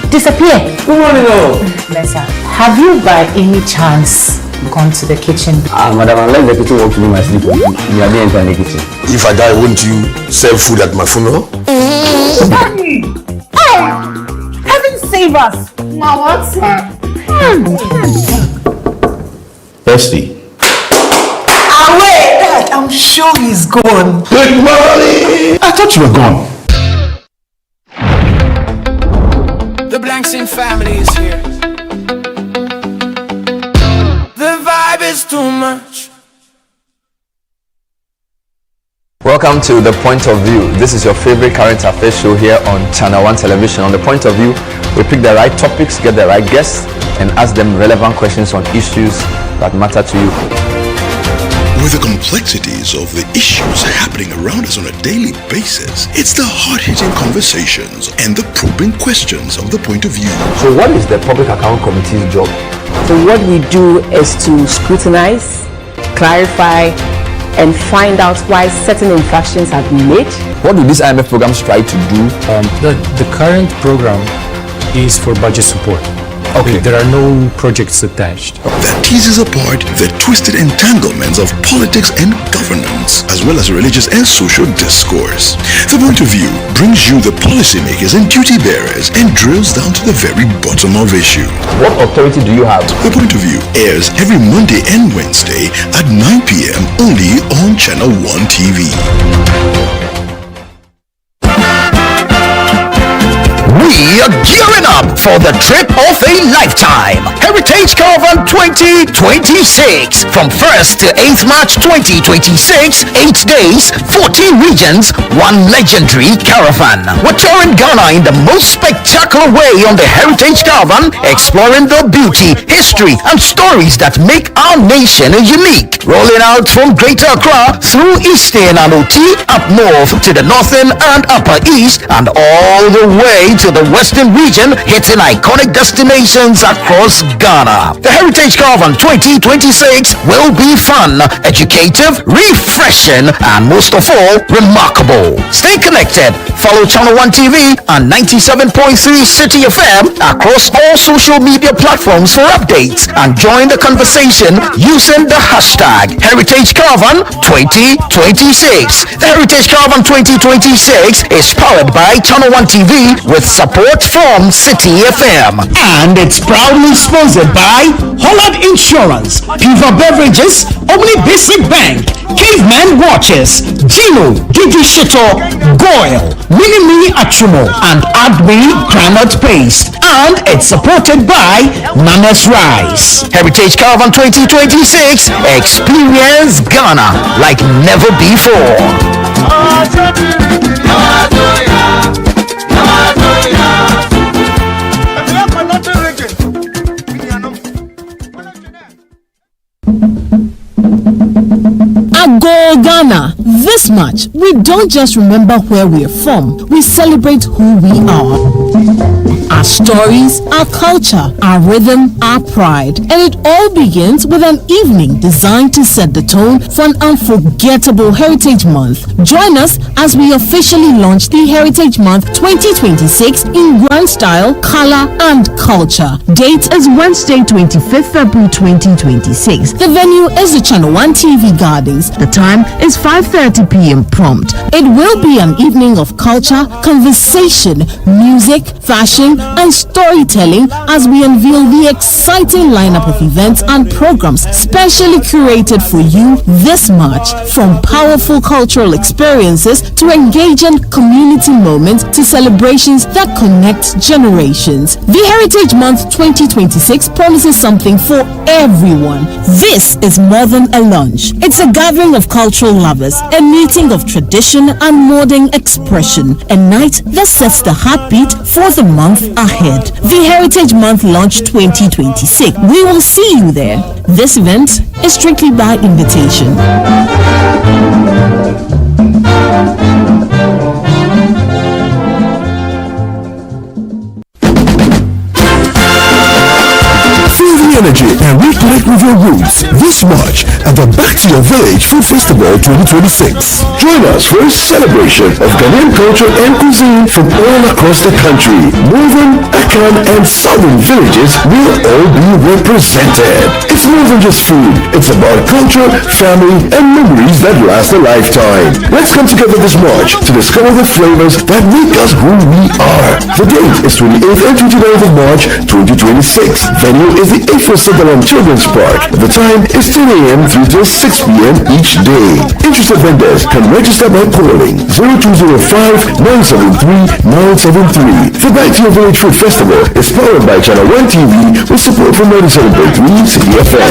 disappear. Good morning, all. Lisa, have you by any chance gone to the kitchen? Madam, I left the kitchen walking in my sleep. You are there in the kitchen. If I die, won't you serve food at my funeral? Hey! Heaven save us! Now what's Thirsty. Away! Dad, I'm sure he's gone. Good morning! I thought you were gone. The Blankson family is here. The vibe is too much. Welcome to The Point of View. This is your favorite current affairs show here on Channel 1 Television. On The Point of View, we pick the right topics, get the right guests, and ask them relevant questions on issues that matter to you. With the complexities of the issues happening around us on a daily basis, it's the hard-hitting conversations and the probing questions of The Point of View. So what is the Public Account Committee's job? So what we do is to scrutinize, clarify, and find out why certain infractions have been made. What do these IMF programs try to do? The current program is for budget support. Okay. There are no projects attached. That teases apart the twisted entanglements of politics and governance, as well as religious and social discourse. The Point of View brings you the policymakers and duty bearers and drills down to the very bottom of issues. What authority do you have? The Point of View airs every Monday and Wednesday at 9 p.m. only on Channel 1 TV. We are gearing up for the trip of a lifetime. Heritage Caravan 2026 from 1st to 8th March 2026, 8 days, 14 regions, 1 legendary caravan. We're touring Ghana in the most spectacular way on the Heritage Caravan, exploring the beauty, history, and stories that make our nation unique. Rolling out from Greater Accra through Eastern and OT up north to the Northern and Upper East and all the way to the Western region, hitting iconic destinations across Ghana. The Heritage Caravan 2026 will be fun, educative, refreshing, and most of all, remarkable. Stay connected. Follow Channel 1 TV and 97.3 City FM across all social media platforms for updates and join the conversation using the hashtag Heritage Caravan 2026. The Heritage Caravan 2026 is powered by Channel 1 TV with support from City FM. And it's proudly sponsored by Holland Insurance, Piva Beverages, Omni Basic Bank, Caveman Watches, Gino, Gigi Shito, Goyle, Mini Mini Achumo, and Admi Granite Paste. And it's supported by Nana's Rice. Heritage Caravan 2026, experience Ghana like never before. Agro Ghana. This much, we don't just remember where we are from, we celebrate who we are. Our stories, our culture, our rhythm, our pride. And it all begins with an evening designed to set the tone for an unforgettable Heritage Month. Join us as we officially launch the Heritage Month 2026 in grand style, color, and culture. Date is Wednesday, 25th February 2026. The venue is the Channel 1 TV Gardens. The time is 5:30 p.m. prompt. It will be an evening of culture, conversation, music, fashion, and storytelling as we unveil the exciting lineup of events and programs specially curated for you this March. From powerful cultural experiences to engaging community moments to celebrations that connect generations. The Heritage Month 2026 promises something for everyone. This is more than a lunch. It's a gathering of cultural lovers, a meeting of tradition and modern expression, a night that sets the heartbeat for the month ahead. The Heritage Month Launch 2026. We will see you there. This event is strictly by invitation. Energy and reconnect with your roots this March at the Back to Your Village Food Festival 2026. Join us for a celebration of Ghanaian culture and cuisine from all across the country. Northern, Akan, and Southern villages will all be represented. It's more than just food. It's about culture, family, and memories that last a lifetime. Let's come together this March to discover the flavors that make us who we are. The date is 28th and 29th of March 2026. Venue is the 8th Sitharam Children's Park. The time is 10 a.m. through till 6 p.m. each day. Interested vendors can register by calling 0205-973-973. The Back to Your Village Food Festival is powered by Channel 1 TV with support from 97.3 City FM.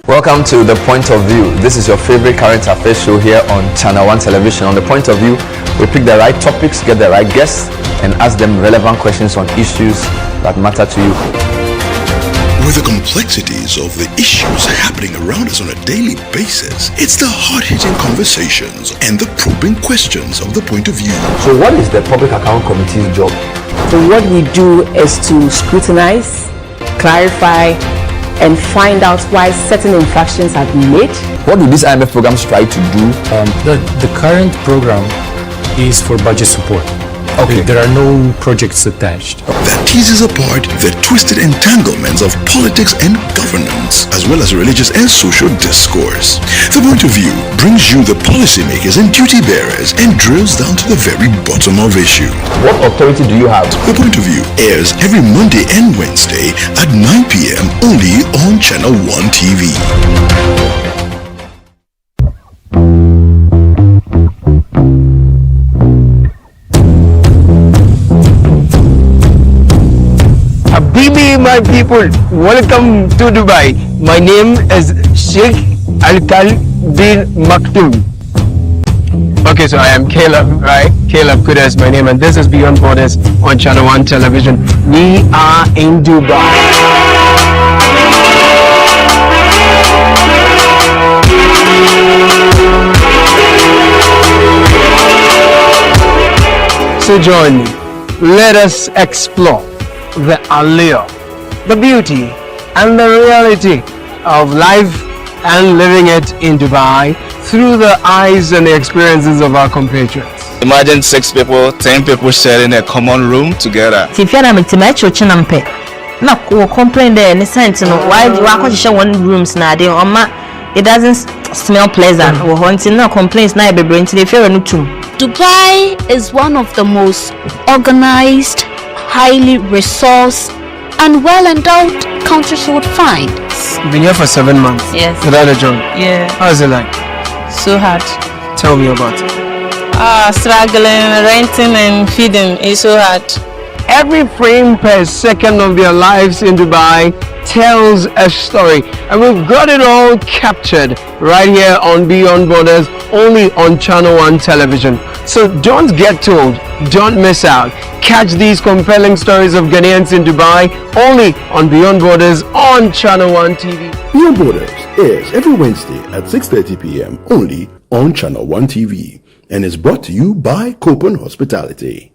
Welcome to The Point of View. This is your favorite current affairs show here on Channel 1 Television. On The Point of View, we pick the right topics, get the right guests, and ask them relevant questions on issues that matter to you. With the complexities of the issues happening around us on a daily basis, it's the hard-hitting conversations and the probing questions of The Point of View. So what is the Public Account Committee's job? So what we do is to scrutinize, clarify, and find out why certain infractions have been made. What do these IMF programs try to do? The current program is for budget support. Okay. There are no projects attached. That teases apart the twisted entanglements of politics and governance, as well as religious and social discourse. The Point of View brings you the policymakers and duty bearers and drills down to the very bottom of issue. What authority do you have? The Point of View airs every Monday and Wednesday at 9 p.m. only on Channel 1 TV. Habibi, my people, welcome to Dubai. My name is Sheikh Alkal bin Maktoum. Okay, so I am Caleb, right? Caleb Kuda is my name, and this is Beyond Borders on Channel 1 Television. We are in Dubai. So join me. Let us explore the allure, the beauty, and the reality of life and living it in Dubai through the eyes and the experiences of our compatriots. Imagine 6 people, 10 people sharing a common room together. If you're not to no, we complain there in the sense, why do I share one rooms now? It doesn't smell pleasant. We're haunting no complaints now. Be bringing to the fair no too. Dubai is one of the most organized, highly resourced, and well-endowed countries you would find. You've been here for 7 months. Yes. Without a job. Yeah. How's it like? So hard. Tell me about it. Struggling, renting and feeding is so hard. Every frame per second of their lives in Dubai tells a story, and we've got it all captured right here on Beyond Borders, only on Channel 1 Television. So don't get told, don't miss out. Catch these compelling stories of Ghanaians in Dubai only on Beyond Borders on Channel 1 TV. Beyond Borders airs every Wednesday at 6:30 p.m. only on Channel 1 TV and is brought to you by Copen Hospitality.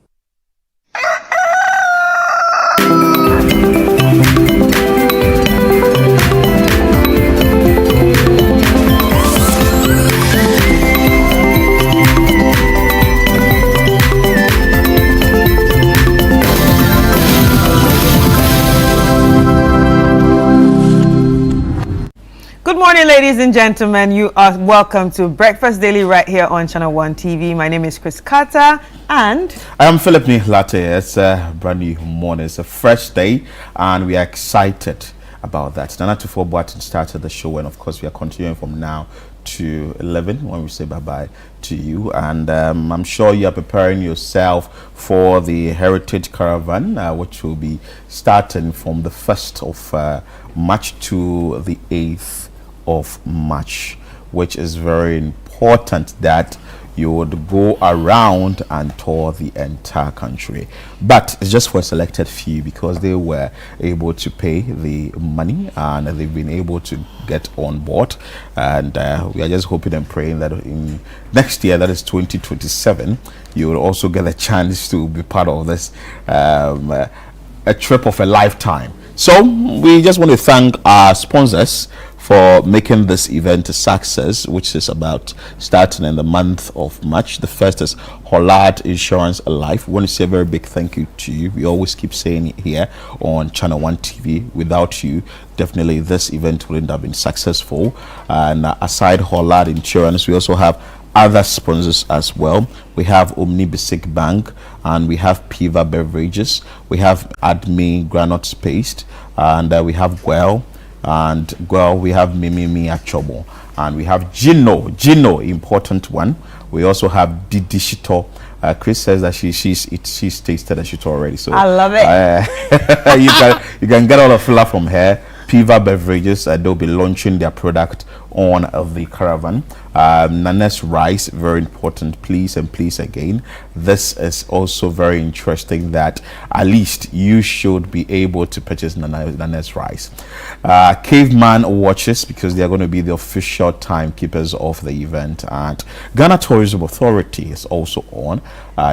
Good morning, ladies and gentlemen. You are welcome to Breakfast Daily right here on Channel 1 TV. My name is Chris Carter and I am Philip Latte. It's a brand new morning. It's a fresh day and we are excited about that. Nana Tufo Boatin started the show and of course we are continuing from now to 11 when we say bye-bye to you, and I'm sure you are preparing yourself for the Heritage Caravan which will be starting from the 1st of March to the 8th of March, which is very important that you would go around and tour the entire country. But it's just for a selected few because they were able to pay the money and they've been able to get on board. And we are just hoping and praying that in next year, that is 2027, you will also get a chance to be part of this a trip of a lifetime. So we just want to thank our sponsors for making this event a success, which is about starting in the month of March. The first is Hollard Insurance Life. We want to say a very big thank you to you. We always keep saying it here on Channel 1 TV. Without you, definitely this event wouldn't have been successful. And aside Hollard Insurance, we also have other sponsors as well. We have Omni Basic Bank and we have Piva Beverages. We have Admi Granite Paste and we have Guel. And well, we have Mimi Achobo and we have Gino, important one. We also have Didi Shito. Chris says that she's tasted the shito already, so I love it. You can get all the flavor from her. Piva Beverages, they'll be launching their product on the caravan. Nanes Rice, very important. Please and please again, this is also very interesting that at least you should be able to purchase Nanes Rice. Caveman Watches, because they are going to be the official timekeepers of the event. And Ghana Tourism Authority is also on.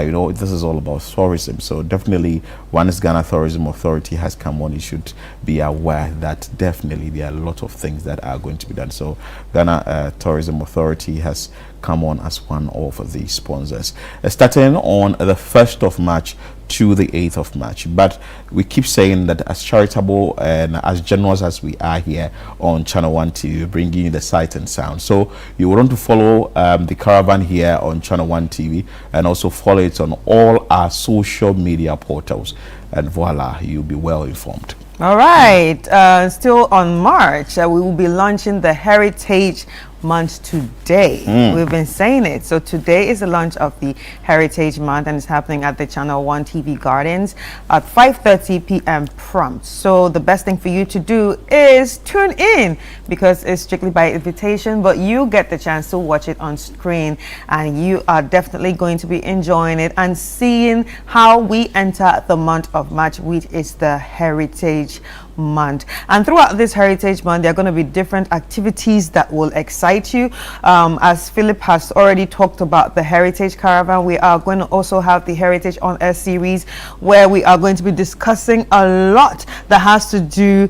You know, this is all about tourism, so definitely once Ghana Tourism Authority has come on, you should be aware that definitely there are a lot of things that are going to be done. So Ghana Tourism Authority Authority has come on as one of the sponsors. Starting on the 1st of March to the 8th of March. But we keep saying that as charitable and as generous as we are here on Channel 1 TV, bringing you the sight and sound. So you want to follow the caravan here on Channel 1 TV and also follow it on all our social media portals. And voila, you'll be well informed. All right. Still on March, we will be launching the Heritage Month today. We've been saying it. So today is the launch of the Heritage Month, and it's happening at the Channel 1 TV Gardens at 5:30 p.m. prompt. So the best thing for you to do is tune in, because it's strictly by invitation, but you get the chance to watch it on screen, and you are definitely going to be enjoying it and seeing how we enter the month of March, which is the Heritage Month. And throughout this Heritage Month, there are going to be different activities that will excite you. As Philip has already talked about the Heritage Caravan, we are going to also have the Heritage on Air series, where we are going to be discussing a lot that has to do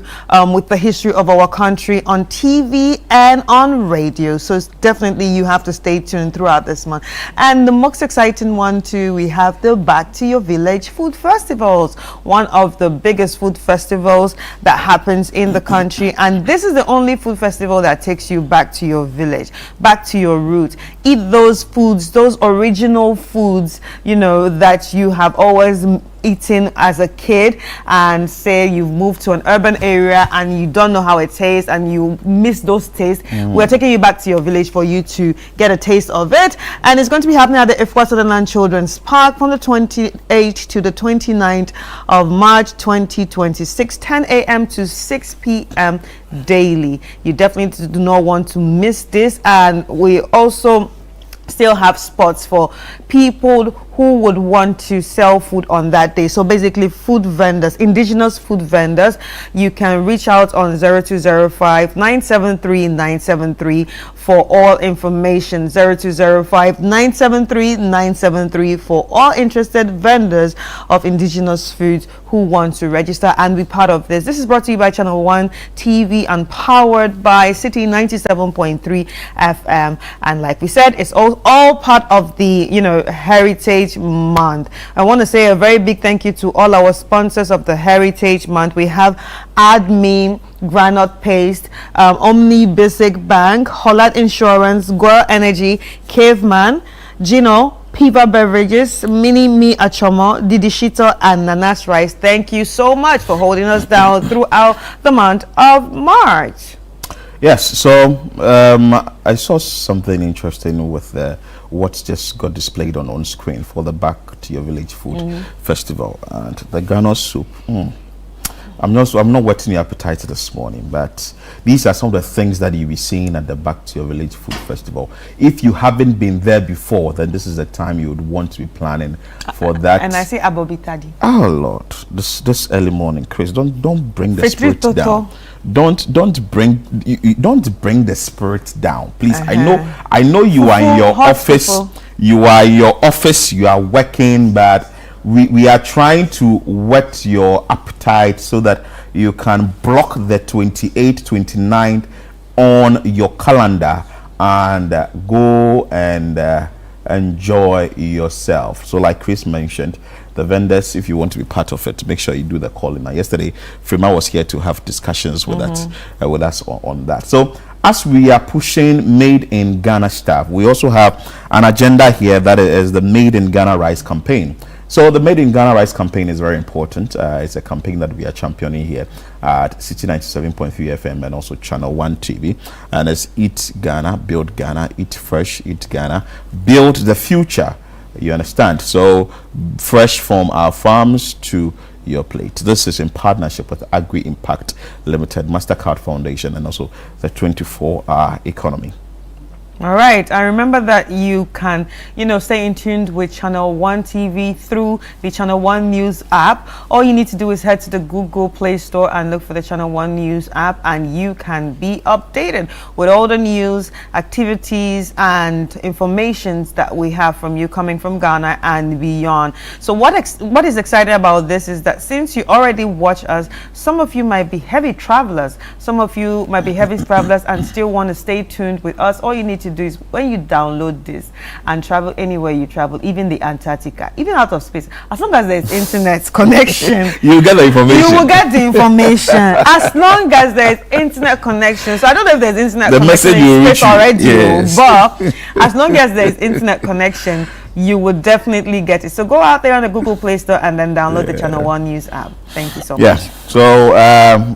with the history of our country on TV and on radio. So it's definitely, you have to stay tuned throughout this month. And the most exciting one too, we have the Back to Your Village food festivals, one of the biggest food festivals that happens in the country, and this is the only food festival that takes you back to your village, back to your roots. Eat those foods, those original foods, you know, that you have always eating as a kid, and say you've moved to an urban area and you don't know how it tastes and you miss those tastes. We're taking you back to your village for you to get a taste of it, and it's going to be happening at the Ifwa Sutherland Children's Park from the 28th to the 29th of March 2026, 10 a.m. to 6 p.m. daily. You definitely do not want to miss this. And we also still have spots for people who would want to sell food on that day. So basically, food vendors, indigenous food vendors, you can reach out on 0205 973 973 for all information. 0205 973 973 for all interested vendors of indigenous foods who want to register and be part of this. This is brought to you by Channel 1 TV and powered by City 97.3 FM. And like we said, it's all part of the, you know, Heritage Month. I want to say a very big thank you to all our sponsors of the Heritage Month. We have Admin, Granite Paste, Omni Basic Bank, Holland Insurance, Gore Energy, Caveman, Gino, Piva Beverages, Mini Me Achomo, Didi Shito, and Nanas Rice. Thank you so much for holding us down throughout the month of March. Yes, so I saw something interesting with what just got displayed on screen for the Back to Your Village Food Festival, and the Ghana soup. I'm not whetting your appetite this morning, but these are some of the things that you'll be seeing at the Back to Your Village Food Festival. If you haven't been there before, then this is the time you would want to be planning for that. And I say Abobitadi. Oh Lord, this early morning, Chris, don't bring the spirit down. Don't bring the spirit down, please. I know you are in your office. You are in your office. You are working, but we are trying to whet your appetite so that you can block the 28th, 29th on your calendar and go and enjoy yourself. So like Chris mentioned, the vendors, if you want to be part of it, make sure you do the calling. Now, yesterday, Frima was here to have discussions with us on that. So as we are pushing Made in Ghana stuff, we also have an agenda here that is the Made in Ghana Rice campaign. So the Made in Ghana Rice campaign is very important. It's a campaign that we are championing here at City 97.3 FM and also Channel 1 TV. And it's Eat Ghana, Build Ghana, Eat Fresh, Eat Ghana, Build the Future. You understand? So fresh from our farms to your plate. This is in partnership with Agri Impact Limited, MasterCard Foundation, and also the 24-hour economy. All right. I remember that you can, stay in tune with Channel 1 TV through the Channel 1 News app. All you need to do is head to the Google Play Store and look for the Channel 1 News app, and you can be updated with all the news, activities, and informations that we have from you coming from Ghana and beyond. So what is exciting about this is that since you already watch us, some of you might be heavy travelers. Some of you might be heavy travelers and still want to stay tuned with us. All you need to do is when you download this and travel anywhere you travel, even the Antarctica, even out of space, as long as there's internet connection, you get the information. You will get the information as long as there's internet connection. So I don't know if there's internet connection in space already, but as long as there's internet connection, you would definitely get it. So go out there on the Google Play Store and then download the Channel One News app. Thank you so much. So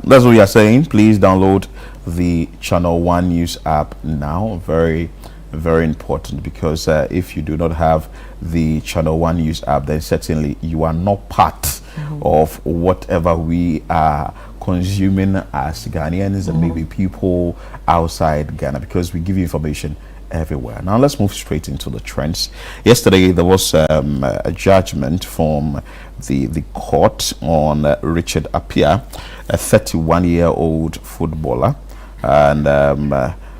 that's what we are saying. Please download the Channel One News app now. Very, very important, because if you do not have the Channel One News app, then certainly you are not part of whatever we are consuming as Ghanaians and maybe people outside Ghana, because we give you information everywhere. Now let's move straight into the trends. Yesterday there was a judgment from the court on Richard Appiah, a 31-year-old footballer, and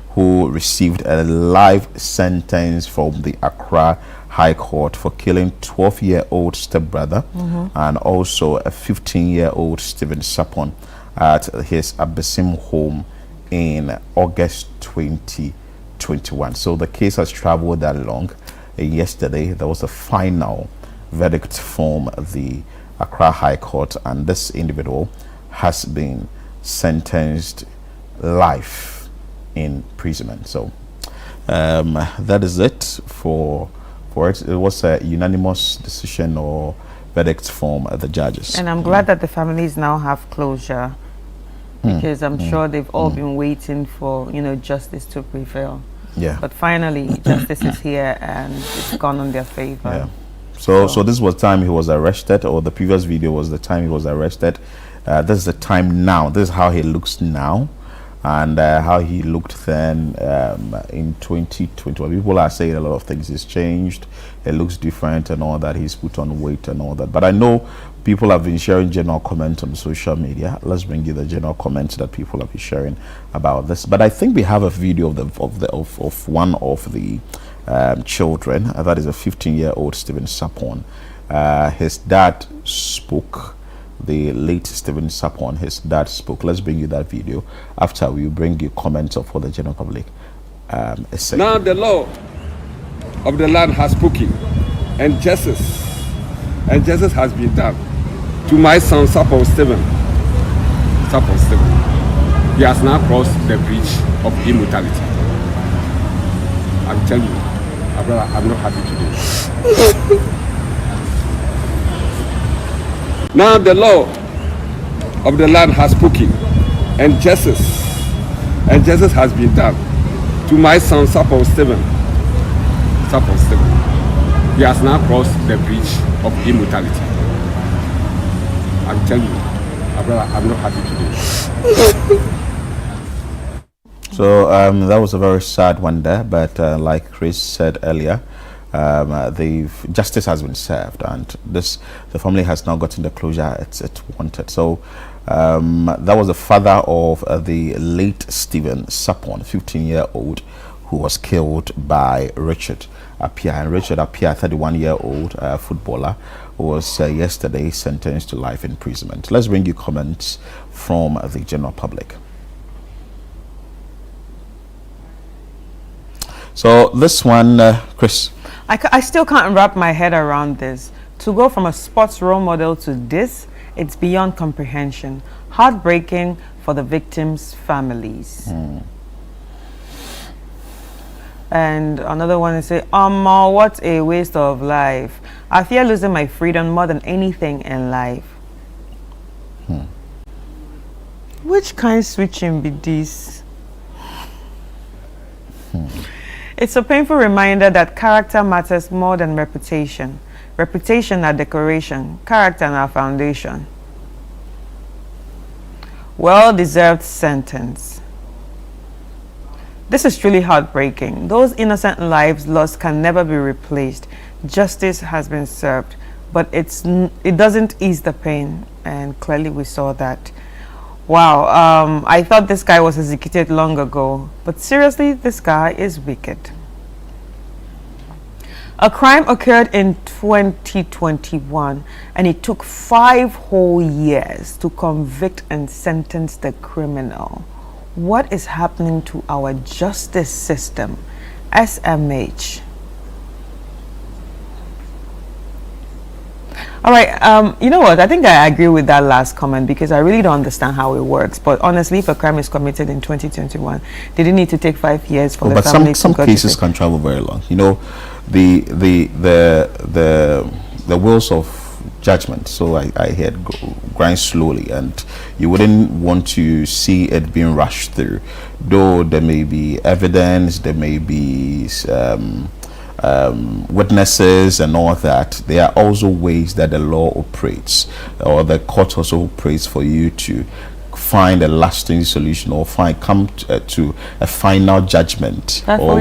who received a life sentence from the Accra High Court for killing 12-year-old stepbrother and also a 15-year-old Stephen Sapon at his Abesim home in August 2021. So the case has traveled that long. Yesterday there was a final verdict from the Accra High Court, and this individual has been sentenced life imprisonment. So that is it for it. It was a unanimous decision or verdict from the judges, and I'm glad that the families now have closure, because I'm sure they've all been waiting for, you know, justice to prevail. But finally justice is here and it's gone on their favor. So this was the time he was arrested, or the previous video was the time he was arrested. This is the time now. This is how he looks now, and how he looked then in 2021. People are saying a lot of things. He's changed. It looks different and all that. He's put on weight and all that. But I know people have been sharing general comments on social media. Let's bring you the general comments that people have been sharing about this. But I think we have a video of one of the children. That is a 15-year-old Stephen Sapon. His dad spoke. The late Stephen Sapon, his dad spoke. Let's bring you that video. After we bring you comments of what the general public is saying. Now the law of the land has spoken, and justice has been done to my son Sapon Stephen. He has now crossed the bridge of immortality. I'm telling you, my brother, I'm not happy today. Now the law of the land has spoken, and justice has been done to my son Sapon Stephen. He has now crossed the bridge of immortality. I'm telling you, my brother, I'm not happy today. So that was a very sad one there, but like Chris said earlier, justice has been served, and the family has now gotten the closure it wanted. So that was the father of the late Stephen Sapon, 15-year-old, who was killed by Richard Appiah. And Richard Appiah, 31-year-old footballer, was yesterday sentenced to life imprisonment. Let's bring you comments from the general public. So this one, Chris. I still can't wrap my head around this. To go from a sports role model to this, it's beyond comprehension. Heartbreaking for the victims' families. And another one is say, what a waste of life. I fear losing my freedom more than anything in life. Which kind of switching be this? It's a painful reminder that character matters more than reputation. Reputation are decoration, character are foundation. Well-deserved sentence. This is truly heartbreaking. Those innocent lives lost can never be replaced. Justice has been served, but it doesn't ease the pain, and clearly we saw that. Wow, I thought this guy was executed long ago, but seriously, this guy is wicked. A crime occurred in 2021, and it took 5 whole years to convict and sentence the criminal. What is happening to our justice system? SMH. All right, you know what? I think I agree with that last comment because I really don't understand how it works. But honestly, if a crime is committed in 2021, did it need to take 5 years for the family to some cases can travel very long. You know, the wheels of judgment. So I heard grind slowly, and you wouldn't want to see it being rushed through. Though there may be evidence, there may be witnesses and all that, there are also ways that the law operates, or the court also operates for you to find a lasting solution or come to a final judgment, or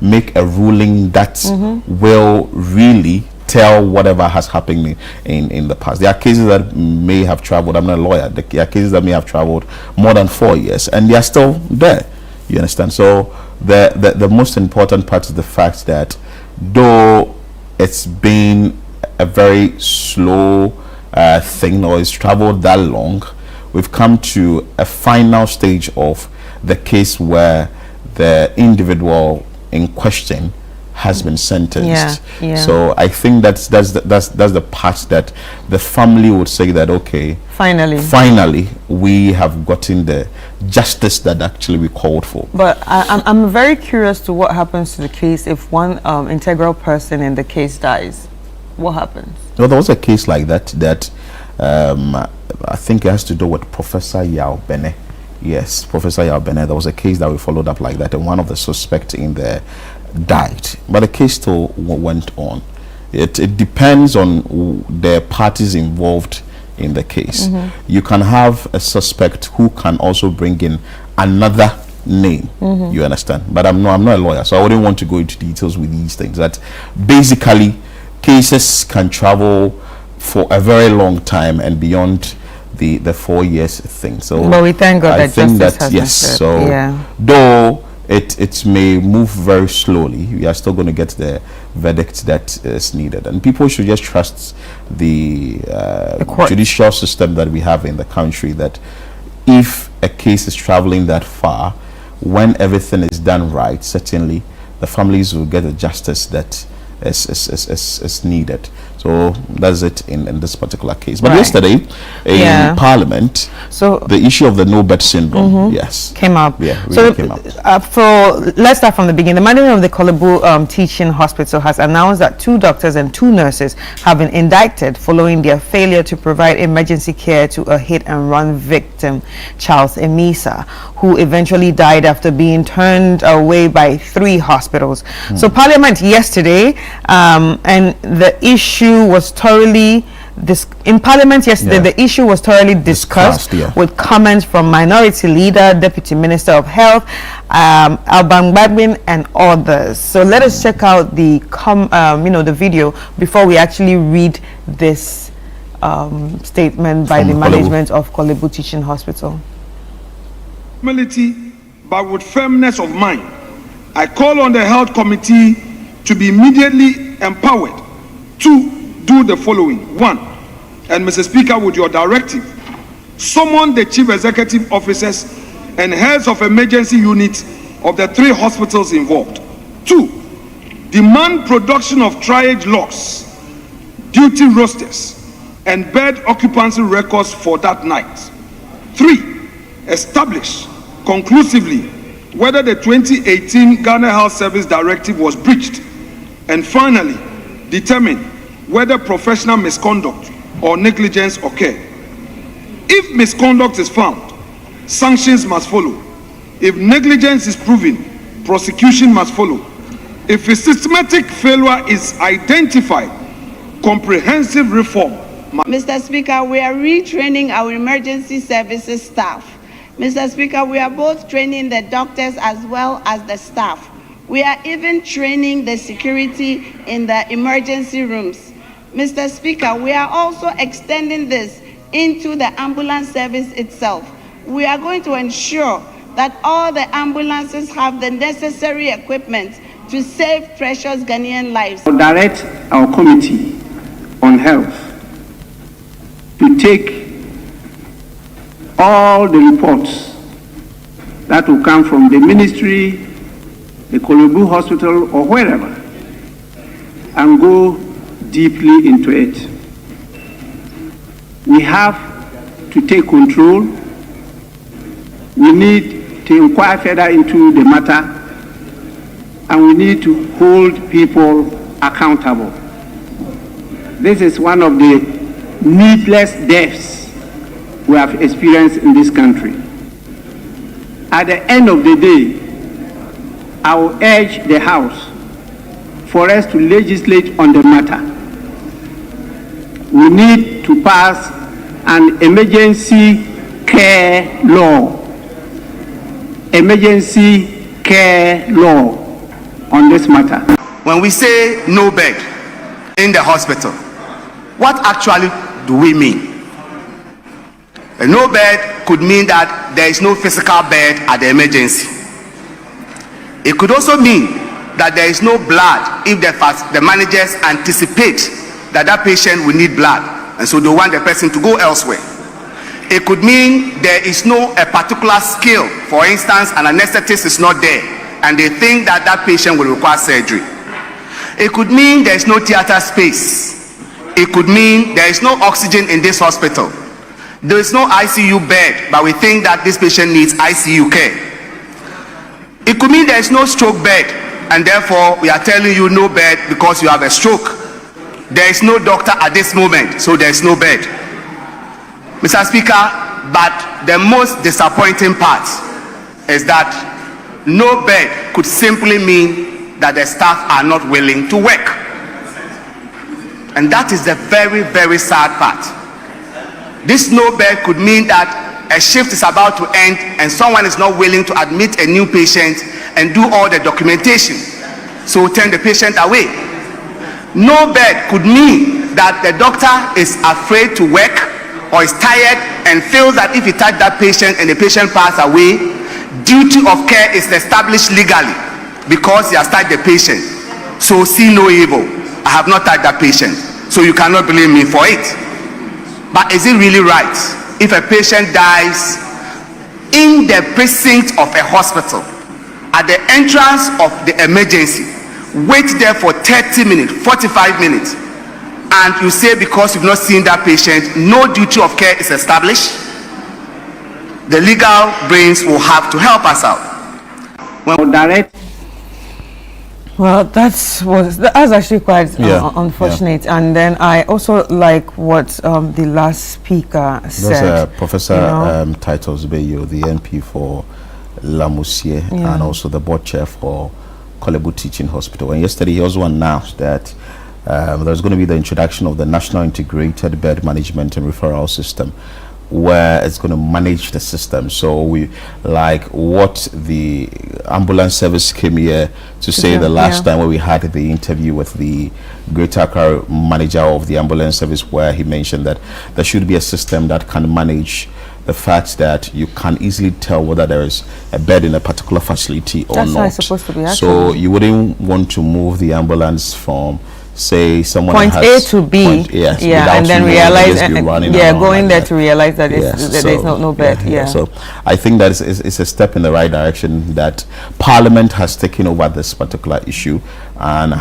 make a ruling that will really tell whatever has happened in the past. There are cases that may have traveled, I'm not a lawyer, there are cases that may have traveled more than 4 years and they are still there. You understand? So the most important part is the fact that though it's been a very slow thing, or it's traveled that long, we've come to a final stage of the case where the individual in question has been sentenced. So I think that's the part that the family would say that, okay, finally we have gotten the justice that actually we called for. But I'm very curious to what happens to the case if one integral person in the case dies. What happens? Well, there was a case like that I think it has to do with Professor Yao Bene. Yes, Professor Yao Bene. There was a case that we followed up like that, and one of the suspects in there died, but the case still went on. It depends on the parties involved in the case. You can have a suspect who can also bring in another name. You understand? But I'm not a lawyer, so I wouldn't want to go into details with these things. That basically cases can travel for a very long time and beyond the 4 years thing. So but we thank God that think justice that has yes, been so yeah. Though it may move very slowly, we are still going to get the verdict that is needed, and people should just trust the judicial system that we have in the country, that if a case is traveling that far, when everything is done right, certainly the families will get the justice that is needed. So that's it in this particular case. But yesterday in Parliament, so the issue of the no-bed syndrome, came up. Yeah, really so came up. Let's start from the beginning. The management of the Kolebu Teaching Hospital has announced that 2 doctors and 2 nurses have been indicted following their failure to provide emergency care to a hit-and-run victim, Charles Emisa, who eventually died after being turned away by 3 hospitals. So Parliament yesterday, and the issue was thoroughly in Parliament yesterday. The issue was thoroughly discussed with comments from Minority Leader, Deputy Minister of Health, Alban Gbadwin, and others. So let us check out the the video before we actually read this statement by the management of Kolebu Teaching Hospital. Humility, but with firmness of mind, I call on the Health Committee to be immediately empowered to do the following. 1, and Mr. Speaker, with your directive, summon the chief executive officers and heads of emergency units of the 3 hospitals involved. 2, demand production of triage logs, duty rosters, and bed occupancy records for that night. 3, establish conclusively whether the 2018 Ghana Health Service Directive was breached. And finally, determine whether professional misconduct or negligence occurred. If misconduct is found, sanctions must follow. If negligence is proven, prosecution must follow. If a systematic failure is identified, comprehensive reform. Mr. Speaker, we are retraining our emergency services staff. Mr. Speaker, we are both training the doctors as well as the staff. We are even training the security in the emergency rooms. Mr. Speaker, we are also extending this into the ambulance service itself. We are going to ensure that all the ambulances have the necessary equipment to save precious Ghanaian lives. I'll direct our committee on health to take all the reports that will come from the ministry the Kolobu Hospital or wherever, and go deeply into it. We have to take control. We need to inquire further into the matter, and we need to hold people accountable. This is one of the needless deaths we have experienced in this country. At the end of the day, I will urge the House for us to legislate on the matter. We need to pass an emergency care law. Emergency care law on this matter. When we say no bed in the hospital, what actually do we mean? A no bed could mean that there is no physical bed at the emergency. It could also mean that there is no blood if the managers anticipate that that patient will need blood, and so they want the person to go elsewhere. It could mean there is no a particular skill. For instance, an anesthetist is not there, and they think that that patient will require surgery. It could mean there is no theater space. It could mean there is no oxygen in this hospital. There is no ICU bed, but we think that this patient needs ICU care. It could mean there is no stroke bed, and therefore we are telling you no bed because you have a stroke. There is no doctor at this moment, so there is no bed. Mr. Speaker, but the most disappointing part is that no bed could simply mean that the staff are not willing to work. And that is the very, very sad part. This no bed could mean that a shift is about to end and someone is not willing to admit a new patient and do all the documentation, so turn the patient away. No bed could mean that the doctor is afraid to work or is tired and feels that if he touch that patient and the patient pass away, duty of care is established legally because he has touched the patient. So see no evil. I have not touched that patient, so you cannot blame me for it. But is it really right if a patient dies in the precinct of a hospital, at the entrance of the emergency, wait there for 30 minutes, 45 minutes, and you say because you've not seen that patient, no duty of care is established? The legal brains will have to help us out. Well, that's actually quite unfortunate. Yeah. And then I also like what the last speaker said. Professor Titus Bayo, the MP for Lamusie, and also the board chair for Kolebu Teaching Hospital. And yesterday he also announced that there's going to be the introduction of the National Integrated Bed Management and Referral System, where it's going to manage the system. So we like what the ambulance service came here to say the last time when we had the interview with the Greater Accra manager of the ambulance service, where he mentioned that there should be a system that can manage the fact that you can easily tell whether there is a bed in a particular facility or not. That's how it's supposed to be, actually. So you wouldn't want to move the ambulance from, say, someone point has A to B, and then realize, going there to realize that there is no bed. So I think that it's a step in the right direction that Parliament has taken over this particular issue and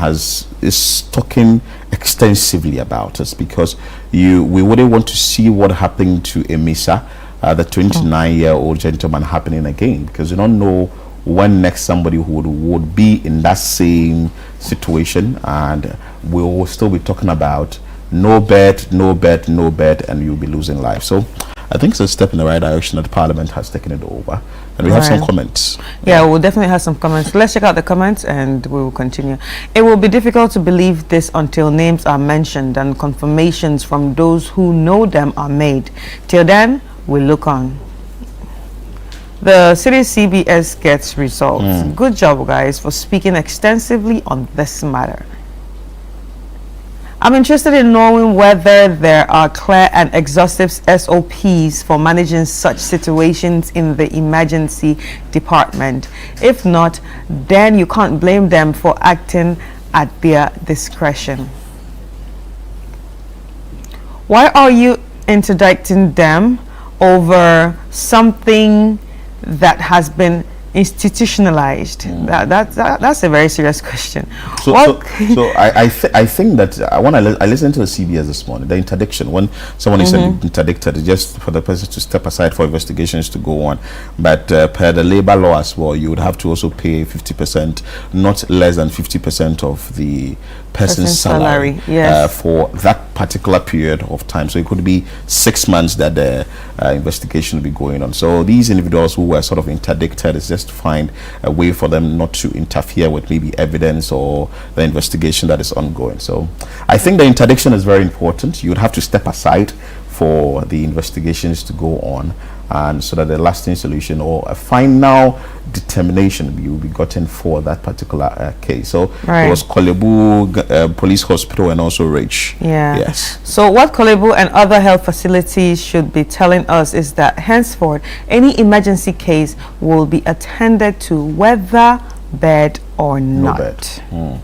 is talking extensively about it, because we wouldn't want to see what happened to Emisa, the 29-year-old gentleman, happening again, because you don't know when next somebody would be in that same situation, and we will still be talking about no bed, and you'll be losing life. So I think it's a step in the right direction that Parliament has taken it over, and we have some comments. We'll definitely have some comments. Let's check out the comments and we will continue. It will be difficult to believe this until names are mentioned and confirmations from those who know them are made. Till then, we'll look on. The city CBS gets results. Good job, guys, for speaking extensively on this matter. I'm interested in knowing whether there are clear and exhaustive SOPs for managing such situations in the emergency department. If not, then you can't blame them for acting at their discretion. Why are you interdicting them over something that has been institutionalized? That's a very serious question. So I think that when I listened to the CBS this morning, the interdiction, when someone is interdicted, it's just for the person to step aside for investigations to go on. But per the labor law as well, you would have to also pay 50%, not less than 50% of the person's salary for that particular period of time. So it could be 6 months that the investigation will be going on. So these individuals who were sort of interdicted, is just to find a way for them not to interfere with maybe evidence or the investigation that is ongoing. So I think the interdiction is very important. You would have to step aside for the investigations to go on, and so that the lasting solution or a final determination will be gotten for that particular case. So it was Kolebu Police Hospital and also Ridge. Yes. So what Kolebu and other health facilities should be telling us is that henceforth any emergency case will be attended to, whether bed or not. No bed.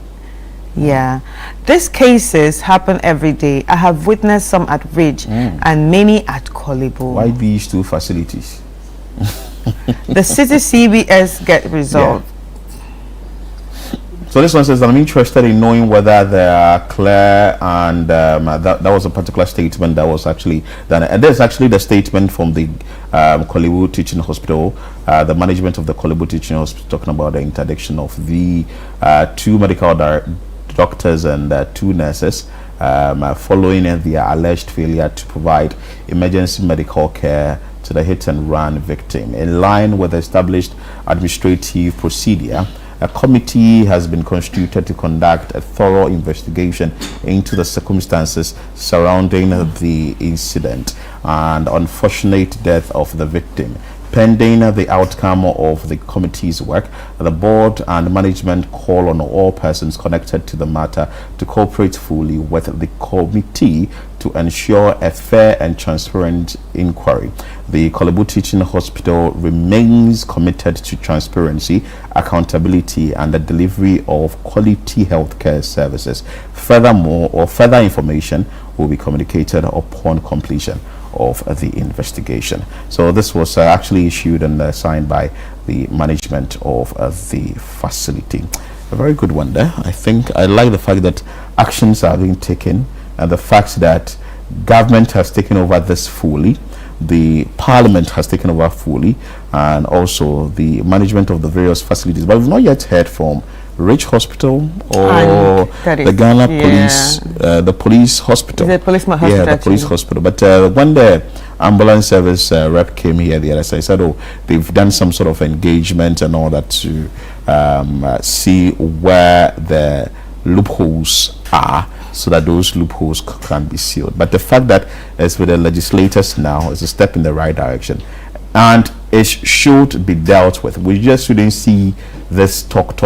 Yeah, these cases happen every day. I have witnessed some at Ridge and many at Kolebu. Why these two facilities? The city CBS get resolved. So this one says, I'm interested in knowing whether they are clear, and that was a particular statement that was actually done. And there's actually the statement from the Kolebu Teaching Hospital, the management of the Kolebu Teaching Hospital, talking about the interdiction of the 2 medical doctors and 2 nurses following their alleged failure to provide emergency medical care to the hit and run victim. In line with the established administrative procedure, a committee has been constituted to conduct a thorough investigation into the circumstances surrounding the incident and unfortunate death of the victim. Pending the outcome of the committee's work, the board and management call on all persons connected to the matter to cooperate fully with the committee to ensure a fair and transparent inquiry. The Kolebu Teaching Hospital remains committed to transparency, accountability, and the delivery of quality healthcare services. Furthermore, further information will be communicated upon completion of the investigation. So this was actually issued and signed by the management of the facility. A very good one there. I think I like the fact that actions are being taken, and the fact that government has taken over this fully, the Parliament has taken over fully, and also the management of the various facilities. But we've not yet heard from Ridge Hospital or the Ghana Police, the police hospital. The police hospital. Yeah, the police hospital. But when the ambulance service rep came here the other side, I said, oh, they've done some sort of engagement and all that to see where the loopholes are, so that those loopholes can be sealed. But the fact that it's with the legislators now is a step in the right direction, and it should be dealt with. We just shouldn't see this talk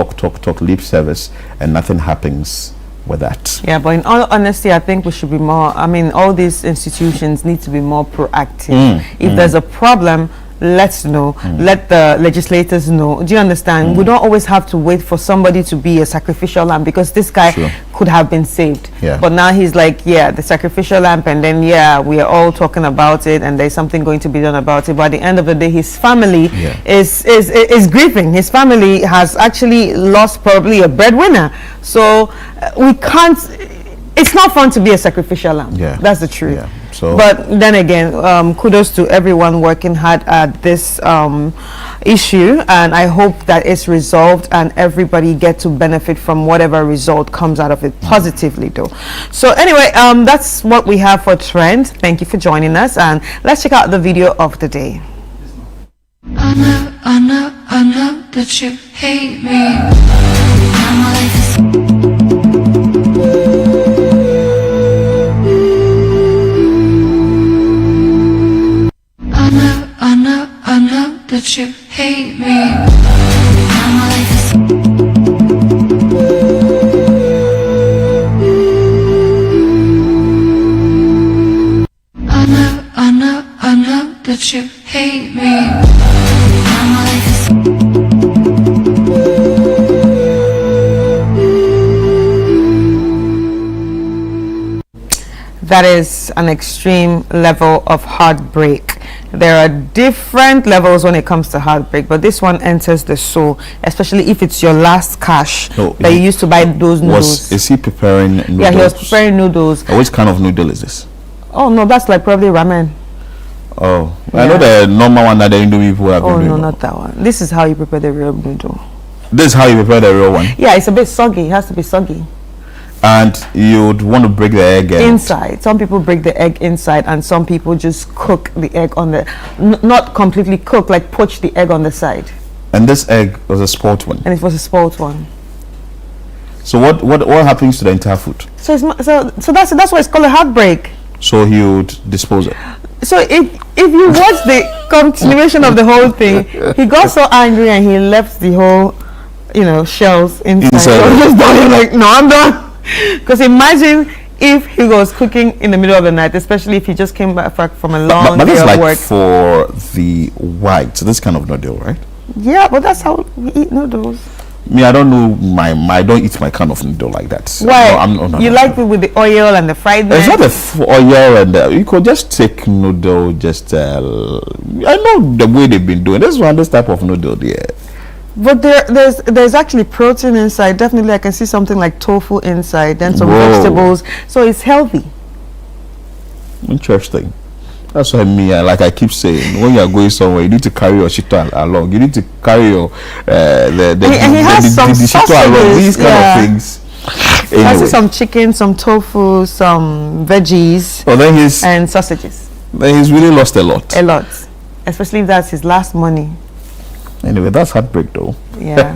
lip service and nothing happens with that. Yeah, but in all honesty, I think we should be more, I mean, all these institutions need to be more proactive. If there's a problem, let's know, let the legislators know. Do you understand? We don't always have to wait for somebody to be a sacrificial lamb, because this guy could have been saved. But now he's like, the sacrificial lamb, and then we are all talking about it, and there's something going to be done about it. But at the end of the day, his family is grieving. His family has actually lost probably a breadwinner. So we can't, it's not fun to be a sacrificial lamb. That's the truth. So, but then again, kudos to everyone working hard at this issue, and I hope that it's resolved and everybody get to benefit from whatever result comes out of it positively though. So anyway, that's what we have for Trend. Thank you for joining us, and let's check out the video of the day. I know that you hate me. I know that you hate me. I know that you hate me. that is an extreme level of heartbreak. There are different levels when it comes to heartbreak, but this one enters the soul, especially if it's your last cash that you used to buy those noodles. Is he preparing noodles? Yeah, he was preparing noodles. Which kind of noodle is this? Oh no, that's like probably ramen. Oh, yeah. I know the normal one that the Indomie people have been doing. Oh no, not that one. This is how you prepare the real noodle. This is how you prepare the real one? Yeah, it's a bit soggy. It has to be soggy. And you'd want to break the egg inside. Some people break the egg inside, and some people just cook the egg on the not completely cook, like poach the egg on the side. And this egg was a spoiled one. And it was a spoiled one. So what happens to the entire food? So that's why it's called a heartbreak. So he would dispose it. So if you watch the continuation of the whole thing, he got so angry and he left the whole, shells inside. So just done, like, no, I'm done. Because imagine if he was cooking in the middle of the night, especially if he just came back from a long day of work. For the white, so this kind of noodle, right? Yeah, but that's how we eat noodles. Me, I don't know I don't eat my kind of noodle like that. Why? No, you like it with the oil and the fried. It's not the oil and you could just take noodle. I know the way they've been doing this type of noodle there. But there's actually protein inside. Definitely, I can see something like tofu inside, then some vegetables. So it's healthy. Interesting. That's why I keep saying, when you are going somewhere, you need to carry your shito along. You need to carry your he has some shito along. These kind of things. He has some chicken, some tofu, some veggies, and sausages. Then he's really lost a lot. A lot, especially if that's his last money. Anyway, that's heartbreak though. Yeah.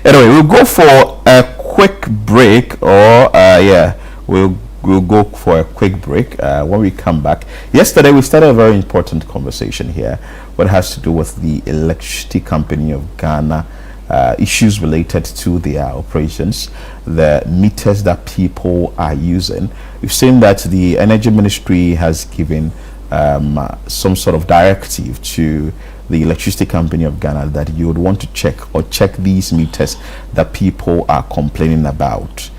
Anyway, we'll go for a quick break, we'll go for a quick break. When we come back, yesterday we started a very important conversation here, what has to do with the Electricity Company of Ghana, issues related to their operations, the meters that people are using. We've seen that the Energy Ministry has given some sort of directive to the Electricity Company of Ghana that you would want to check these meters that people are complaining about.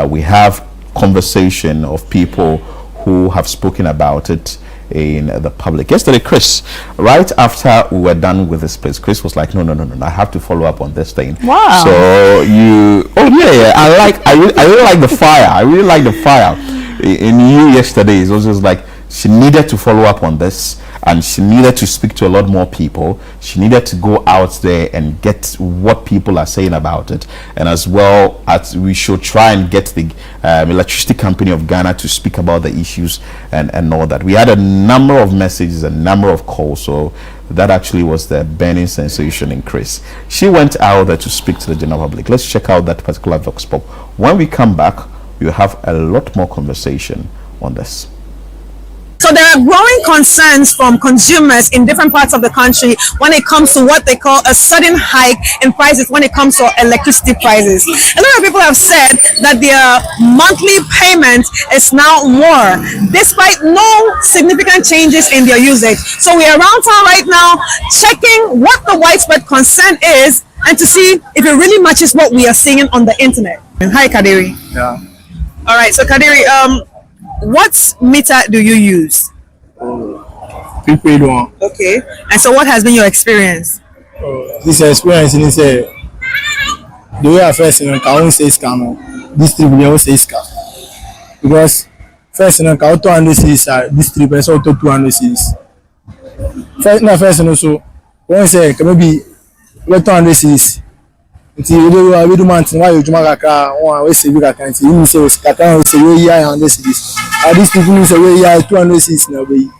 We have conversation of people who have spoken about it in the public. Yesterday, Chris, right after we were done with this place, Chris was like, no, I have to follow up on this thing. Wow. So I really like the fire. I really like the fire in you yesterday. It was just like she needed to follow up on this, and she needed to speak to a lot more people. She needed to go out there and get what people are saying about it, and as well as we should try and get the Electricity Company of Ghana to speak about the issues and all that. We had a number of messages, a number of calls, so that actually was the burning sensation in Chris. She went out there to speak to the general public. Let's check out that particular vox pop. When we come back, we'll have a lot more conversation on this. So there are growing concerns from consumers in different parts of the country when it comes to what they call a sudden hike in prices when it comes to electricity prices. A lot of people have said that their monthly payment is now more, despite no significant changes in their usage. So we are around town right now checking what the widespread concern is and to see if it really matches what we are seeing on the internet. Hi, Kadiri. Yeah. All right, so Kadiri, what meter do you use? Prepaid one. Okay. And so what has been your experience? This experience is the way I first I won't say scam. This trip I won't say scam. Because first I 200 cities, this trip I saw 200 cities. First also one say maybe 200 cities. Until we do months why you kakra one we save kakra until you say kakra we say we here 100 cities. These people say we here 200 cities now be.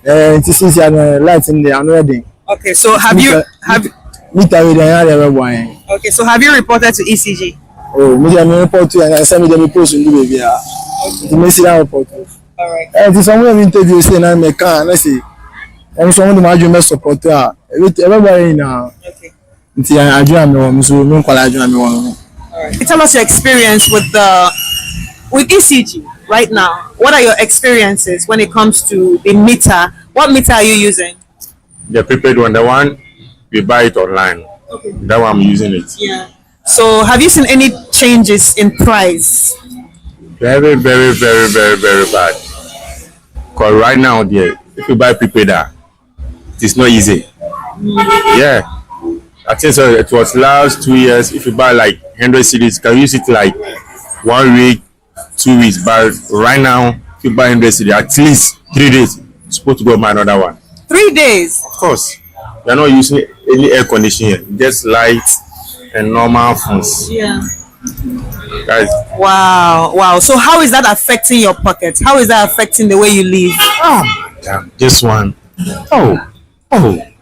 It is since you are light in there already. Okay, so have you Okay, so have you reported to ECG? Oh, me report to and I send me the post in the baby. The message report. All right. It is someone interview say na me can I say. I'm someone my dream support everybody now. Okay. Tell us your experience with ECG right now. What are your experiences when it comes to the meter? What meter are you using? The prepaid one, the one we buy it online. Okay. That one I'm using it. Yeah. So have you seen any changes in price? Very, very, very, very, very bad. Because right now, there, if you buy prepaid, it is not easy. Yeah. I think so. It was last 2 years. If you buy like 100 CDs, you can use it like 1 week, 2 weeks. But right now, if you buy 100 CDs, at least 3 days, you're supposed to go buy another one. 3 days? Of course. You're not using any air conditioning, just light and normal phones. Yeah. Guys. Wow. So how is that affecting your pocket? How is that affecting the way you live? Damn, this one. Oh,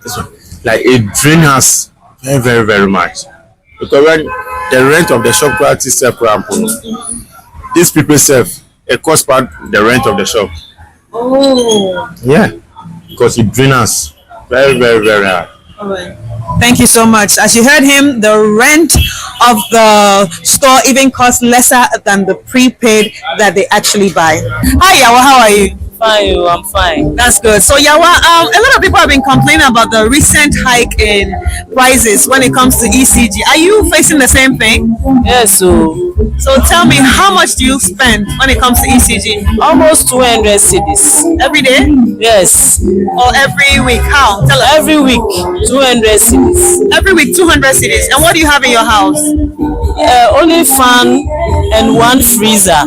this one. Like it drains us very, very, very much. Because when the rent of the shop is separate, these people it costs part the rent of the shop. Oh. Yeah, because it drains us very, very, very hard. All right. Thank you so much. As you heard him, the rent of the store even costs lesser than the prepaid that they actually buy. Hi, Yawa, how are you? Fine, I'm fine. That's good. So Yawa, a lot of people have been complaining about the recent hike in prices when it comes to ECG. Are you facing the same thing? Yes. So tell me, how much do you spend when it comes to ECG? Almost 200 cedis. Every day? Yes. Or every week? How? Tell us. Every week, 200 cedis. Every week, 200 cedis. And what do you have in your house? Only fan and one freezer.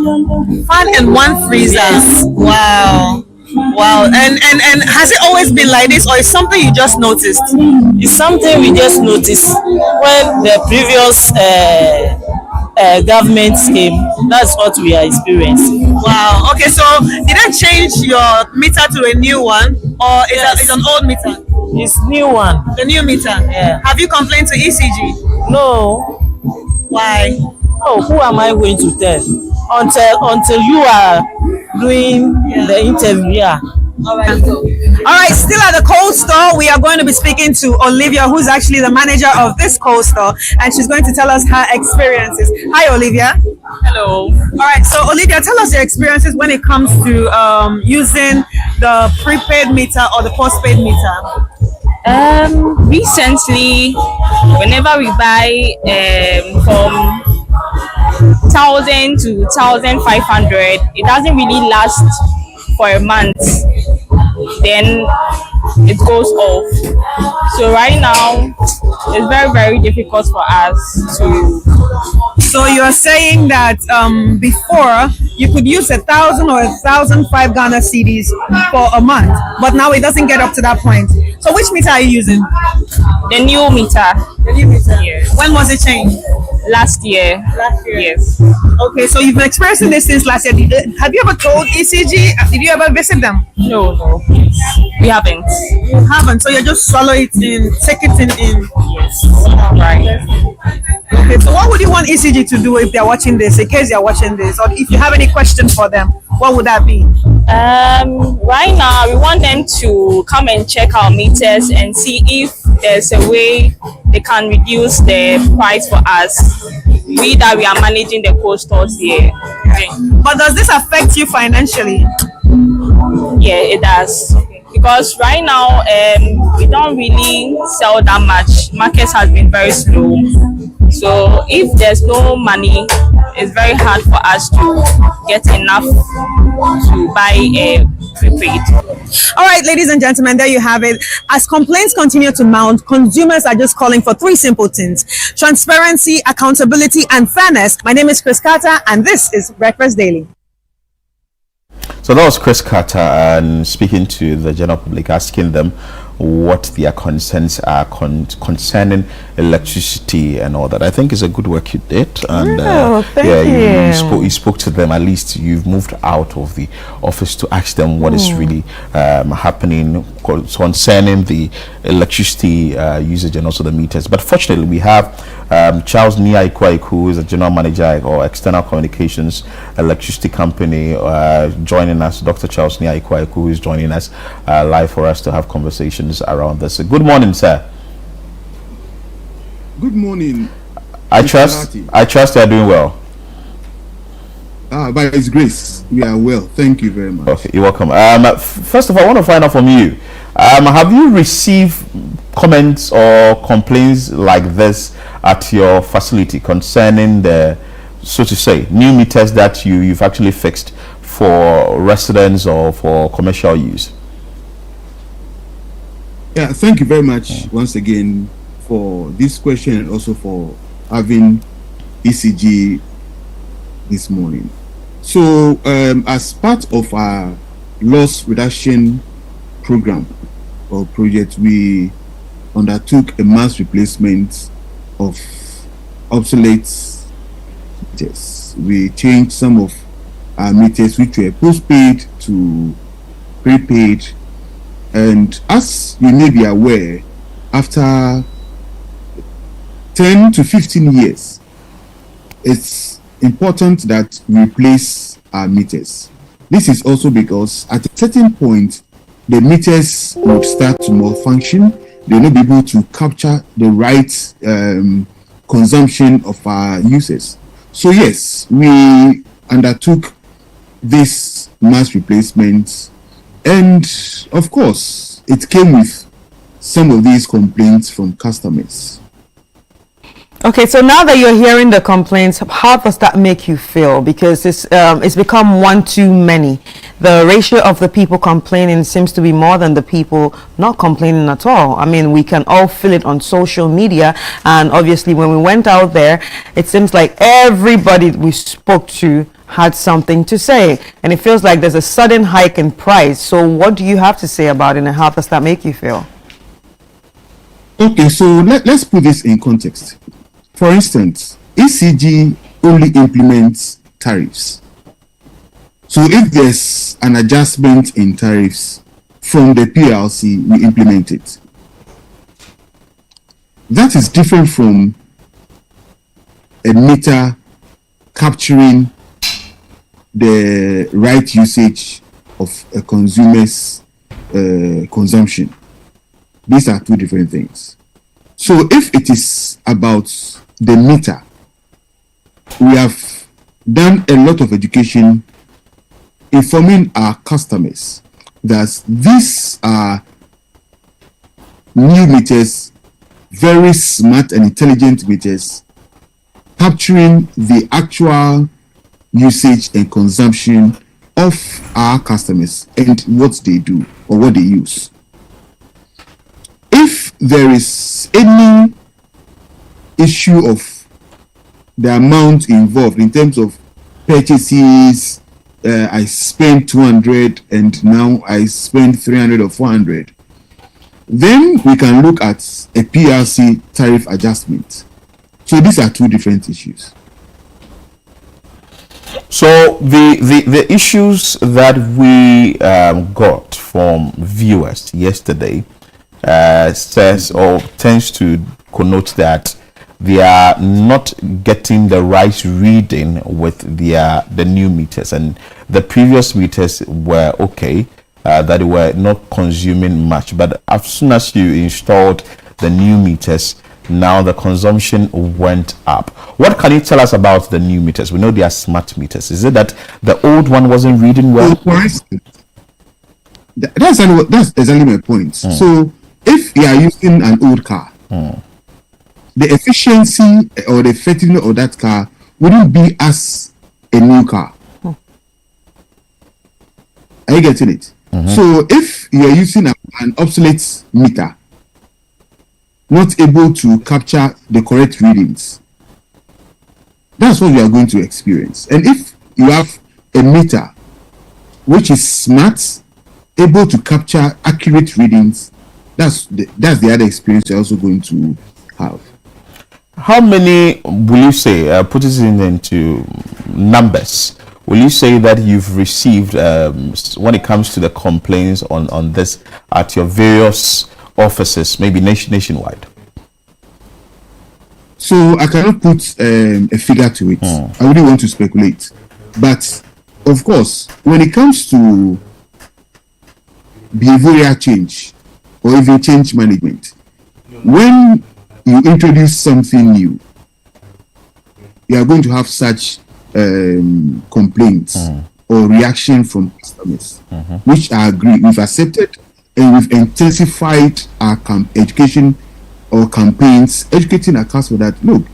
Fan and one freezer? Yes. Wow. And has it always been like this, or is something you just noticed? It's something we just noticed when the previous government came. That's what we are experiencing. Wow. Okay, so did they change your meter to a new one, or it's an old meter? It's new one. The new meter? Yeah. Have you complained to ECG? No. Why? Oh, who am I going to tell? Until you are doing the interview. Yeah. All right, still at the cold store, we are going to be speaking to Olivia, who's actually the manager of this cold store, and she's going to tell us her experiences. Hi, Olivia. Hello. All right, so Olivia, tell us your experiences when it comes to using the prepaid meter or the postpaid meter. Recently, whenever we buy from 1,000 to 1,500, it doesn't really last for a month. Then it goes off. So right now, it's very, very difficult for us to. So you're saying that before you could use 1,000 or 1,005 Ghana cedis for a month, but now it doesn't get up to that point. So which meter are you using? The new meter. The new meter? Yes. When was it changed? Last year. Last year? Yes. Okay, so you've been experiencing this since last year. Have you ever told ECG? Did you ever visit them? No. We haven't. You haven't, so you just swallow it in, take it in. Yes. Right. Okay, so what would you want ECG to do if they're watching this, in case they're watching this, or if you have any questions for them, what would that be? Right now, we want them to come and check our meters and see if there's a way they can reduce the price for us. We that we are managing the cold stores here. Okay. But does this affect you financially? Yeah, it does. Because right now, we don't really sell that much. Market has been very slow. So if there's no money, it's very hard for us to get enough to buy a prepaid. All right, ladies and gentlemen, there you have it. As complaints continue to mount, consumers are just calling for three simple things: transparency, accountability, and fairness. My name is Chris Carter, and this is Breakfast Daily. So that was Chris Carter, and speaking to the general public, asking them what their concerns are concerning electricity and all that. I think it's a good work you did, and you spoke to them. At least you've moved out of the office to ask them what is really happening concerning the electricity usage and also the meters. But fortunately, we have Charles Nia Ikwai, who is a general manager or external communications electricity company, joining us. Dr. Charles Nia Ikwai, who is joining us live for us to have conversations around this. Good morning, sir. Good morning. I trust you are doing well. By His grace, we are well. Thank you very much. Okay, you're welcome. First of all, I want to find out from you. Have you received comments or complaints like this at your facility concerning the so to say, new meters that you've actually fixed for residents or for commercial use? Yeah, thank you very much once again for this question and also for having ECG this morning. So, as part of our loss reduction program or project, we undertook a mass replacement of obsolete meters. We changed some of our meters which were postpaid to prepaid, and as you may be aware, after 10 to 15 years, it's important that we replace our meters. This is also because at a certain point, the meters would start to malfunction. They will not be able to capture the right consumption of our users. So yes, we undertook this mass replacement, and of course, it came with some of these complaints from customers. Okay, so now that you're hearing the complaints, how does that make you feel? Because it's become one too many. The ratio of the people complaining seems to be more than the people not complaining at all. I mean, we can all feel it on social media, and obviously when we went out there, it seems like everybody we spoke to had something to say, and it feels like there's a sudden hike in price. So what do you have to say about it, and how does that make you feel? Okay, so let's put this in context. For instance, ECG only implements tariffs. So if there's an adjustment in tariffs from the PLC, we implement it. That is different from a meter capturing the right usage of a consumer's consumption. These are two different things. So if it is about the meter, we have done a lot of education informing our customers that these are new meters, very smart and intelligent meters, capturing the actual usage and consumption of our customers and what they do or what they use. If there is any issue of the amount involved in terms of purchases, I spent 200 and now I spend 300 or 400, then we can look at a PLC tariff adjustment. So these are two different issues. So the issues that we got from viewers yesterday says or tends to connote that they are not getting the right reading with the new meters, and the previous meters were okay, that they were not consuming much, but as soon as you installed the new meters, now the consumption went up. What can you tell us about the new meters? We know they are smart meters. Is it that the old one wasn't reading well? That's exactly my point. So if you are using an old car, the efficiency or the effectiveness of that car wouldn't be as a new car. Are you getting it? So if you are using an obsolete meter, not able to capture the correct readings, that's what you are going to experience. And if you have a meter which is smart, able to capture accurate readings, that's the other experience you're also going to have. How many will you say, put it into numbers, will you say that you've received when it comes to the complaints on this at your various offices, maybe nationwide? So I cannot put a figure to it. I wouldn't want to speculate. But of course, when it comes to behavioral change or even change management, when you introduce something new, you are going to have such complaints or reaction from customers, which I agree. We've accepted and we've intensified our education or campaigns, educating our customers that, look,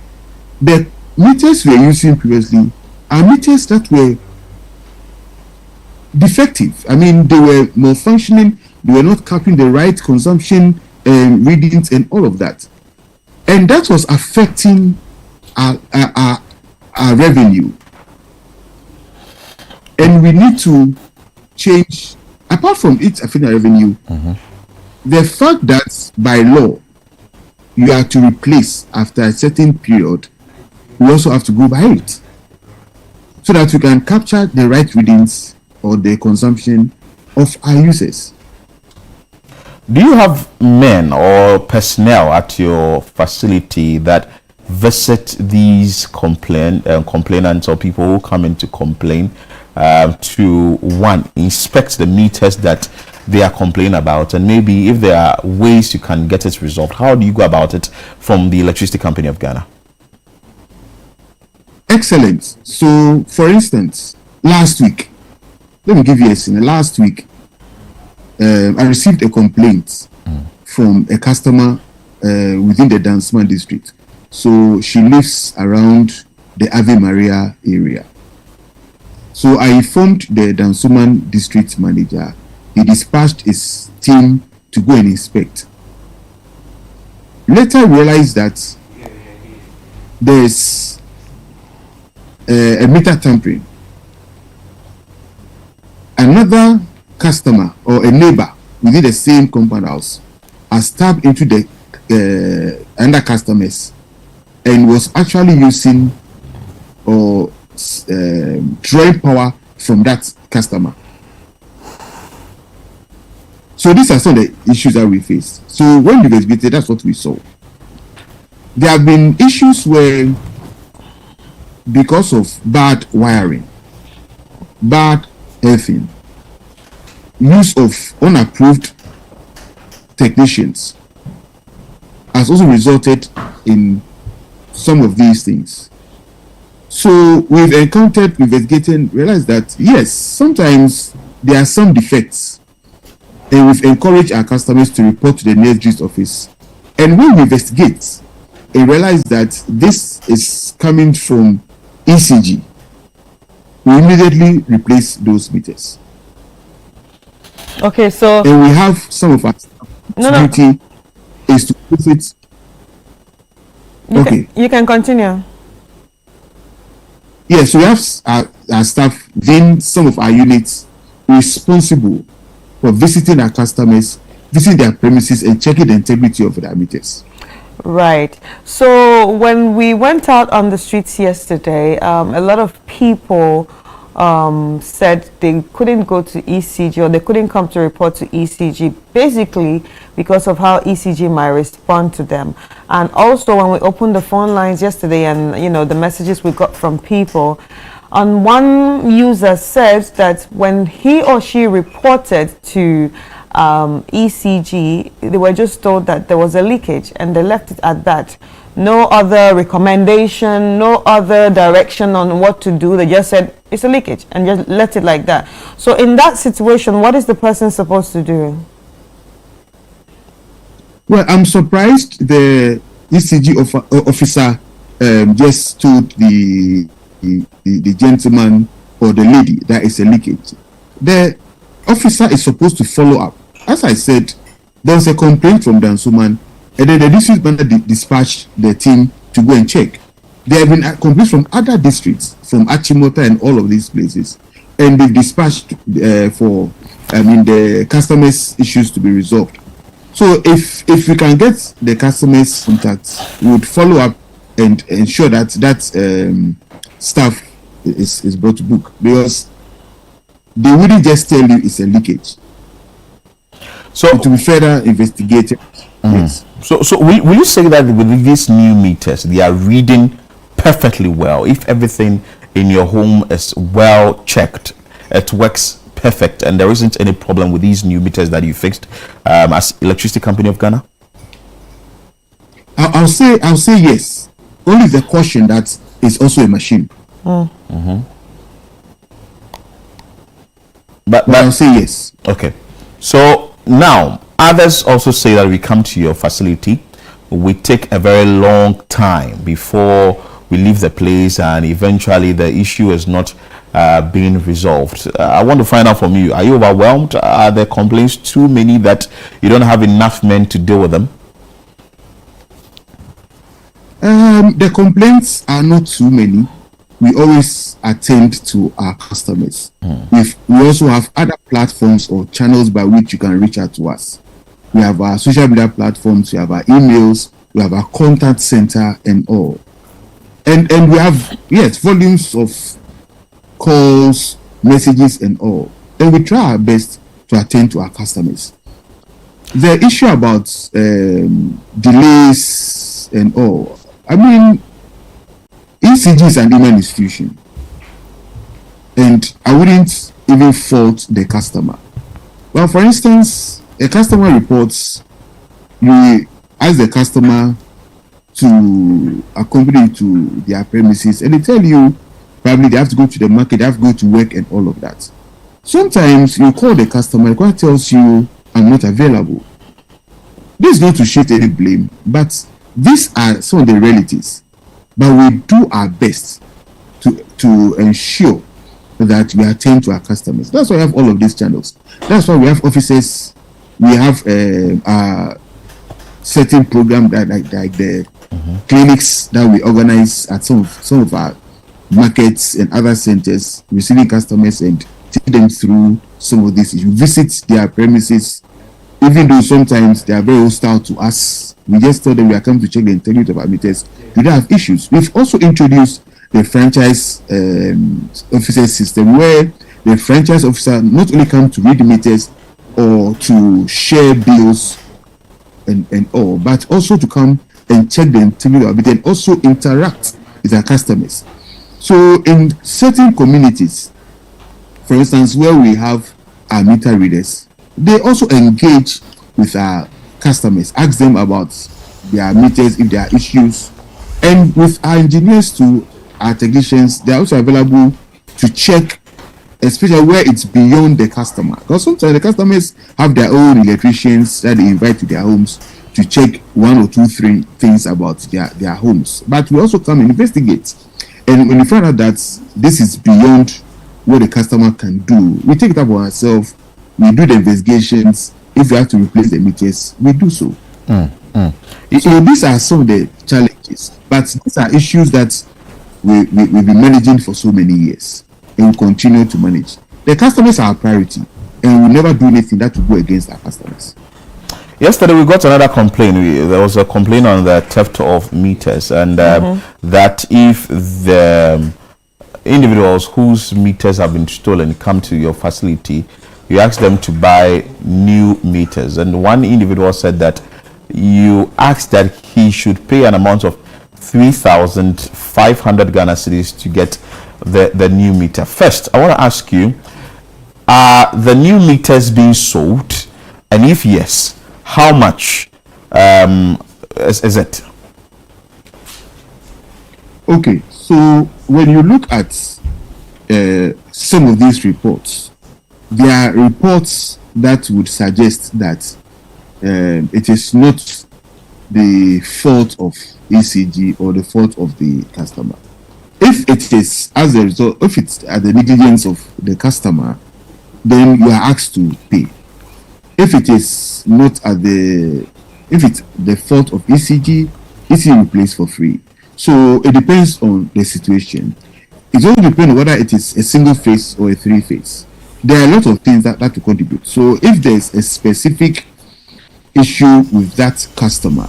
the meters we were using previously are meters that were defective. I mean, they were malfunctioning. They were not capturing the right consumption readings and all of that, and that was affecting our revenue. And we need to change. Apart from it affecting our revenue, the fact that by law you are to replace after a certain period, we also have to go by it, so that we can capture the right readings or the consumption of our users. Do you have men or personnel at your facility that visit these complainants or people who come in to complain to inspect the meters that they are complaining about, and maybe if there are ways you can get it resolved? How do you go about it from the Electricity Company of Ghana? Excellent. So, for instance, last week, let me give you a scene. Last week, I received a complaint from a customer within the Dansman district. So she lives around the Ave Maria area. So I informed the Dansuman district manager. He dispatched his team to go and inspect. Later realized that there's a meter tampering. Another customer or a neighbor within the same compound house has tapped into the under customers and was actually using or drawing power from that customer. So these are some of the issues that we face. So when we investigated, that's what we saw. There have been issues where, because of bad wiring, bad earthing, use of unapproved technicians, has also resulted in some of these things. So we've encountered, investigating, realized that yes, sometimes there are some defects, and we've encouraged our customers to report to the nearest district office. And when we investigate and realize that this is coming from ECG, we immediately replace those meters. Okay, so and we have some of our duty is to put it. Okay, you can continue. Yes, we have our staff within some of our units responsible for visiting our customers, visiting their premises, and checking the integrity of their meters. Right. So when we went out on the streets yesterday, a lot of people said they couldn't go to ECG, or they couldn't come to report to ECG, basically because of how ECG might respond to them. And also when we opened the phone lines yesterday, and you know, the messages we got from people, and one user said that when he or she reported to ECG, they were just told that there was a leakage, and they left it at that. No other recommendation, no other direction on what to do. They just said it's a leakage and just let it like that. So in that situation, what is the person supposed to do? Well, I'm surprised the ECG officer just told the gentleman or the lady that is a leakage. The officer is supposed to follow up. As I said, there was a complaint from Dansuman, and then the district manager dispatched the team to go and check. There have been complaints from other districts, from Achimota and all of these places, and they've dispatched for the customers' issues to be resolved. So if we can get the customers' contacts, we would follow up and ensure that staff is brought to book, because they wouldn't just tell you it's a leakage. So it will be further investigated. Yes. So will you say that with these new meters, they are reading perfectly well? If everything in your home is well checked, it works perfect, and there isn't any problem with these new meters that you fixed as Electricity Company of Ghana? I'll say yes. Only the caution that is also a machine. But I'll say yes. Okay. So now others also say that we come to your facility, we take a very long time before we leave the place and eventually the issue is not being resolved. I want to find out from you, are you overwhelmed? Are the complaints too many that you don't have enough men to deal with them? The complaints are not too many. We always attend to our customers. We also have other platforms or channels by which you can reach out to us. We have our social media platforms, we have our emails, we have our contact center and all. And we have, yes, volumes of calls, messages and all. And we try our best to attend to our customers. The issue about delays and all, I mean, ECG is an human institution, and I wouldn't even fault the customer. Well, for instance, a customer reports, you ask the customer to accompany you to their premises, and they tell you probably they have to go to the market, they have to go to work and all of that. Sometimes you call the customer, the customer tells you, I'm not available. This is not to shift any blame, but these are some of the realities. But we do our best to ensure that we attend to our customers. That's why we have all of these channels. That's why we have offices. We have a certain program that like the clinics that we organize at some of our markets and other centers, receiving customers and take them through some of these issues. Visit their premises, even though sometimes they are very hostile to us. We just tell them we are coming to check the integrity of our meters. We don't have issues. We've also introduced the franchise officer system, where the franchise officer not only come to read the meters or to share bills and all, but also to come and check the integrity of our meter and also interact with our customers. So in certain communities, for instance, where we have our meter readers, they also engage with our customers, ask them about their meters, if there are issues. And with our engineers to our technicians, they are also available to check, especially where it's beyond the customer. Because sometimes the customers have their own electricians that they invite to their homes to check 1 or 2, 3 things about their homes. But we also come and investigate. And when we find out that this is beyond what the customer can do, we take it up on ourselves, we do the investigations. If we have to replace the meters, we do so. So these are some of the challenges, but these are issues that we've been managing for so many years and we continue to manage. The customers are our priority, and we never do anything that will go against our customers. Yesterday we got another complaint. There was a complaint on the theft of meters, and that if the individuals whose meters have been stolen come to your facility, you ask them to buy new meters. And one individual said that you asked that he should pay an amount of 3,500 Ghana cedis to get the new meter. First, I want to ask you, are the new meters being sold? And if yes, how much is it? Okay, so when you look at some of these reports, there are reports that would suggest that it is not the fault of ECG or the fault of the customer. If it is as a result, if it's at the negligence of the customer, then you are asked to pay. If it is not if it's the fault of ECG, ECG replaced for free. So it depends on the situation. It also depends on whether it is a single phase or a 3-phase. There are a lot of things that will contribute. So if there's a specific issue with that customer,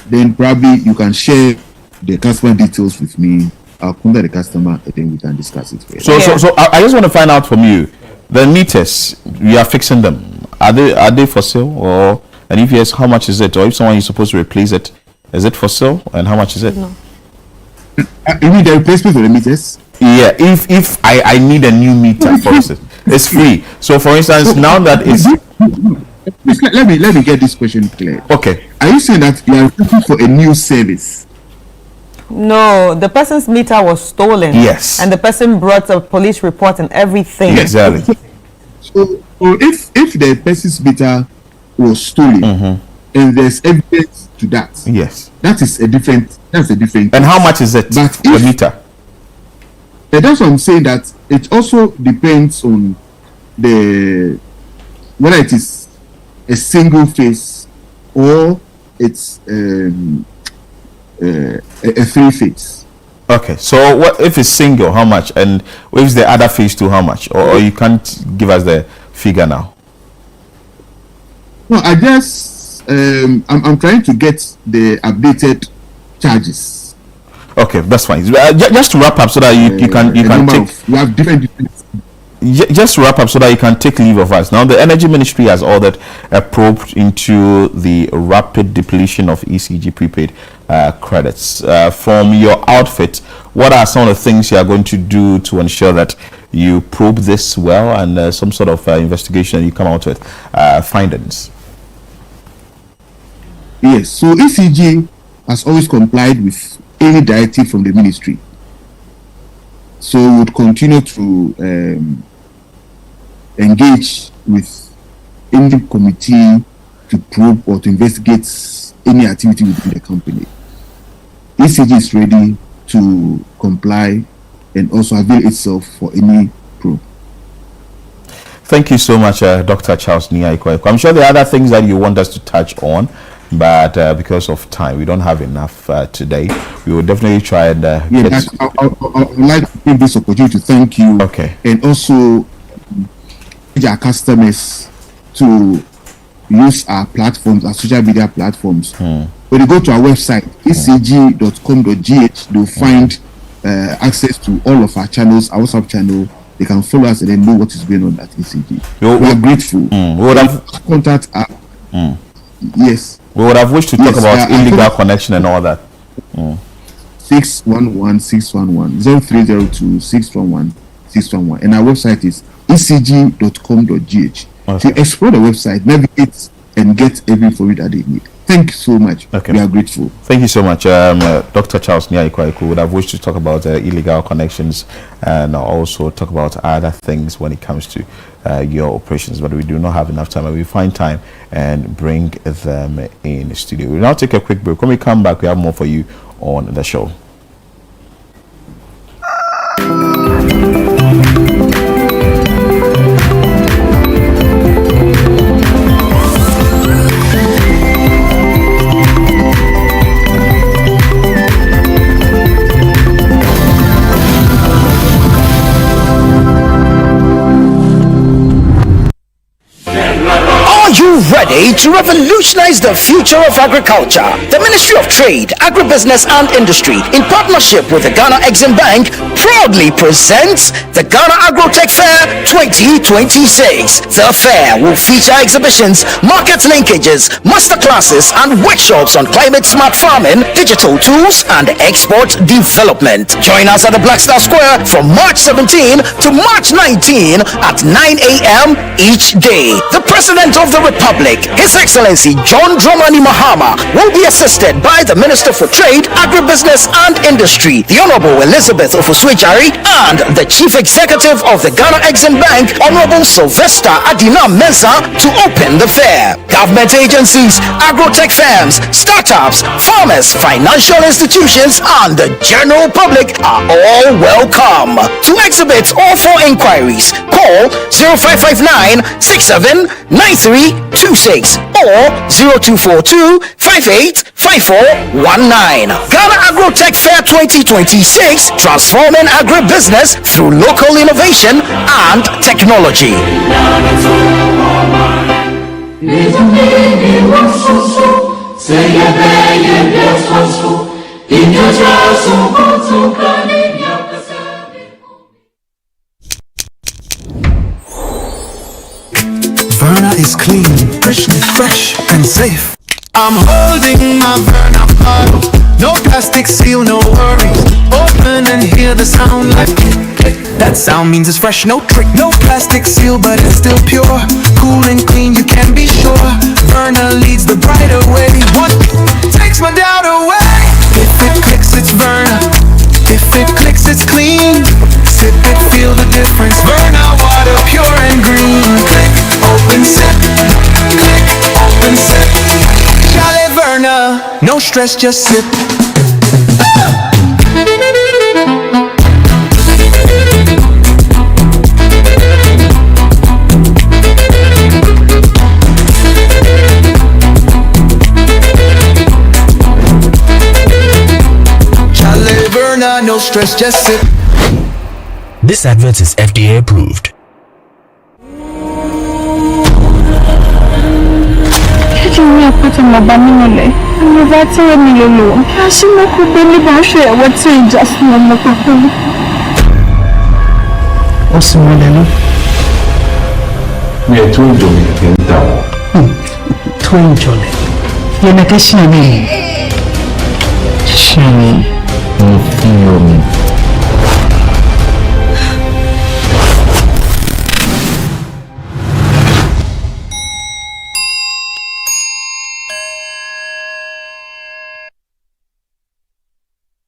then probably you can share the customer details with me. I'll contact the customer and then we can discuss it further. So I just want to find out from you, the meters, we are fixing them. Are they for sale, or, and if yes, how much is it? Or if someone is supposed to replace it, is it for sale and how much is it? No. You mean the replacement for the meters? Yeah, if I need a new meter, for instance, it's free. So for instance, now that it's... Let me get this question clear. Okay. Are you saying that you are looking for a new service? No, the person's meter was stolen. Yes. And the person brought a police report and everything. Exactly. So if the person's meter was stolen, and there's evidence to that. Yes. That's a different. And how much is it per liter? That's what I'm saying, that it also depends on whether it is a single phase or it's a 3-phase. Okay, so what if it's single, how much? And if it's the other phase too, how much? Or you can't give us the figure now? No, I just I'm trying to get the updated charges. Okay, that's fine. Just to wrap up, so that you can take. We have different. Just to wrap up, so that you can take leave of us. Now, the Energy Ministry has ordered a probe into the rapid depletion of ECG prepaid credits. From your outfit, what are some of the things you are going to do to ensure that you probe this well, and some sort of investigation, and you come out with findings? Yes, so ECG has always complied with any directive from the ministry. So we would continue to engage with any committee to probe or to investigate any activity within the company. ECG is ready to comply and also avail itself for any probe. Thank you so much, Dr. Charles Nia-Ikwa. I'm sure there are other things that you want us to touch on, but because of time, we don't have enough today. We will definitely try and I would like to take this opportunity to thank you, and also our customers to use our platforms, our social media platforms. When you go to our website, ecg.com.gh, they'll find access to all of our channels, our WhatsApp channel. They can follow us and then know what is going on at ECG. We are grateful. We would have contact our yes. We would have wished to talk about illegal connection and all that. 611-611 0302-611-611, and our website is ecg.com.gh. To explore the website, navigate and get every information that they need. Thank you so much. We are grateful. Thank you so much. Dr. Charles Nia-Ikwa would have wished to talk about illegal connections and also talk about other things when it comes to your operations, but we do not have enough time, and we find time and bring them in the studio. We'll now take a quick break. When we come back, we have more for you on the show. Ready to revolutionize the future of agriculture? The Ministry of Trade, Agribusiness and Industry, in partnership with the Ghana Exim Bank, proudly presents the Ghana Agro-Tech Fair 2026. The fair will feature exhibitions, market linkages, masterclasses and workshops on climate-smart farming, digital tools and export development. Join us at the Black Star Square from March 17 to March 19 at 9 a.m. each day. The President of the Republic, His Excellency John Dramani Mahama, will be assisted by the Minister for Trade, Agribusiness and Industry, the Honorable Elizabeth Ofuswejari, and the Chief Executive of the Ghana Exim Bank, Honorable Sylvester Adina Mensah, to open the fair. Government agencies, agro-tech firms, startups, farmers, financial institutions, and the general public are all welcome. To exhibit or for inquiries, call 0559 679326 or 0242-585419. Ghana Agro-Tech Fair 2026, transforming agribusiness through local innovation and technology. Verna is clean, fresh and safe. I'm holding my Verna bottle. No plastic seal, no worries. Open and hear the sound like click. That sound means it's fresh, no trick. No plastic seal, but it's still pure. Cool and clean, you can be sure. Verna leads the brighter way. What takes my doubt away? If it clicks, it's Verna. If it clicks, it's clean. Sip it, feel the difference. Verna water, pure and green. Click, open, sip. Click, open, sip. Ghana, no stress, just sip. No stress, just sip. This advert is FDA approved.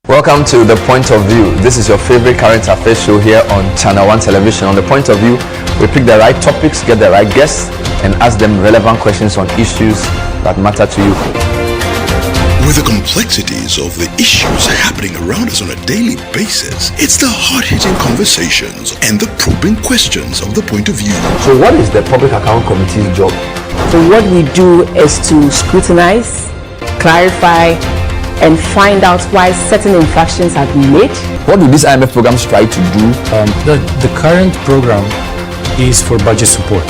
Welcome to The Point of View. This is your favorite current affairs show here on Channel 1 Television. On The Point of View, we pick the right topics, get the right guests, and ask them relevant questions on issues that matter to you. With the complexities of the issues happening around us on a daily basis, it's the hard-hitting conversations and the probing questions of The Point of View. So what is the Public Account Committee's job? So what we do is to scrutinize, clarify, and find out why certain infractions have been made. What do these IMF programs try to do? The current program is for budget support.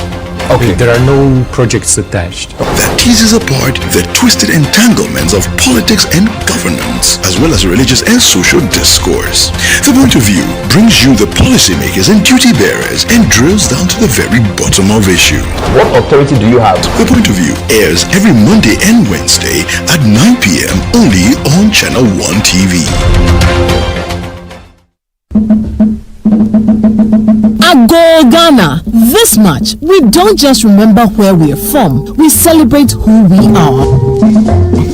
Okay. There are no projects attached. That teases apart the twisted entanglements of politics and governance, as well as religious and social discourse. The Point of View brings you the policymakers and duty bearers and drills down to the very bottom of issues. What authority do you have? The Point of View airs every Monday and Wednesday at 9 p.m. only on Channel 1 TV. Agro Ghana, this much, we don't just remember where we're from, we celebrate who we are.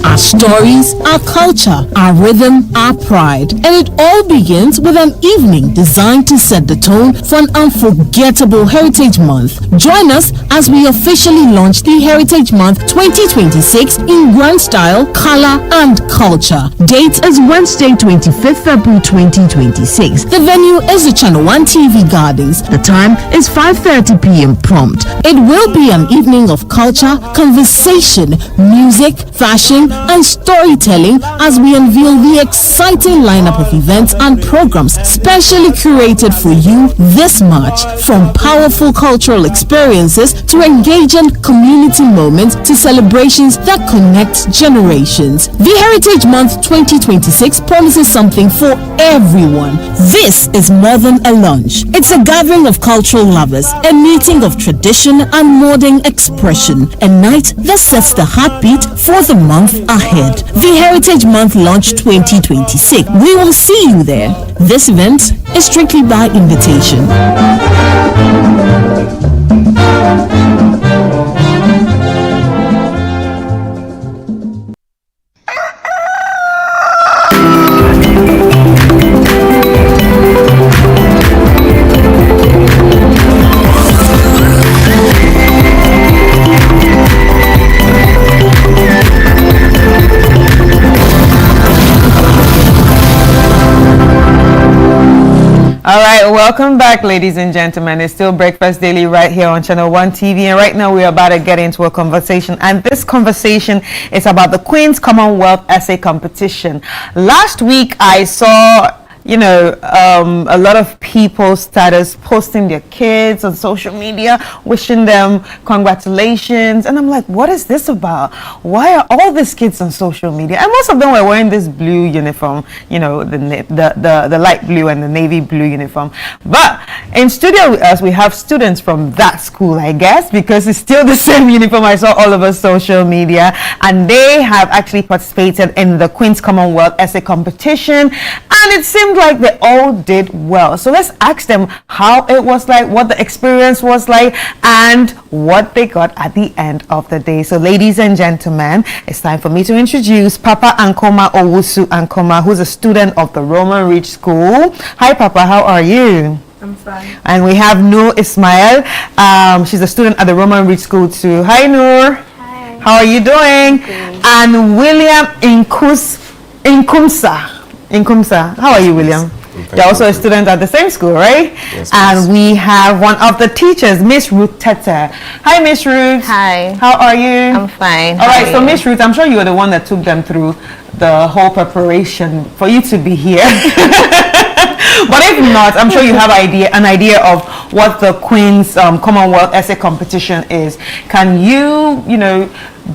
Our stories, our culture, our rhythm, our pride. And it all begins with an evening designed to set the tone for an unforgettable Heritage Month. Join us as we officially launch the Heritage Month 2026 in grand style, color, and culture. Date is Wednesday, 25th February 2026. The venue is the Channel 1 TV Gardens. The time is 5:30 p.m. prompt. It will be an evening of culture, conversation, music, fashion, and storytelling as we unveil the exciting lineup of events and programs specially curated for you this March. From powerful cultural experiences to engaging community moments to celebrations that connect generations. The Heritage Month 2026 promises something for everyone. This is more than a lunch. It's a gathering of cultural lovers, a meeting of tradition and modern expression, a night that sets the heartbeat for the month ahead. The Heritage Month Launch 2026. We will see you there. This event is strictly by invitation. All right, welcome back, ladies and gentlemen. It's still Breakfast Daily right here on Channel 1 TV, and right now we're about to get into a conversation, and this conversation is about the Queen's Commonwealth Essay Competition. Last week I saw a lot of people started posting their kids on social media, wishing them congratulations, and I'm like, what is this about? Why are all these kids on social media? And most of them were wearing this blue uniform, the light blue and the navy blue uniform. But in studio with us, we have students from that school, I guess, because it's still the same uniform I saw all over social media, and they have actually participated in the Queen's Commonwealth Essay Competition, and it seemed like they all did well. So let's ask them how it was like, what the experience was like, and what they got at the end of the day. So ladies and gentlemen, it's time for me to introduce Papa Ankoma Owusu Ankoma, who's a student of the Roman Ridge School. Hi Papa, how are you? I'm fine. And we have Noor Ismail. She's a student at the Roman Ridge School too. Hi Noor. How are you doing? And William Inkumsa. How are you, William? You're also a student at the same school, right? Yes, and we have one of the teachers, Miss Ruth Tete. Hi, Miss Ruth. Hi. How are you? I'm fine. All right, How so are you? Miss Ruth, I'm sure you were the one that took them through the whole preparation for you to be here. But if not, I'm sure you have an idea of what the Queen's Commonwealth Essay Competition is. Can you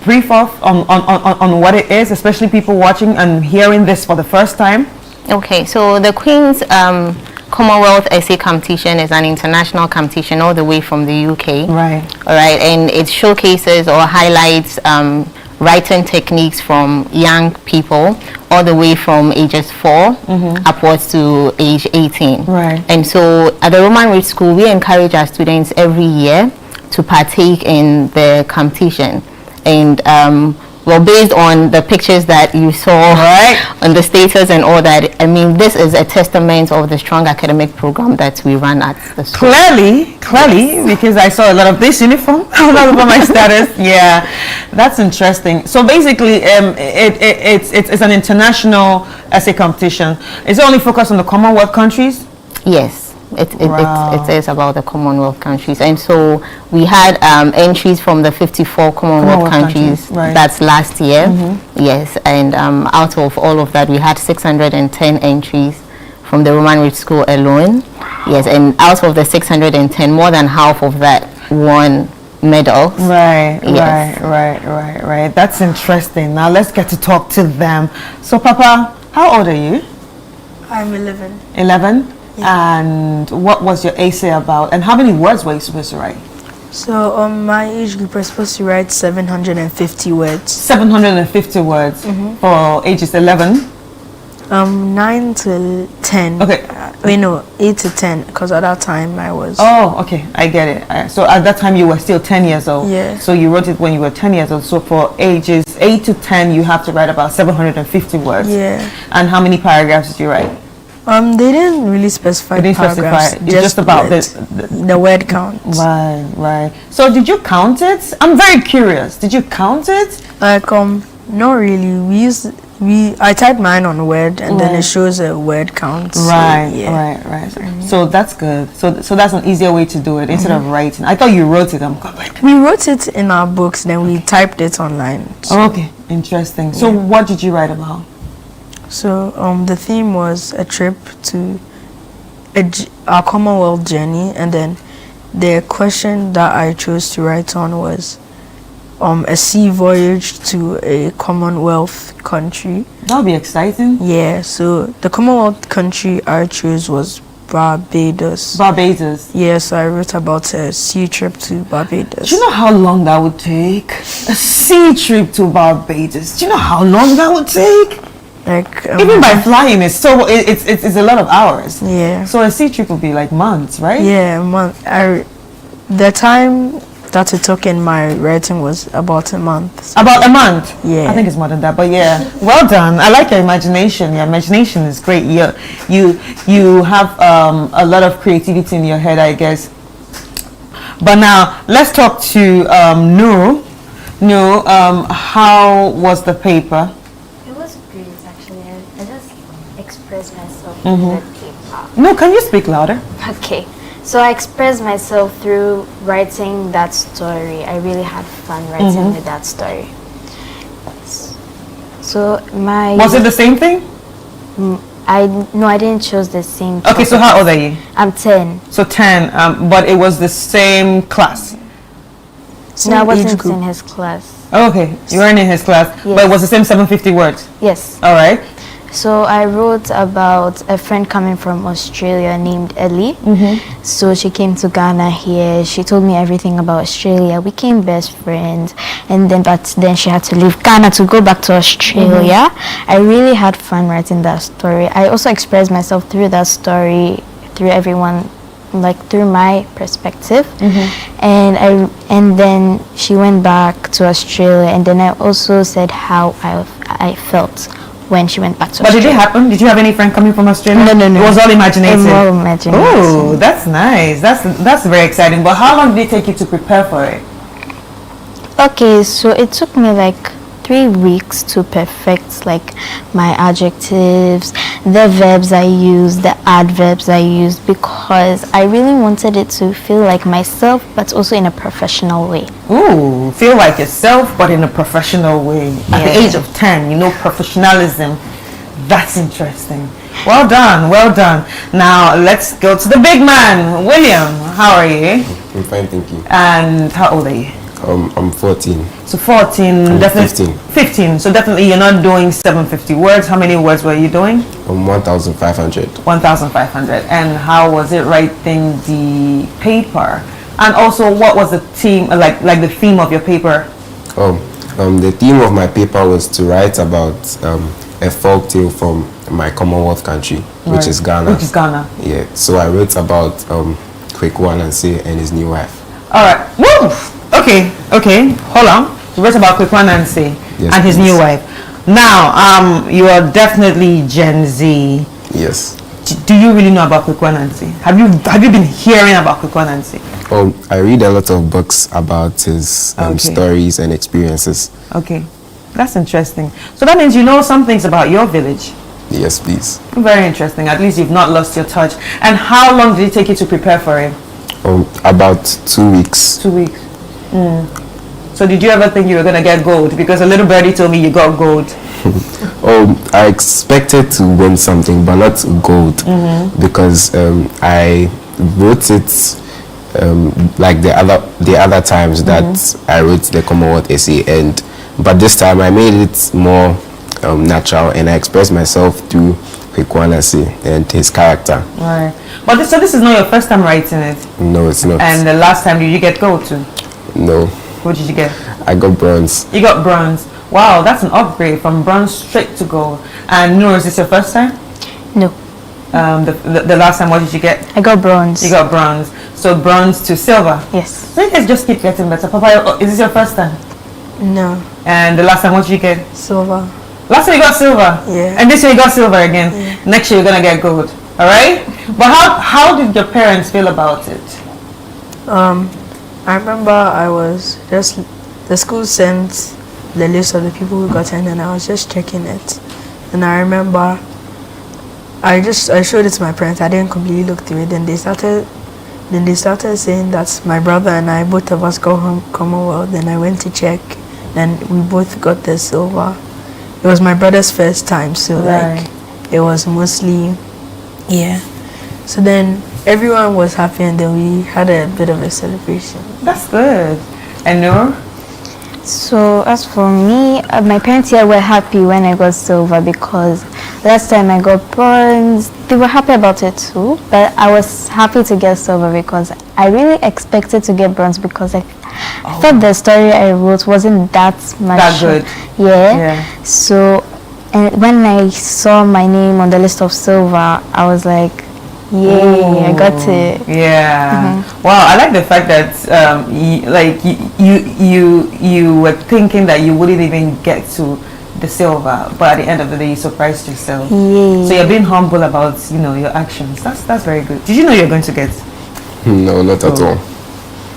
brief off on what it is, especially people watching and hearing this for the first time? Okay, so the Queen's Commonwealth Essay Competition is an international competition all the way from the UK. Right. All right, and it showcases or highlights writing techniques from young people all the way from ages 4 upwards to age 18. Right. And so at the Roman Reed School, we encourage our students every year to partake in the competition. And well, based on the pictures that you saw on the status and all that, I mean, this is a testament of the strong academic program that we run at the school. Clearly, because I saw a lot of this uniform all over my status. Yeah, that's interesting. So basically, it's an international essay competition. Is it only focused on the Commonwealth countries? Yes. It is about the Commonwealth countries, and so we had entries from the 54 Commonwealth countries. Right. That's last year. Yes, and out of all of that, we had 610 entries from the Roman Reed School alone. Yes, and out of the 610, more than half of that won medals. Right, yes. right. That's interesting. Now let's get to talk to them. So, Papa, how old are you? I'm 11. 11. And what was your essay about? And how many words were you supposed to write? So my age group was supposed to write 750 words. 750 words for ages 11? 9 to 10. Okay. Wait, no, 8 to 10, because at that time I was... Oh, okay, I get it. So at that time you were still 10 years old. Yeah. So you wrote it when you were 10 years old. So for ages 8 to 10, you have to write about 750 words. Yeah. And how many paragraphs did you write? They didn't really specify paragraphs. It's just about the word count. Right. So did you count it? I'm very curious. Did you count it? Not really. I typed mine on Word, and then it shows a word count. Right. So that's good. So that's an easier way to do it instead of writing. I thought you wrote it. We wrote it in our books, then we typed it online. So. Okay, interesting. So what did you write about? So the theme was a trip to our Commonwealth journey, and then the question that I chose to write on was a sea voyage to a Commonwealth country. That would be exciting. Yeah, so the Commonwealth country I chose was Barbados. Barbados. Yeah, so I wrote about a sea trip to Barbados. Do you know how long that would take? A sea trip to Barbados. Do you know how long that would take? Like even by flying, it's a lot of hours. Yeah. So a sea trip would be like months, right? Yeah, a month. The time that it took in my writing was about a month. About a month? Yeah. I think it's more than that, but yeah. Well done. I like your imagination. Your imagination is great. You have a lot of creativity in your head, I guess. But now let's talk to Nuru. Nuru, how was the paper? Express myself through the paper. No, can you speak louder? Okay, so I expressed myself through writing that story. I really had fun writing with that story. So was it the same thing? I didn't choose the same. Okay, so how old are you? I'm 10. So 10, but it was the same class. No, I wasn't in his class. Oh, okay, you weren't in his class, but it was the same 750 words. Yes. All right. So I wrote about a friend coming from Australia named Ellie. So she came to Ghana here. She told me everything about Australia. We became best friends, but then she had to leave Ghana to go back to Australia. I really had fun writing that story. I also expressed myself through that story, through everyone, like through my perspective. And then she went back to Australia, and then I also said how I felt when she went back to Australia. But did it happen? Did you have any friend coming from Australia? No. It was all imaginative. All imaginative. Oh, that's nice. That's very exciting. But how long did it take you to prepare for it? Okay, so it took me like 3 weeks to perfect like my adjectives, the verbs I used, the adverbs I used, because I really wanted it to feel like myself, but also in a professional way. Ooh, feel like yourself, but in a professional way. At the age of 10, you know, professionalism. That's interesting. Well done, well done. Now let's go to the big man, William. How are you? I'm fine, thank you. And how old are you? I'm 14. So 14, definitely 15. So definitely you're not doing 750 words. How many words were you doing? 1,500. 1,500. And how was it writing the paper? And also, what was the theme, like the theme of your paper? The theme of my paper was to write about a folk tale from my Commonwealth country, which is Ghana. Which is Ghana. Yeah. So I wrote about Kwaku Anansi and his new wife. All right. Woo! Okay. Hold on. You wrote about Kwaku Anansi and his new wife. Now, you are definitely Gen Z. Yes. Do you really know about Kwaku Anansi? Have you been hearing about Kwaku Anansi? I read a lot of books about his stories and experiences. Okay. That's interesting. So that means you know some things about your village. Yes, please. Very interesting. At least you've not lost your touch. And how long did it take you to prepare for it? About 2 weeks. 2 weeks. So did you ever think you were going to get gold? Because a little birdie told me you got gold. I expected to win something, but not gold, because I wrote it like the other times that I wrote the Commonwealth essay, but this time I made it more natural, and I expressed myself through Kwaku Anansi and his character. Right. But so this is not your first time writing it? No, it's not. And the last time, did you get gold too? No. What did you get? I got bronze. You got bronze. Wow, that's an upgrade from bronze straight to gold. And Noor, is this your first time? No. The last time, what did you get? I got bronze. You got bronze. So bronze to silver? Yes. So you guys just keep getting better. Papa, is this your first time? No. And the last time, what did you get? Silver. Last time you got silver? Yeah. And this year you got silver again? Yeah. Next year you're going to get gold. Alright? But how did your parents feel about it? I remember I was just, the school sent the list of the people who got in, and I was just checking it. And I remember I showed it to my parents. I didn't completely look through it. Then they started saying that my brother and I, both of us got home Commonwealth. Then I went to check, and we both got the silver. It was my brother's first time, so like it was mostly, yeah. So then everyone was happy, and then we had a bit of a celebration. That's good. And Noor? So as for me, my parents here were happy when I got silver, because last time I got bronze, they were happy about it too, but I was happy to get silver because I really expected to get bronze, because I thought the story I wrote wasn't that much. That good. Yeah. So and when I saw my name on the list of silver, I was like, yay, I got it. Yeah. Wow, I like the fact that you were thinking that you wouldn't even get to the silver, but at the end of the day you surprised yourself. Yay. So you're being humble about your actions. That's very good. Did you know you're going to get? No, not at all.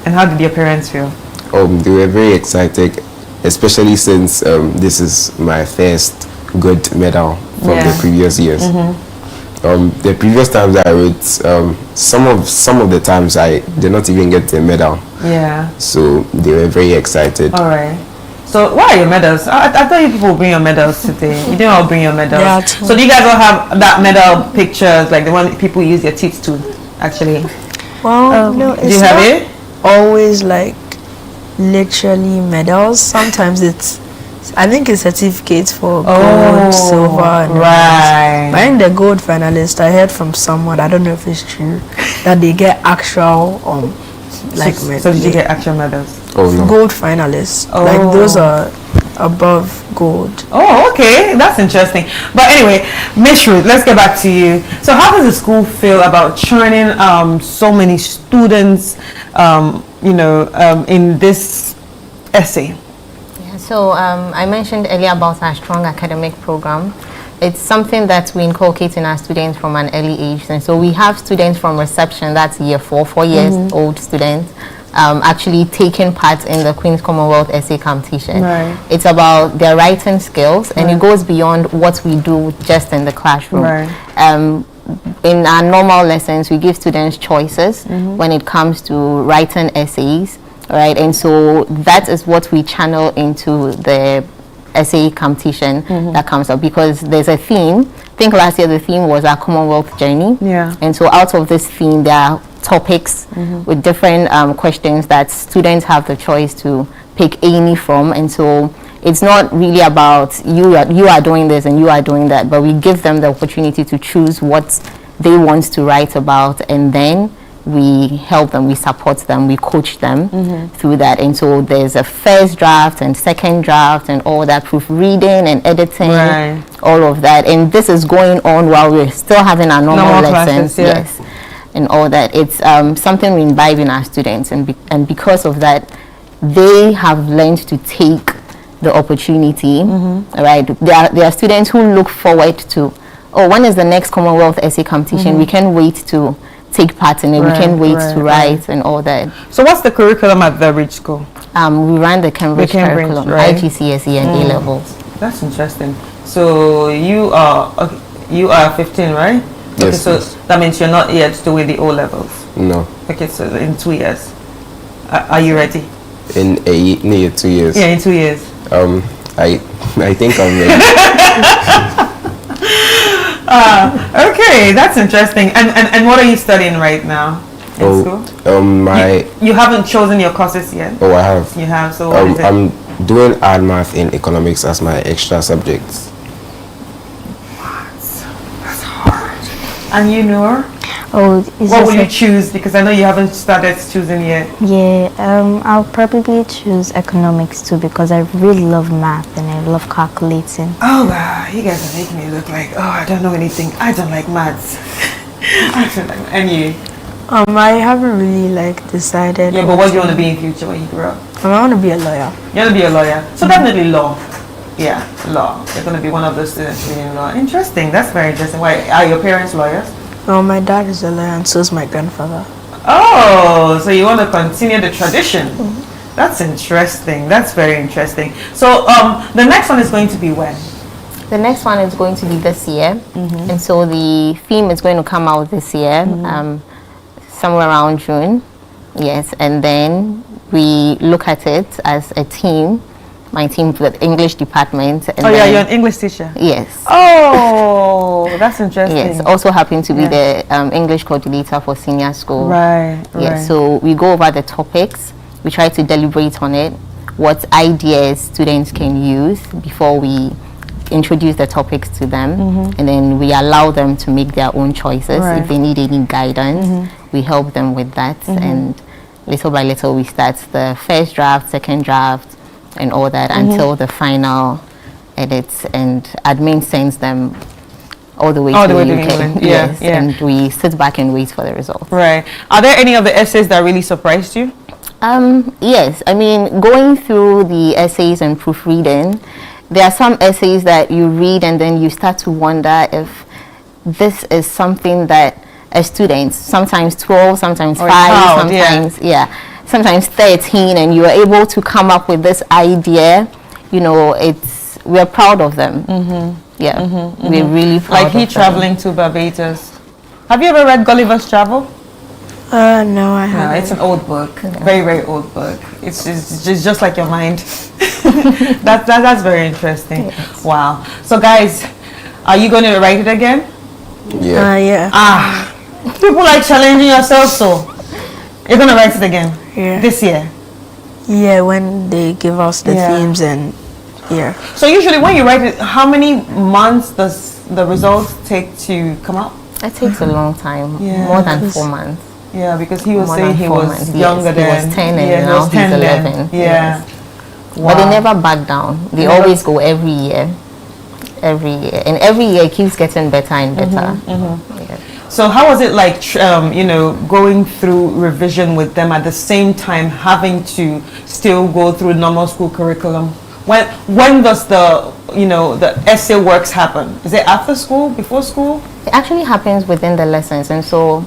And how did your parents feel? They were very excited, especially since this is my first good medal from the previous years. The previous times I wrote, some of the times I did not even get the medal. Yeah. So they were very excited. All right. So why are your medals? I thought you people bring your medals today. You didn't all bring your medals. Yeah, so do you guys all have that medal pictures, like the one people use their teeth to, actually? Well, no, do you have it? Always like literally medals. Sometimes I think it's certificates for gold, silver, and right. But in the gold finalist, I heard from someone, I don't know if it's true, that they get actual like so did you get actual medals? No. Gold finalists. Like those are above gold. Oh, okay, that's interesting. But anyway, Miss Ruth, let's get back to you. So how does the school feel about churning so many students in this essay? So I mentioned earlier about our strong academic program. It's something that we inculcate in our students from an early age. And so we have students from reception, that's year 4 years old students. actually taking part in the Queen's Commonwealth Essay Competition. Right. It's about their writing skills, and it goes beyond what we do just in the classroom. Right. In our normal lessons, we give students choices when it comes to writing essays, right? And so that is what we channel into the essay competition that comes up, because there's a theme. I think last year the theme was our Commonwealth journey. Yeah. And so out of this theme, there are topics with different questions that students have the choice to pick any from. And so it's not really about you are doing this and you are doing that, but we give them the opportunity to choose what they want to write about, and then we help them, we support them, we coach them through that. And so there's a first draft and second draft and all that, proofreading and editing, all of that. And this is going on while we're still having our normal lessons. Classes, yes. And all that. It's something we imbibe in our students, and because of that, they have learned to take the opportunity, right? There are students who look forward to, oh, when is the next Commonwealth Essay Competition? We can't wait to take part in it. We can't wait to write and all that. So what's the curriculum at the Ridge School? We run the Cambridge curriculum, right? IGCSE and A levels. That's interesting. So you are 15, right? Yes. Okay, so that means you're not yet doing the O levels. No. Okay, so in 2 years, are you ready? In near 2 years. Yeah, in 2 years. I think I'm ready. Okay, that's interesting. And what are you studying right now in school? You haven't chosen your courses yet? Oh, I have. You have. So what is it? I'm doing art, math, and economics as my extra subjects. That's hard. And you, Noor? Oh, what will you choose? Because I know you haven't started choosing yet. Yeah, I'll probably choose economics too, because I really love math and I love calculating. Oh wow, you guys are making me look like, oh, I don't know anything. I don't like maths. I don't like. And you? I haven't really decided. Yeah, but what do you want to be in future when you grow up? I want to be a lawyer. You want to be a lawyer? So definitely law. Yeah, law. You're going to be one of those students reading law. Interesting. That's very interesting. Why are your parents lawyers? No, my dad is a lawyer and so is my grandfather. Oh, so you want to continue the tradition? That's interesting. That's very interesting. So the next one is going to be when? The next one is going to be this year, and so the theme is going to come out this year, somewhere around June. Yes, and then we look at it as a team. My team for the English department. And you're an English teacher? Yes. Oh, that's interesting. Yes, also happen to be the English coordinator for senior school. Right, yes, so we go over the topics, we try to deliberate on it, what ideas students can use before we introduce the topics to them, and then we allow them to make their own choices. If they need any guidance, we help them with that, and little by little we start the first draft, second draft, and all that until the final edits, and admin sends them all the way to the UK. Yes, and we sit back and wait for the results. Right. Are there any of the essays that really surprised you? Yes, I mean, going through the essays and proofreading, there are some essays that you read and then you start to wonder if this is something that a student, sometimes 12, sometimes 5, sometimes sometimes 13, and you are able to come up with this idea. You know, we're proud of them. We're really proud. Like he traveling to Barbados. Have you ever read Gulliver's Travel? No, I haven't. It's an old book, very, very old book. It's just like your mind. That's very interesting. Yes. Wow. So guys, are you going to write it again? Yeah. People like challenging yourself, so you're going to write it again this year? Yeah, when they give us the themes and So usually when you write it, how many months does the results take to come out? It takes a long time, more than 4 months. Yeah, because he was saying he was younger then. He was 10 and now he's 11. Yeah. Yes. But they never back down. They always go every year. And every year it keeps getting better and better. So how was it like, going through revision with them at the same time having to still go through normal school curriculum? When does the essay works happen? Is it after school, before school? It actually happens within the lessons. And so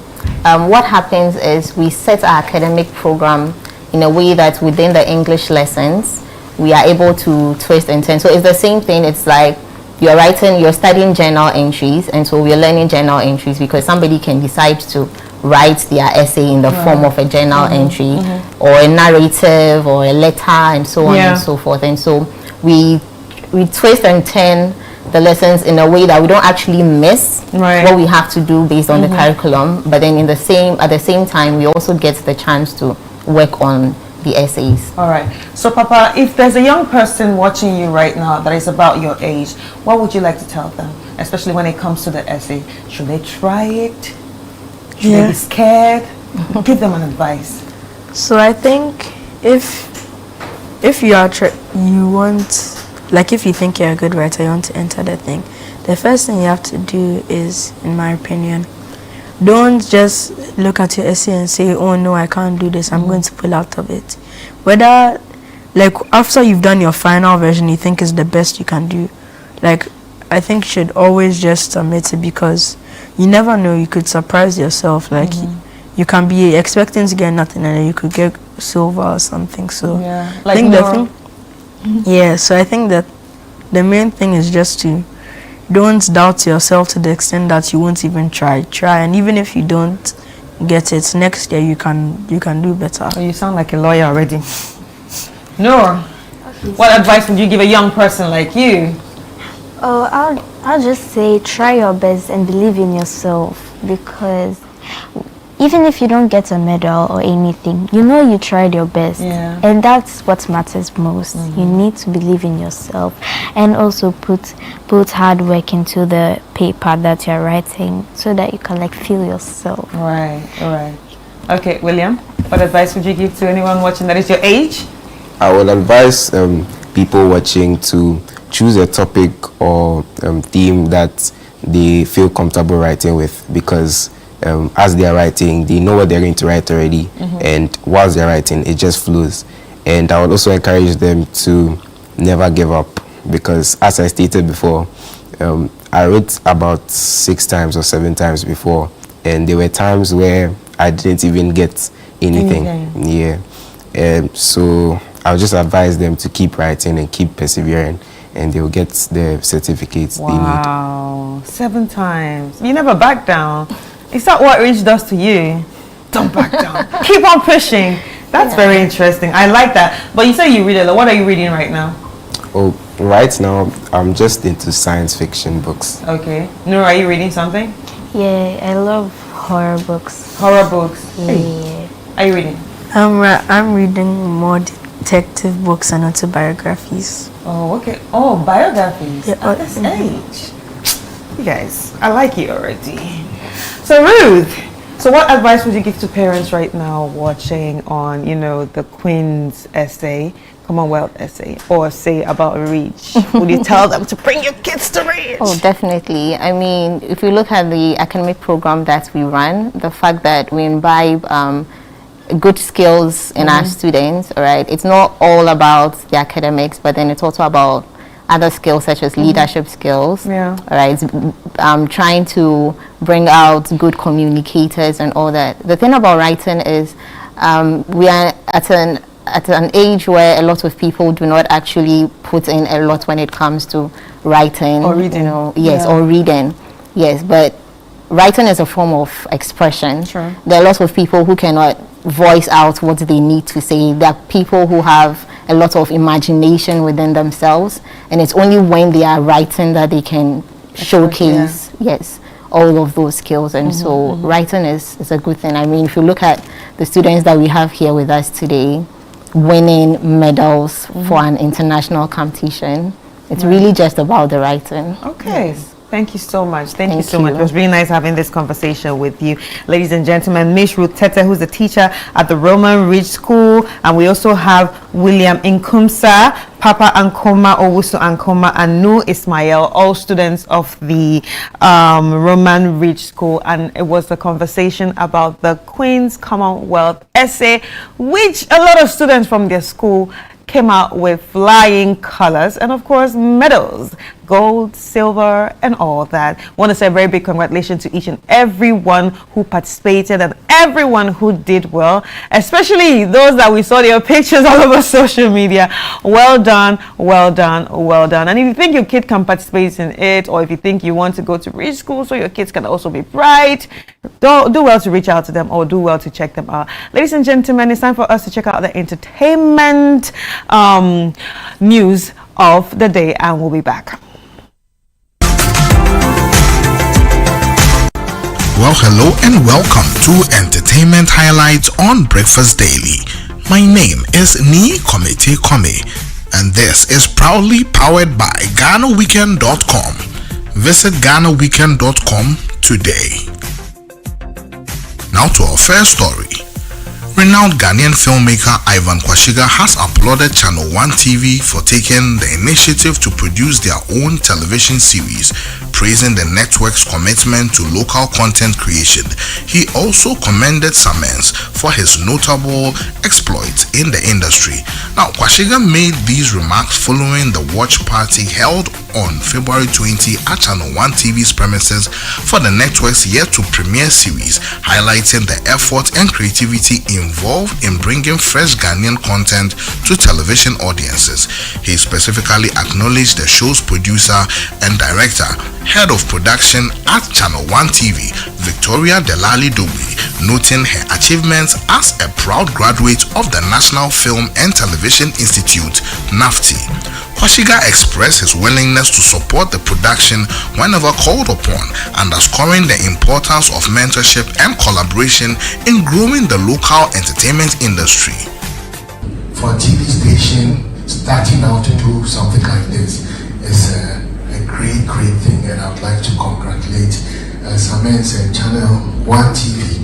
what happens is we set our academic program in a way that within the English lessons, we are able to twist and turn. So it's the same thing. It's like you're studying journal entries, and so we're learning journal entries because somebody can decide to write their essay in the form of a journal entry or a narrative or a letter and so on and so forth. And so we twist and turn the lessons in a way that we don't actually miss what we have to do based on the curriculum, but then at the same time we also get the chance to work on the essays. All right. So Papa, if there's a young person watching you right now that is about your age, what would you like to tell them, especially when it comes to the essay? Should they try it? Should they be scared? Give them an advice. So I think if you are if you think you're a good writer, you want to enter the thing, the first thing you have to do is, in my opinion, don't just look at your essay and say, oh no, I can't do this, I'm going to pull out of it. Whether, like, after you've done your final version, you think is the best you can do, like, I think you should always just submit it, because you never know, you could surprise yourself. Like, you can be expecting to get nothing and then you could get silver or something. So like so I think that the main thing is just to don't doubt yourself to the extent that you won't even try, and even if you don't get it, next year you can do better. Oh, you sound like a lawyer already. Nora, what advice would you give a young person like you? Oh, I'll just say try your best and believe in yourself, because even if you don't get a medal or anything, you know you tried your best, and that's what matters most. You need to believe in yourself and also put hard work into the paper that you're writing so that you can like feel yourself. Right. Okay, William, what advice would you give to anyone watching that is your age? I would advise people watching to choose a topic or theme that they feel comfortable writing with, because as they are writing, they know what they're going to write already, and whilst they're writing, it just flows. And I would also encourage them to never give up, because as I stated before, I wrote about 6 times or 7 times before, and there were times where I didn't even get anything. So I'll just advise them to keep writing and keep persevering, and they'll get the certificates they need. Wow, 7 times. You never back down. Is that what Rich does to you? Don't back down. Keep on pushing. That's very interesting. I like that. But you say you read a lot. What are you reading right now? Oh, right now I'm just into science fiction books. Okay. Nora, are you reading something? Yeah, I love horror books. Horror books? Yeah. Are you reading? I'm reading more detective books and autobiographies. Oh, okay. Oh, biographies. At this age. You guys, I like you already. So Ruth, so what advice would you give to parents right now watching on, the Queen's essay, Commonwealth essay, or say about Reach? Would you tell them to bring your kids to Reach? Oh, definitely. I mean, if you look at the academic program that we run, the fact that we imbibe good skills in our students, all right, it's not all about the academics, but then it's also about other skills such as leadership skills. All right, trying to bring out good communicators and all that. The thing about writing is we are at an age where a lot of people do not actually put in a lot when it comes to writing or reading. Or reading. Yes, but writing is a form of expression. There are lots of people who cannot voice out what they need to say. There are people who have a lot of imagination within themselves, and it's only when they are writing that they can showcase all of those skills. And so writing is a good thing. I mean, if you look at the students that we have here with us today winning medals for an international competition, it's really just about the writing. Okay. Thank you so much. Thank you so much. It was really nice having this conversation with you. Ladies and gentlemen, Miss Ruth Tete, who's a teacher at the Roman Ridge School. And we also have William Inkumsa, Papa Ankoma, Owusu Ankoma, and Nu Ismail, all students of the Roman Ridge School. And it was a conversation about the Queen's Commonwealth essay, which a lot of students from their school came out with flying colors and, of course, medals. gold, silver, and all that. I want to say a very big congratulations to each and everyone who participated and everyone who did well, especially those that we saw their pictures all over social media. Well done, well done, well done. And if you think your kid can participate in it, or if you think you want to go to rich school so your kids can also be bright, do well to reach out to them, or do well to check them out. Ladies and gentlemen, it's time for us to check out the entertainment news of the day, and we'll be back. Well, hello and welcome to Entertainment Highlights on Breakfast Daily. My name is Ni Komete Kome, and this is proudly powered by GhanaWeekend.com. Visit GhanaWeekend.com today. Now to our first story. Renowned Ghanaian filmmaker Ivan Kwashiga has applauded Channel 1 TV for taking the initiative to produce their own television series, praising the network's commitment to local content creation. He also commended Samens for his notable exploits in the industry. Now, Kwashiga made these remarks following the watch party held on February 20 at Channel 1 TV's premises for the network's yet-to-premiere series, highlighting the effort and creativity involved in bringing fresh Ghanaian content to television audiences. He specifically acknowledged the show's producer and director, head of production at Channel 1 TV, Victoria Delali Dogui, noting her achievements as a proud graduate of the National Film and Television Institute, NAFTI. Kwashiga expressed his willingness to support the production whenever called upon, underscoring the importance of mentorship and collaboration in growing the local entertainment industry. For a TV station starting out to do something like this is a great thing, and I would like to congratulate Samens and Channel 1 TV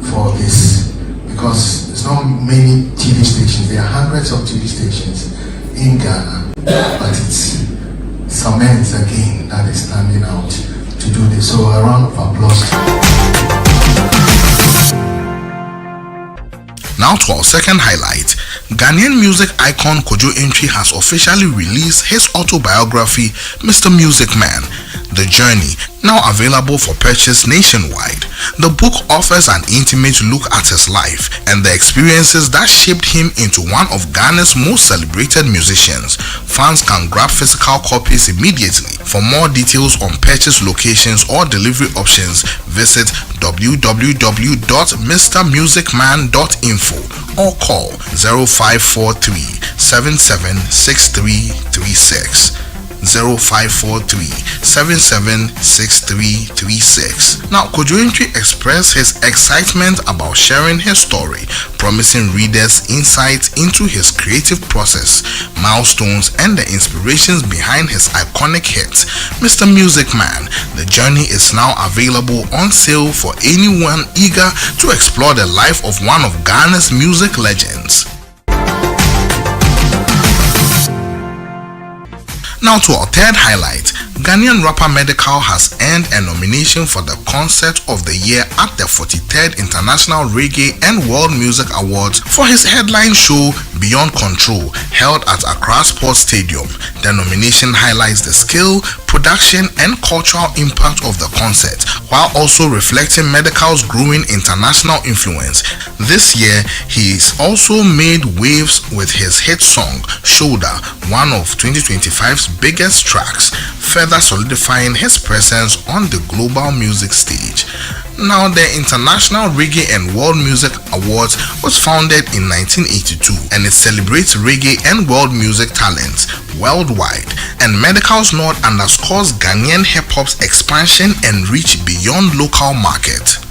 for this, because there's not many TV stations. There are hundreds of TV stations in Ghana, but it's Samens again that is standing out to do this. So a round of applause. Now to our second highlight. Ghanaian music icon Kojo Entry has officially released his autobiography, Mr. Music Man, The Journey, now available for purchase nationwide. The book offers an intimate look at his life and the experiences that shaped him into one of Ghana's most celebrated musicians. Fans can grab physical copies immediately. For more details on purchase locations or delivery options, visit www.mrmusicman.info or call 0543 776336. 0543 776336. Now, Kojo Entry expressed his excitement about sharing his story, promising readers insights into his creative process, milestones, and the inspirations behind his iconic hit, Mr. Music Man. The Journey is now available on sale for anyone eager to explore the life of one of Ghana's music legends. Now to our third highlight. Ghanaian rapper Medical has earned a nomination for the Concert of the Year at the 43rd International Reggae and World Music Awards for his headline show Beyond Control, held at Accra Sports Stadium. The nomination highlights the skill, production, and cultural impact of the concert, while also reflecting Medical's growing international influence. This year, he's also made waves with his hit song Shoulder, one of 2025's biggest tracks, further solidifying his presence on the global music stage. Now, the International Reggae and World Music Awards was founded in 1982, and it celebrates reggae and world music talents worldwide. And Medical's nod underscores Ghanaian hip-hop's expansion and reach beyond local market.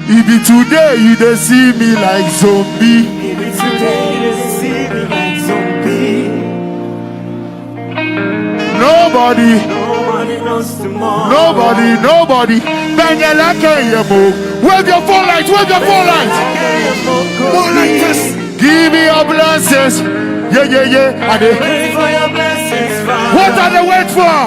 If today you don't see me like zombie, if today you don't see me like zombie, nobody knows tomorrow. Nobody. Bang your like you move. Wave your phone lights. Move like this. Give me your blessings. Yeah. Are they waiting for your blessings? What are they waiting for?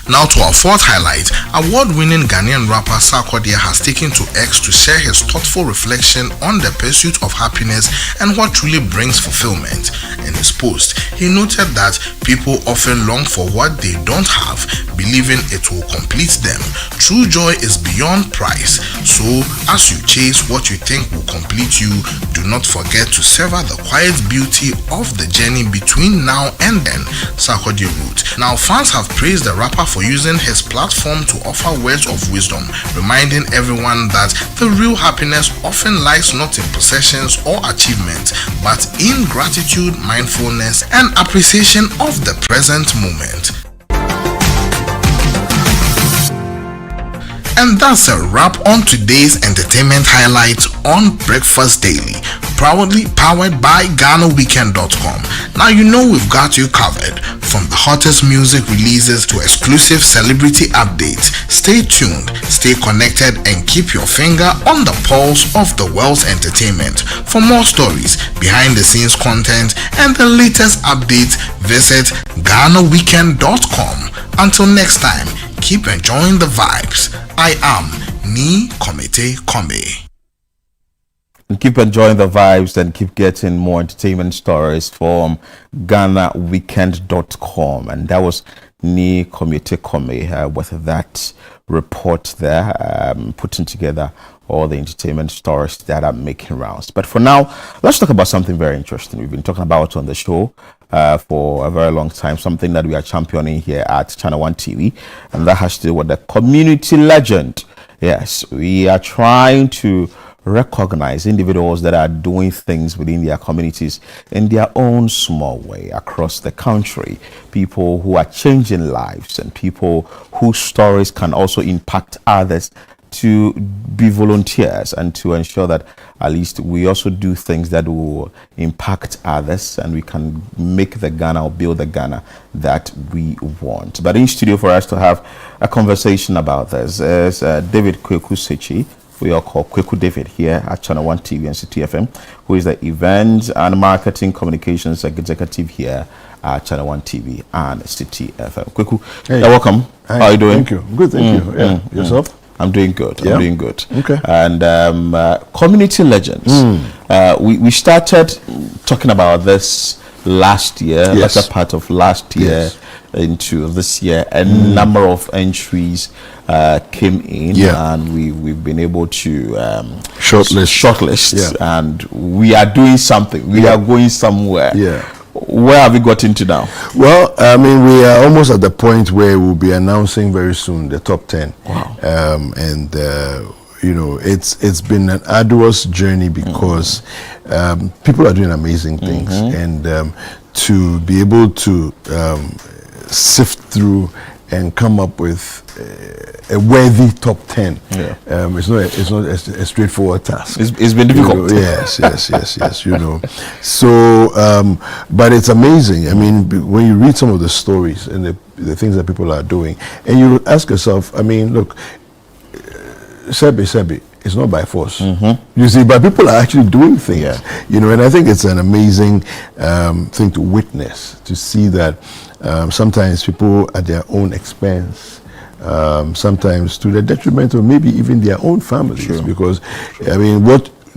Now to our fourth highlight, award-winning Ghanaian rapper Sarkodie has taken to X to share his thoughtful reflection on the pursuit of happiness and what truly brings fulfillment. In his post, he noted that people often long for what they don't have, believing it will complete them. True joy is beyond price, so as you chase what you think will complete you, do not forget to savor the quiet beauty of the journey between now and then, Sarkodie wrote. Now fans have praised the rapper for using his platform to offer words of wisdom, reminding everyone that the real happiness often lies not in possessions or achievements, but in gratitude, mindfulness, and appreciation of the present moment. And that's a wrap on today's entertainment highlights on Breakfast Daily, proudly powered by GhanaWeekend.com. Now you know we've got you covered. From the hottest music releases to exclusive celebrity updates, stay tuned, stay connected, and keep your finger on the pulse of the world's entertainment. For more stories, behind the scenes content, and the latest updates, visit GhanaWeekend.com. Until next time, keep enjoying the vibes. I am Ni Komete Kome. And keep enjoying the vibes and keep getting more entertainment stories from GhanaWeekend.com. And that was Ni Komete Kome with that report there, putting together all the entertainment stories that are making rounds. But for now, let's talk about something very interesting we've been talking about on the show for a very long time, something that we are championing here at Channel One TV, and that has to do with the community legend. Yes, we are trying to recognize individuals that are doing things within their communities in their own small way across the country, people who are changing lives and people whose stories can also impact others, to be volunteers and to ensure that at least we also do things that will impact others and we can make the Ghana or build the Ghana that we want. But in studio for us to have a conversation about this is David Kweku Sechi, we all call Kweku David here at Channel One TV and City FM, who is the Events and Marketing Communications Executive here at Channel One TV and City FM. Kweku, hey. Welcome. Hi. How are you doing? Thank you. Good, thank you. Yeah. Yourself? I'm doing good. Yeah. I'm doing good. Okay. And community legends. We started talking about this last year, yes. latter part of last year, yes. into this year. A number of entries came in, and we've been able to shortlist, and we are doing something. We are going somewhere. Yeah. Where have we got into now? Well, I mean, we are almost at the point where we'll be announcing very soon the top 10. Wow. You know, it's been an arduous journey because people are doing amazing things, and to be able to sift through and come up with a worthy top 10. It's not a straightforward task. It's been difficult. Yes. You know, so but it's amazing. I mean, when you read some of the stories and the things that people are doing, and you ask yourself, I mean, look, Sebi, it's not by force. You see, but people are actually doing things. You know, and I think it's an amazing thing to witness, to see that sometimes people at their own expense, sometimes to the detriment of maybe even their own families, because I mean,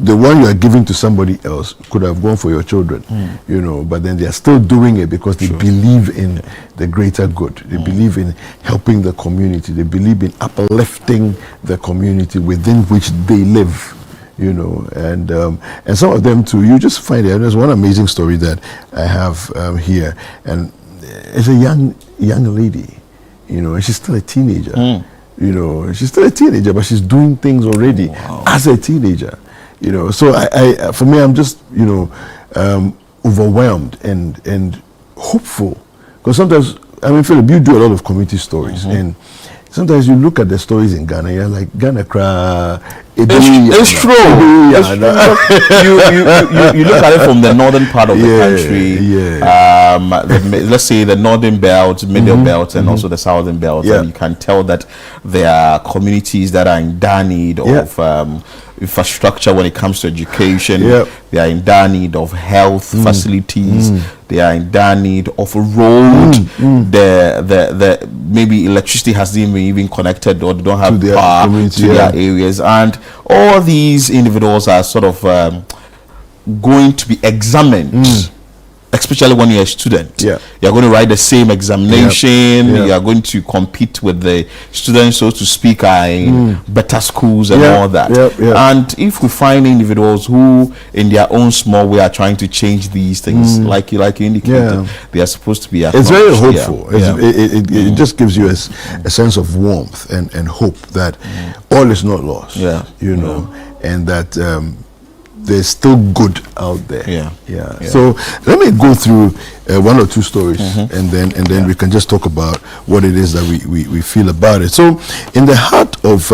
the one you are giving to somebody else could have gone for your children, you know, but then they are still doing it because they believe in the greater good. They believe in helping the community. They believe in uplifting the community within which they live, you know, and some of them too, you just find it. There's one amazing story that I have here, and it's a young lady, you know, and she's still a teenager. You know, she's still a teenager, but she's doing things already as a teenager. You know, so I for me, I'm just, you know, overwhelmed and hopeful, because sometimes, I mean, Philip, you do a lot of community stories, and sometimes you look at the stories in Ghana, you're like, Ghana cra. It's true. You look at it from the northern part of the country. Let's say the northern belt, middle belt, and also the southern belt, and you can tell that there are communities that are in need of infrastructure when it comes to education. Yep. They are in dire need of health facilities. They are in dire need of a road. The maybe electricity hasn't been even connected, or they don't have power to their areas. And all these individuals are sort of going to be examined. Especially when you're a student, you're going to write the same examination. You are going to compete with the students, so to speak, in better schools and all that. And if we find individuals who, in their own small way, are trying to change these things, like you indicated, they are supposed to be. It's very hopeful. It just gives you a sense of warmth and hope that all is not lost. You know, and that. There's still good out there. So let me go through one or two stories, and then we can just talk about what it is that we feel about it. So, in the heart of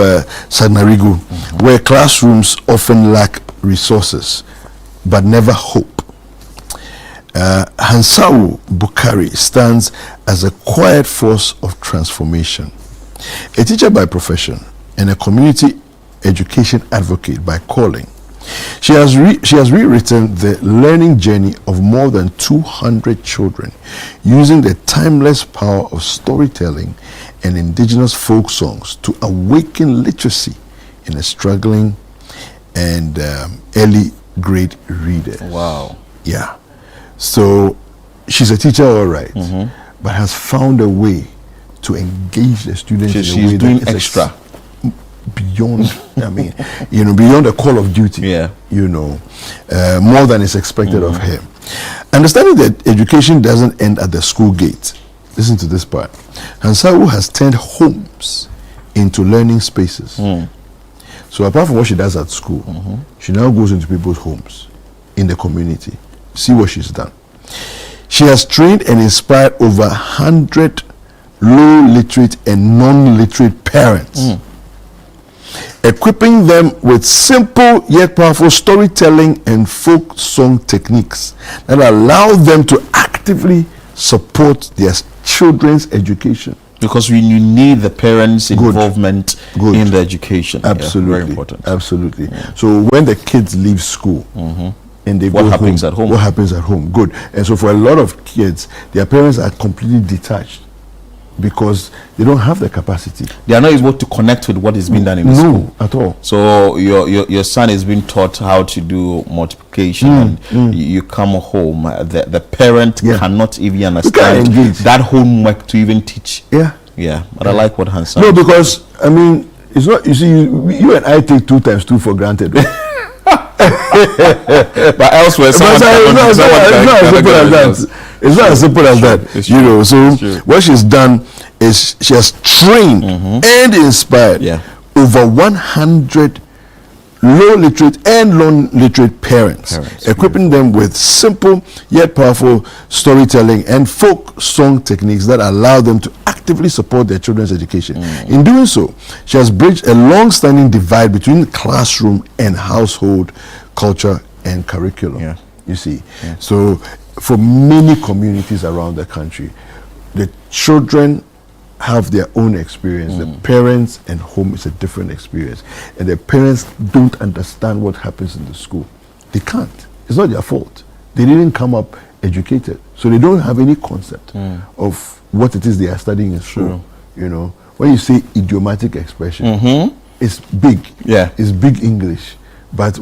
Sagnarigu, where classrooms often lack resources but never hope, Hansau Bukari stands as a quiet force of transformation. A teacher by profession and a community education advocate by calling, she has rewritten the learning journey of more than 200 children using the timeless power of storytelling and indigenous folk songs to awaken literacy in a struggling and early grade readers. Wow. Yeah. So she's a teacher, all right, but has found a way to engage the students in a way she's doing extra. Beyond, I mean, beyond the call of duty, more than is expected of him. Understanding that education doesn't end at the school gate. Listen to this part. Hansau has turned homes into learning spaces. So apart from what she does at school, she now goes into people's homes in the community. See what she's done. She has trained and inspired over 100 low literate and non-literate parents, equipping them with simple yet powerful storytelling and folk song techniques that allow them to actively support their children's education. Because you need the parents' involvement in the education. Absolutely. Very important. Absolutely. So when the kids leave school and they what go happens home, at home? What happens at home? Good. And so for a lot of kids, their parents are completely detached, because they don't have the capacity. They are not able to connect with what is being done in the school at all. So your son is being taught how to do multiplication, and you come home, the parent cannot even understand that homework to even teach. But I like what Hansa. No, because I mean, it's not. You see, you and I take 2 times 2 for granted. But elsewhere, it's not as simple as that. So what she's done is she has trained and inspired over 100 low literate and non-literate parents, equipping them with simple yet powerful storytelling and folk song techniques that allow them to actively support their children's education. In doing so, she has bridged a long-standing divide between classroom and household culture and curriculum. You see, so for many communities around the country, the children have their own experience. The parents and home is a different experience, and the parents don't understand what happens in the school. They can't. It's not their fault. They didn't come up educated, so they don't have any concept of what it is they are studying in school. You know, when you say idiomatic expression, it's big. It's big English, but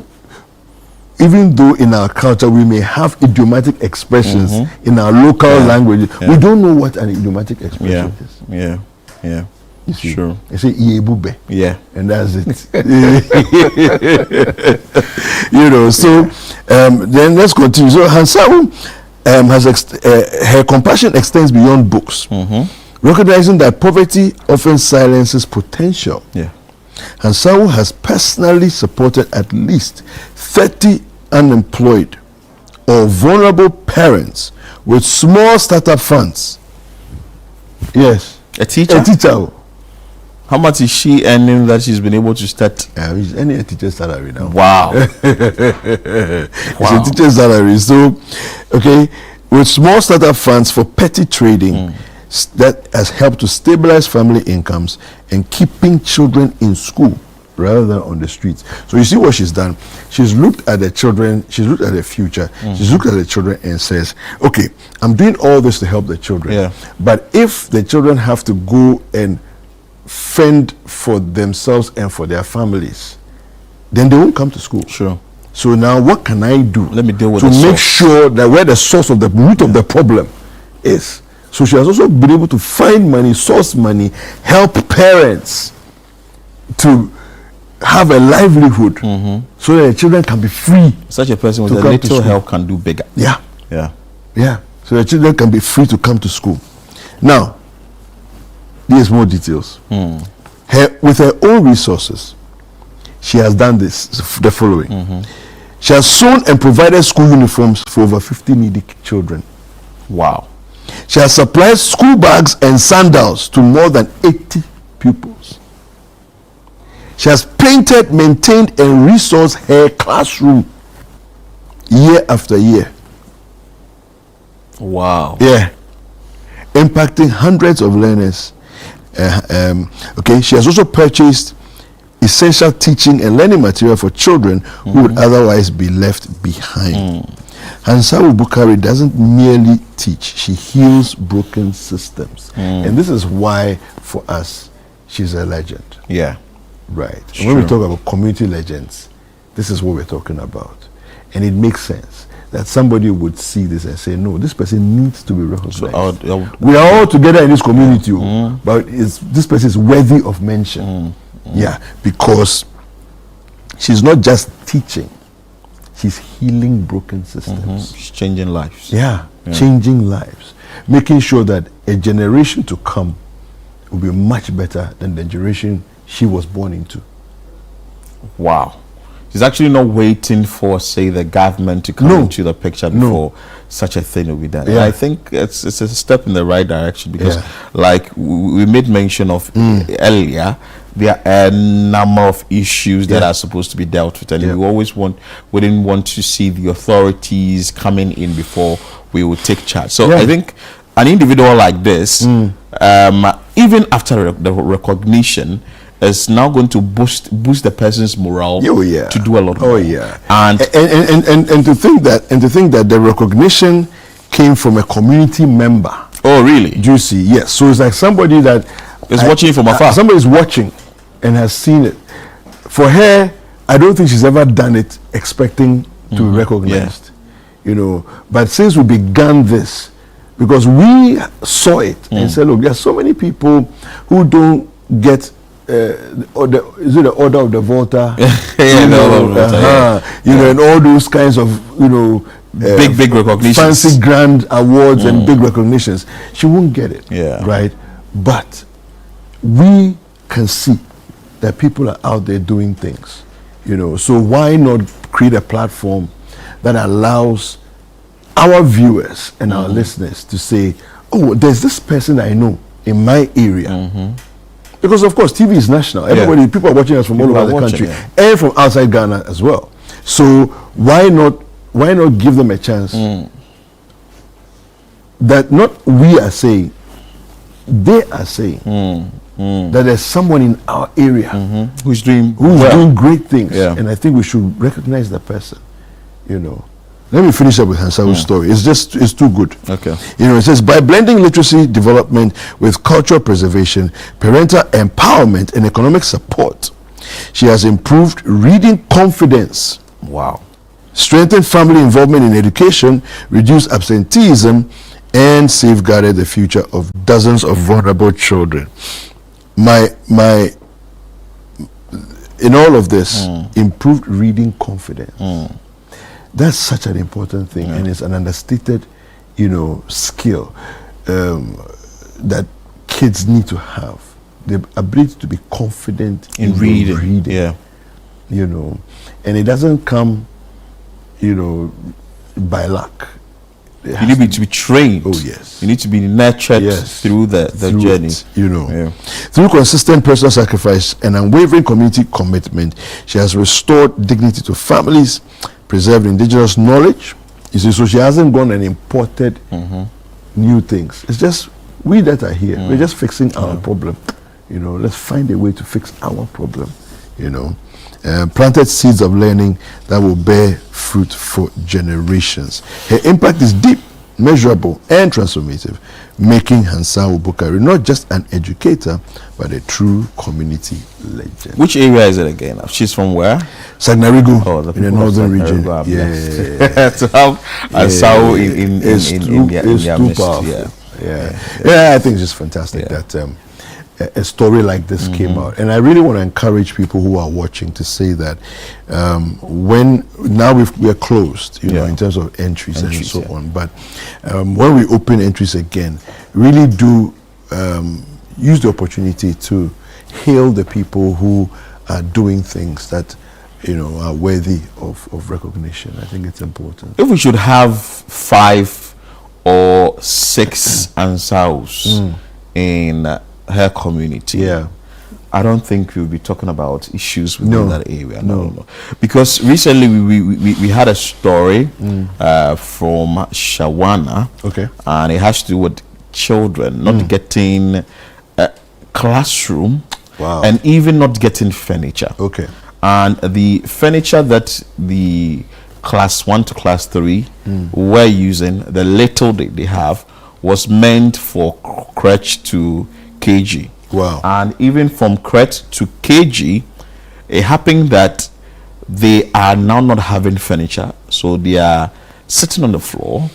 even though in our culture we may have idiomatic expressions in our local language, we don't know what an idiomatic expression is. You see, they say "iebube," and that's it. You know. So then let's continue. So Hansau has her compassion extends beyond books, recognizing that poverty often silences potential. Hansau has personally supported at least 30 unemployed or vulnerable parents with small startup funds. Yes. A teacher? A teacher. How much is she earning that she's been able to start? She's earning a teacher's salary now. Wow. It's a teacher's salary. So, okay, with small startup funds for petty trading, that has helped to stabilize family incomes and keeping children in school. rather than on the streets. So you see what she's done. She's looked at the children, she's looked at the future, she's looked at the children and says, okay, I'm doing all this to help the children. But if the children have to go and fend for themselves and for their families, then they won't come to school. Sure. So now what can I do? Let me deal with to the make source. sure that where the source of the root of the problem is. So she has also been able to find money, source money, help parents to have a livelihood so that the children can be free. Such a person with to a come to little school. help can do bigger. Yeah. Yeah. Yeah. So the children can be free to come to school. Now, there's more details. With her own resources, she has done this, the following. She has sewn and provided school uniforms for over 50 needy children. Wow. She has supplied school bags and sandals to more than 80 pupils. She has painted, maintained, and resourced her classroom year after year. Wow. Yeah. Impacting hundreds of learners. Okay. She has also purchased essential teaching and learning material for children who would otherwise be left behind. Hansawu Bukari doesn't merely teach, she heals broken systems. And this is why, for us, she's a legend. Yeah. Right. Sure. When we talk about community legends, this is what we're talking about. And it makes sense that somebody would see this and say, no, this person needs to be recognized. So we are all together in this community, but this person is worthy of mention. Yeah, because she's not just teaching, she's healing broken systems. She's changing lives. Yeah, changing lives, making sure that a generation to come will be much better than the generation she was born into. Wow. She's actually not waiting for, say, the government to come into the picture before such a thing will be done. And I think it's a step in the right direction because, like we made mention of earlier, there are a number of issues that are supposed to be dealt with, and we didn't want to see the authorities coming in before we would take charge. So I think an individual like this, even after the recognition, is now going to boost the person's morale to do a lot more. And to think that the recognition came from a community member. Oh, really? Do you see? Yes. So it's like somebody that is watching from afar. Somebody is watching and has seen it. For her, I don't think she's ever done it expecting to be recognized. You know, but since we began this, because we saw it and said, look, there are so many people who don't get is it the Order of the Volta? And all those kinds of big recognitions, fancy grand awards and big recognitions. She won't get it, right? But we can see that people are out there doing things, so why not create a platform that allows our viewers and our listeners to say, oh, there's this person I know in my area. Because of course TV is national. Everybody, people are watching us from all over the country and from outside Ghana as well. So why not give them a chance that not we are saying, they are saying that there's someone in our area who's doing great things, and I think we should recognize that person. Let me finish up with Hansawu's story. It's too good. Okay. It says, by blending literacy development with cultural preservation, parental empowerment, and economic support, she has improved reading confidence. Wow. Strengthened family involvement in education, reduced absenteeism, and safeguarded the future of dozens of vulnerable children. In all of this, improved reading confidence. That's such an important thing, and it's an understated, skill that kids need to have. The ability to be confident in reading. And it doesn't come, by luck. You need to be trained. Oh yes. You need to be nurtured through the journey. Through consistent personal sacrifice and unwavering community commitment, she has restored dignity to families, preserved indigenous knowledge. You see, so she hasn't gone and imported new things. It's just we that are here. We're just fixing our problem. Let's find a way to fix our problem. you know. Planted seeds of learning that will bear fruit for generations. Her impact is deep, measurable, and transformative, making Hansawu Bukari not just an educator, but a true community legend. Which area is it again? She's from where? Sagnarigu, in the northern region. Yeah. To have Hansawu in their midst. I think it's just fantastic that a story like this came out, and I really want to encourage people who are watching to say that when now we are closed, you know, in terms of entries and so on, but when we open entries again, really do use the opportunity to hail the people who are doing things that, you know, are worthy of recognition. I think it's important. If we should have 5 or 6 Hansawus in her community, I don't think we'll be talking about issues within that area. No. Because recently we had a story from Shawana, and it has to do with children not getting a classroom, and even not getting furniture. And the furniture that the class 1 to class 3 were using, the little they have, was meant for crèche to KG. And even from crèche to KG, it happened that they are now not having furniture, so they are sitting on the floor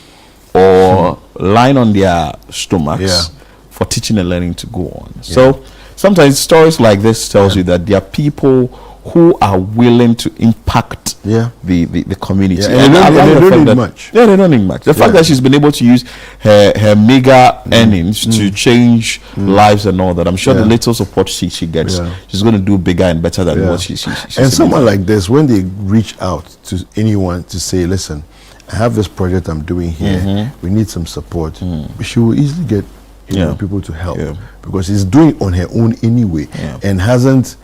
or lying on their stomachs for teaching and learning to go on. So sometimes stories like this tells you that there are people who are willing to impact the community. And they don't need much. They don't need much. The fact that she's been able to use her mega earnings to change lives and all that, I'm sure the little support she gets, she's going to do bigger and better than what she's and someone like this, when they reach out to anyone to say, listen, I have this project I'm doing here, we need some support, she will easily get people to help, because she's doing it on her own anyway, and hasn't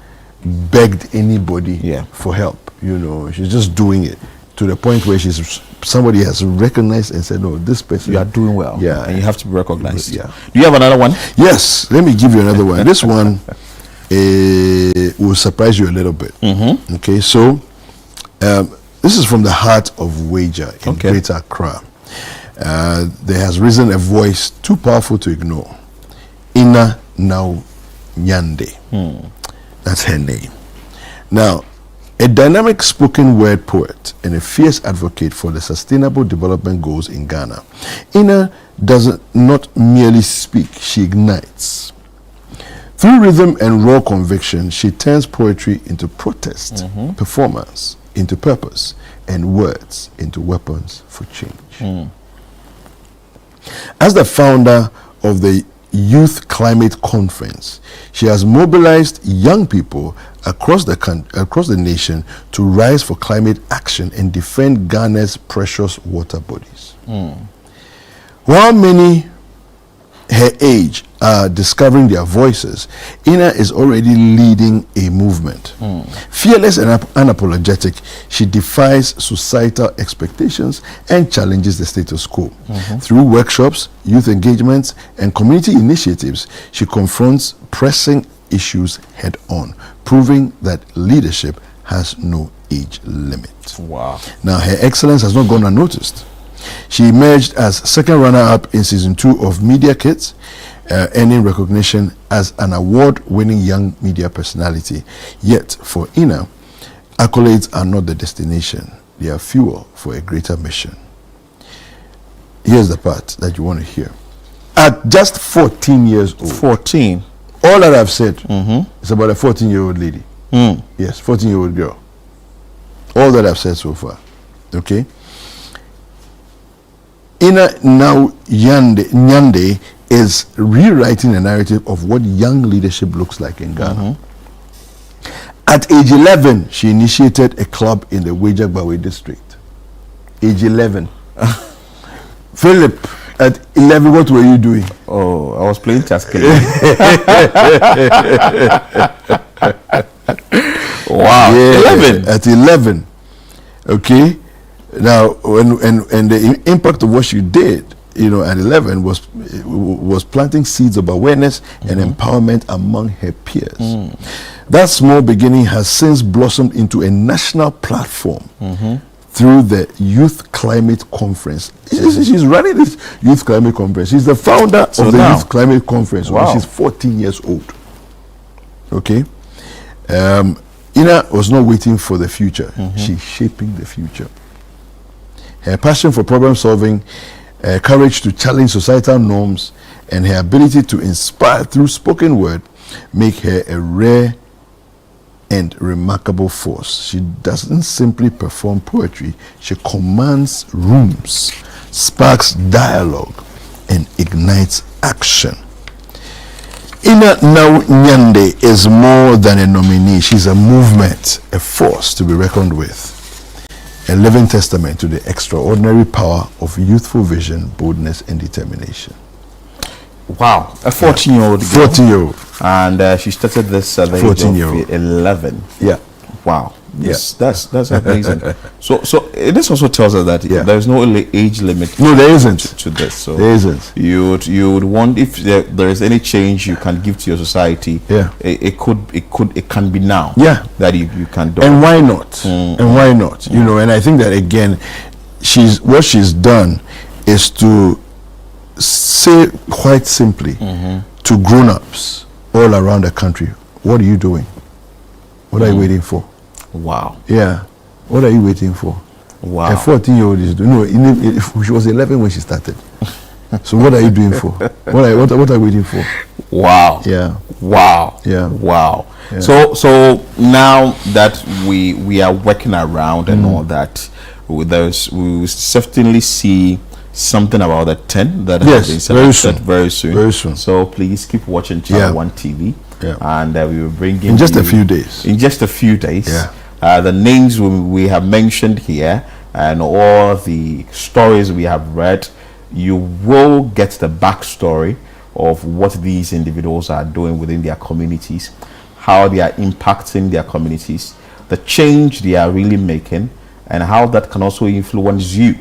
begged anybody for help. You know, she's just doing it to the point where somebody has recognized and said, no, this person, you are doing well, and you have to be recognized. Do you have another one? Yes, let me give you another one. This one will surprise you a little bit. Okay, so this is from the heart of Wager in Greater Accra. There has risen a voice too powerful to ignore. Ina Now Nyande. That's her name. Now, a dynamic spoken word poet and a fierce advocate for the sustainable development goals in Ghana. Ina does not merely speak, she ignites. Through rhythm and raw conviction, she turns poetry into protest, performance into purpose, and words into weapons for change. As the founder of the Youth Climate Conference, she has mobilized young people across the nation to rise for climate action and defend Ghana's precious water bodies. While many her age are discovering their voices, Ina is already leading a movement. Fearless and unapologetic, she defies societal expectations and challenges the status quo. Through workshops, youth engagements, and community initiatives, she confronts pressing issues head on, proving that leadership has no age limit. Now, her excellence has not gone unnoticed. She emerged as second runner-up in season 2 of Media Kids, earning recognition as an award-winning young media personality. Yet, for Ina, accolades are not the destination. They are fuel for a greater mission. Here's the part that you want to hear. At just 14 years old. 14. All that I've said is about a 14-year-old lady. Yes, 14-year-old girl. All that I've said so far. Okay? Ina Now Nyande is rewriting the narrative of what young leadership looks like in Ghana. At age 11, she initiated a club in the Wejagbawe district. Age 11. Philip, at 11, what were you doing? Oh, I was playing chess. Wow, 11. At 11. Okay. Now, and the impact of what she did, at 11 was planting seeds of awareness and empowerment among her peers. That small beginning has since blossomed into a national platform through the Youth Climate Conference. She's running this Youth Climate Conference. She's the founder of the Youth Climate Conference when she's 14 years old. Okay? Ina was not waiting for the future. She's shaping the future. Her passion for problem solving, courage to challenge societal norms, and her ability to inspire through spoken word make her a rare and remarkable force. She doesn't simply perform poetry, she commands rooms, sparks dialogue, and ignites action. Ina Nyande is more than a nominee. She's a movement, a force to be reckoned with, a living testament to the extraordinary power of youthful vision, boldness, and determination. Wow, a 14-year-old girl. 14-year-old. And she started this at the age of 11. Yeah. Wow. Yes, that's amazing. So this also tells us that there's no age limit. No, there isn't to this. So there isn't. You would want, if there is any change you can give to your society. Yeah. It can be now. Yeah. That you can do. And why not? And why not? And I think that again, what she's done is to say quite simply to grown-ups all around the country, what are you doing? What are you waiting for? Wow. Yeah. What are you waiting for? Wow. A 14-year-old is doing. No, she was 11 when she started. So what are you doing for? What are you waiting for? Wow. Yeah. Wow. Yeah. Wow. Yeah. So now that we are working around and all that, we certainly see something about the 10 that has been selected very soon. So please keep watching Channel 1 TV. Yeah. And we will bring in just a few days. In just a few days. Yeah. The names we have mentioned here and all the stories we have read, you will get the backstory of what these individuals are doing within their communities, how they are impacting their communities, the change they are really making, and how that can also influence you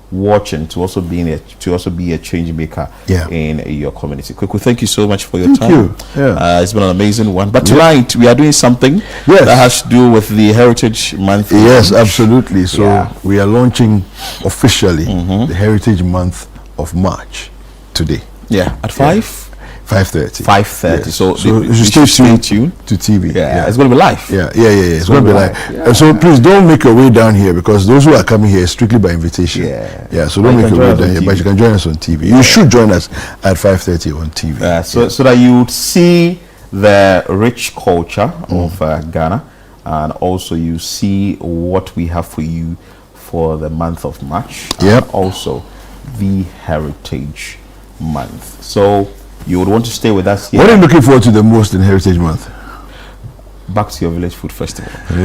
watching to also be a change maker in your community. Kweku, thank you so much for your time. It's been an amazing one. But tonight we are doing something that has to do with the Heritage Month. Yes, absolutely. So we are launching officially the Heritage Month of March today. Yeah, at 5:30. 5:30. So you should stay tuned to TV. Yeah, it's going to be live. Yeah. It's going to be live. So please don't make your way down here, because those who are coming here is strictly by invitation. Yeah. So don't make your way down here, but you can join us on TV. You should join us at 5:30 on TV. So that you would see the rich culture of Ghana, and also you see what we have for you for the month of March. And also the Heritage Month. So you would want to stay with us here. What are you looking forward to the most in Heritage Month? Back to your village food festival. My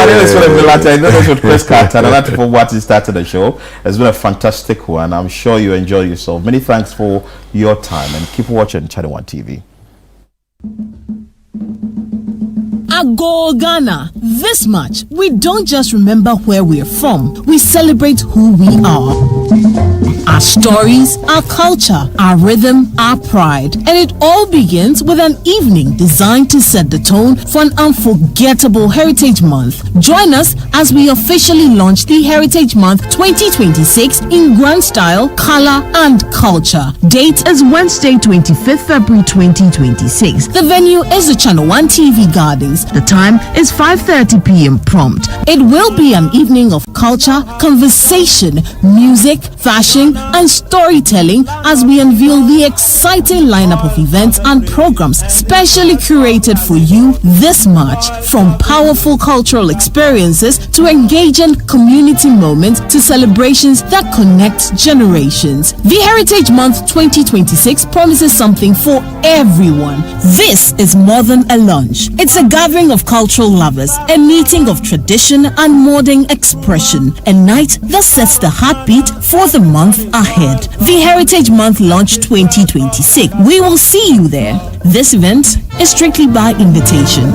name is Philip Milata. I know this with Chris Carter, and I'd like to what started the show. It's been a fantastic one. I'm sure you enjoy yourself. Many thanks for your time, and keep watching Channel 1 TV. Agro Ghana. This much, we don't just remember where we're from, we celebrate who we are. Our stories, our culture, our rhythm, our pride. And it all begins with an evening designed to set the tone for an unforgettable Heritage Month. Join us as we officially launch the Heritage Month 2026 in grand style, color, and culture. Date is Wednesday, 25th February 2026. The venue is the Channel 1 TV Gardens. The time is 5:30 p.m. prompt. It will be an evening of culture, conversation, music, fashion, and storytelling as we unveil the exciting lineup of events and programs specially curated for you this March. From powerful cultural experiences to engaging community moments to celebrations that connect generations. The Heritage Month 2026 promises something for everyone. This is more than a lunch. It's a gathering of cultural lovers, a meeting of tradition and modern expression, a night that sets the heartbeat for the month ahead. The Heritage Month Launch 2026. We will see you there. This event is strictly by invitation.